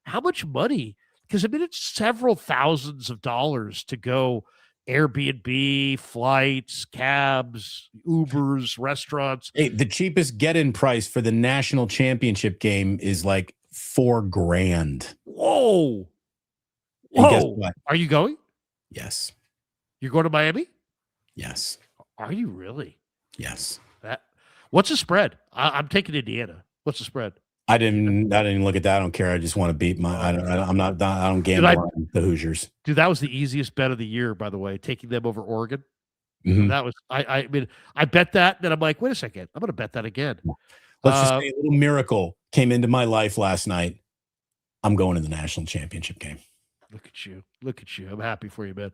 how much money? Because I mean, it's several thousands of dollars to go Airbnb, flights, cabs, Ubers, restaurants. Hey, the cheapest get-in price for the national championship game is like $4,000. Whoa! And guess what? Are you going? Yes. You're going to Miami? Yes. Are you really? Yes. What's the spread? I'm taking Indiana. What's the spread? I didn't look at that. I don't care. I just want to beat my. I don't gamble on the Hoosiers. Dude, that was the easiest bet of the year, by the way, taking them over Oregon. Mm-hmm. That was I mean, I bet that, then I'm like, wait a second, I'm going to bet that again. Let's just say a little miracle came into my life last night. I'm going to the national championship game. Look at you. Look at you. I'm happy for you, man.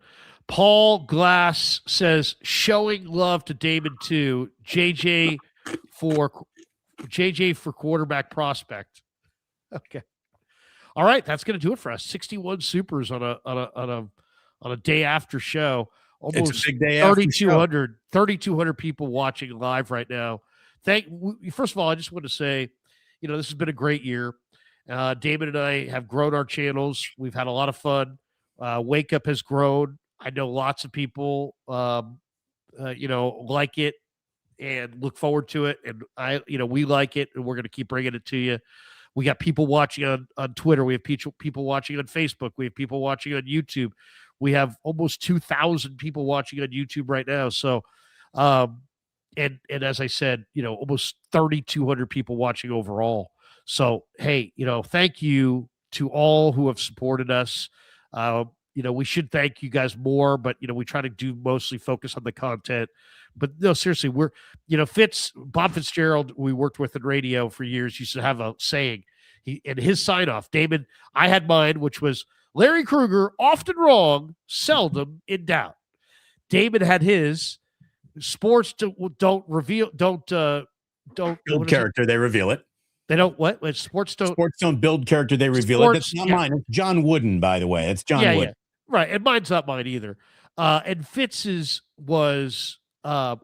Paul Glass says, showing love to Damon too. JJ for quarterback prospect. Okay. All right. That's going to do it for us. 61 supers on a day after show. Almost it's a big day 3,200 people watching live right now. First of all, I just want to say, this has been a great year. Damon and I have grown our channels. We've had a lot of fun. Wake Up has grown. I know lots of people, like it and look forward to it. And we like it, and we're going to keep bringing it to you. We got people watching on Twitter. We have people watching on Facebook. We have people watching on YouTube. We have almost 2,000 people watching on YouTube right now. So, and as I said, almost 3,200 people watching overall. So, hey, thank you to all who have supported us. We should thank you guys more, but, we try to mostly focus on the content. But no, seriously, we're, Bob Fitzgerald, we worked with in radio for years, used to have a saying, and his sign off, Damon, I had mine, which was Larry Krueger, often wrong, seldom in doubt. Damon had his, sports don't build character, they reveal it. They don't what? Sports don't build character, they reveal it. That's not mine. It's John Wooden, by the way. It's John Wooden. Yeah. Right. And mine's not mine either. And Fitz's was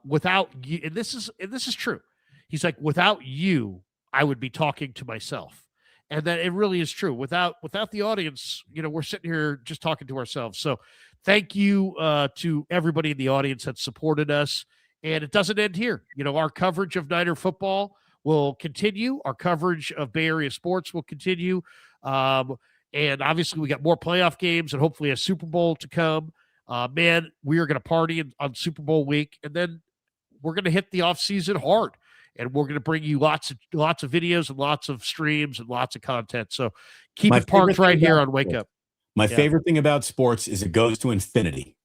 without you, and this is true. He's like, without you, I would be talking to myself. And that it really is true. Without the audience, we're sitting here just talking to ourselves. So thank you to everybody in the audience that supported us. And it doesn't end here. Our coverage of Niner football will continue. Our coverage of Bay Area sports will continue. And obviously we got more playoff games and hopefully a Super Bowl to come. Man, we are going to party on Super Bowl week, and then we're going to hit the offseason hard. and we're going to bring you lots of videos and lots of streams and lots of content. So keep My it parked favorite right thing here about on Wake sports- Up. My Yeah. favorite thing about sports is it goes to infinity.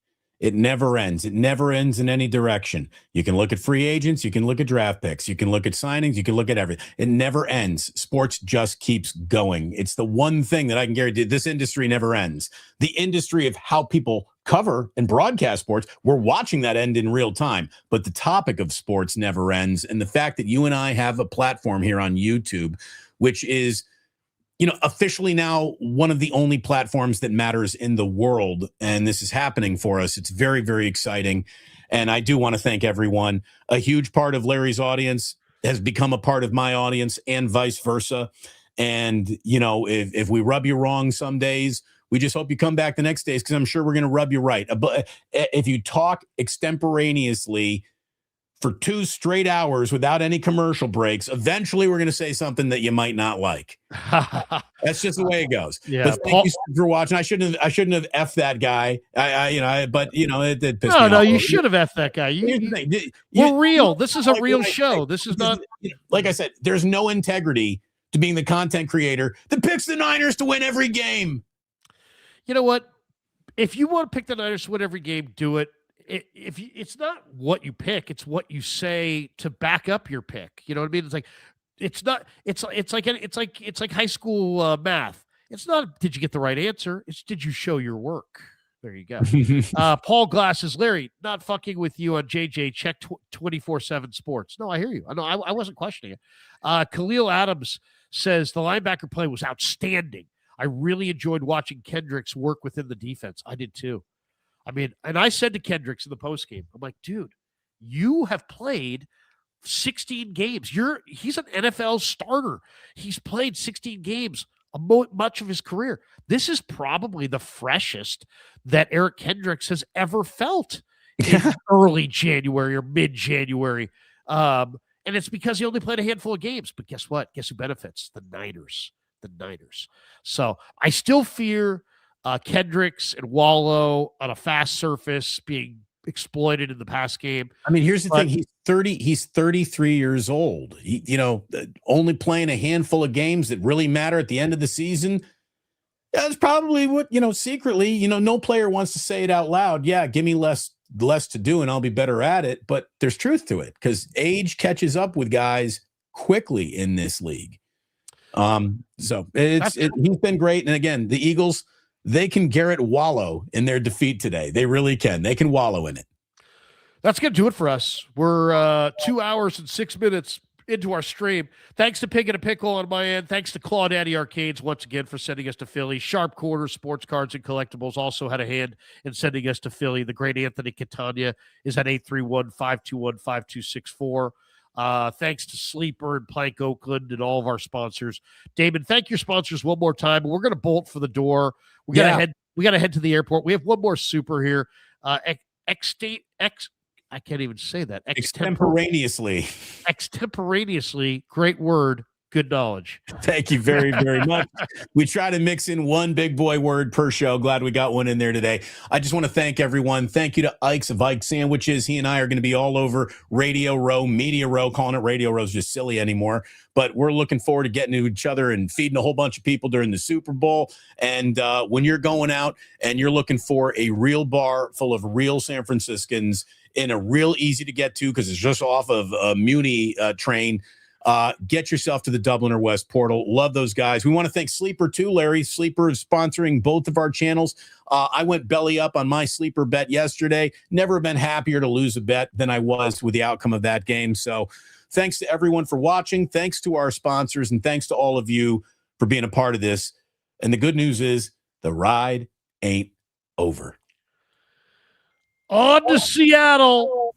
It never ends. It never ends in any direction. You can look at free agents. You can look at draft picks. You can look at signings. You can look at everything. It never ends. Sports just keeps going. It's the one thing that I can guarantee. This industry never ends. The industry of how people cover and broadcast sports, we're watching that end in real time. But the topic of sports never ends. And the fact that you and I have a platform here on YouTube, which is, officially now one of the only platforms that matters in the world. And this is happening for us. It's very, very exciting. And I do want to thank everyone. A huge part of Larry's audience has become a part of my audience and vice versa. And, if we rub you wrong some days, we just hope you come back the next days because I'm sure we're going to rub you right. But if you talk extemporaneously for 2 straight hours without any commercial breaks, eventually we're going to say something that you might not like. That's just the way it goes. Yeah, but thank you for watching. I shouldn't have effed that guy. It pissed me off. No, you should have effed that guy. We're real. This is a real show. This is not, like I said, there's no integrity to being the content creator that picks the Niners to win every game. You know what? If you want to pick the Niners to win every game, do it. It's not what you pick, it's what you say to back up your pick. You know what I mean? It's like it's like high school math. It's not did you get the right answer? It's did you show your work? There you go. Paul Glass says, Larry, not fucking with you on JJ. Check 24/7 Sports. No, I hear you. I know. I wasn't questioning it. Khalil Adams says the linebacker play was outstanding. I really enjoyed watching Kendricks work within the defense. I did too. I mean, and I said to Kendricks in the postgame, I'm like, dude, you have played 16 games. He's an NFL starter. He's played 16 games much of his career. This is probably the freshest that Eric Kendricks has ever felt in early January or mid-January. And it's because he only played a handful of games. But guess what? Guess who benefits? The Niners. So I still fear Kendricks and Wallow on a fast surface being exploited in the pass game. I mean, here's the thing. He's 33 years old. Only playing a handful of games that really matter at the end of the season. That's probably what, secretly, no player wants to say it out loud. Yeah, give me less to do and I'll be better at it. But there's truth to it because age catches up with guys quickly in this league. So he's been great. And again, the Eagles, they can Garrett wallow in their defeat today. They really can. They can wallow in it. That's going to do it for us. We're 2 hours and 6 minutes into our stream. Thanks to Pig and a Pickle on my end. Thanks to Claudaddy Arcades once again for sending us to Philly. Sharp Corners, Sports Cards, and Collectibles also had a hand in sending us to Philly. The great Anthony Catania is at 831-521-5264. Thanks to Sleeper and Plank Oakland and all of our sponsors. Damon, thank your sponsors one more time. We're going to bolt for the door. We got to head to the airport. We have one more super here. I can't even say that. Extemporaneously. Great word. Good knowledge. Thank you very, very much. We try to mix in one big boy word per show. Glad we got one in there today. I just want to thank everyone. Thank you to Ike's of Ike Sandwiches. He and I are going to be all over Radio Row, Media Row. Calling it Radio Row is just silly anymore. But we're looking forward to getting to each other and feeding a whole bunch of people during the Super Bowl. And when you're going out and you're looking for a real bar full of real San Franciscans in a real easy to get to because it's just off of a Muni train, get yourself to the Dubliner West portal. Love those guys. We want to thank Sleeper too, Larry. Sleeper is sponsoring both of our channels. I went belly up on my Sleeper bet yesterday. Never been happier to lose a bet than I was with the outcome of that game. So thanks to everyone for watching. Thanks to our sponsors and thanks to all of you for being a part of this. And the good news is the ride ain't over. On to Seattle.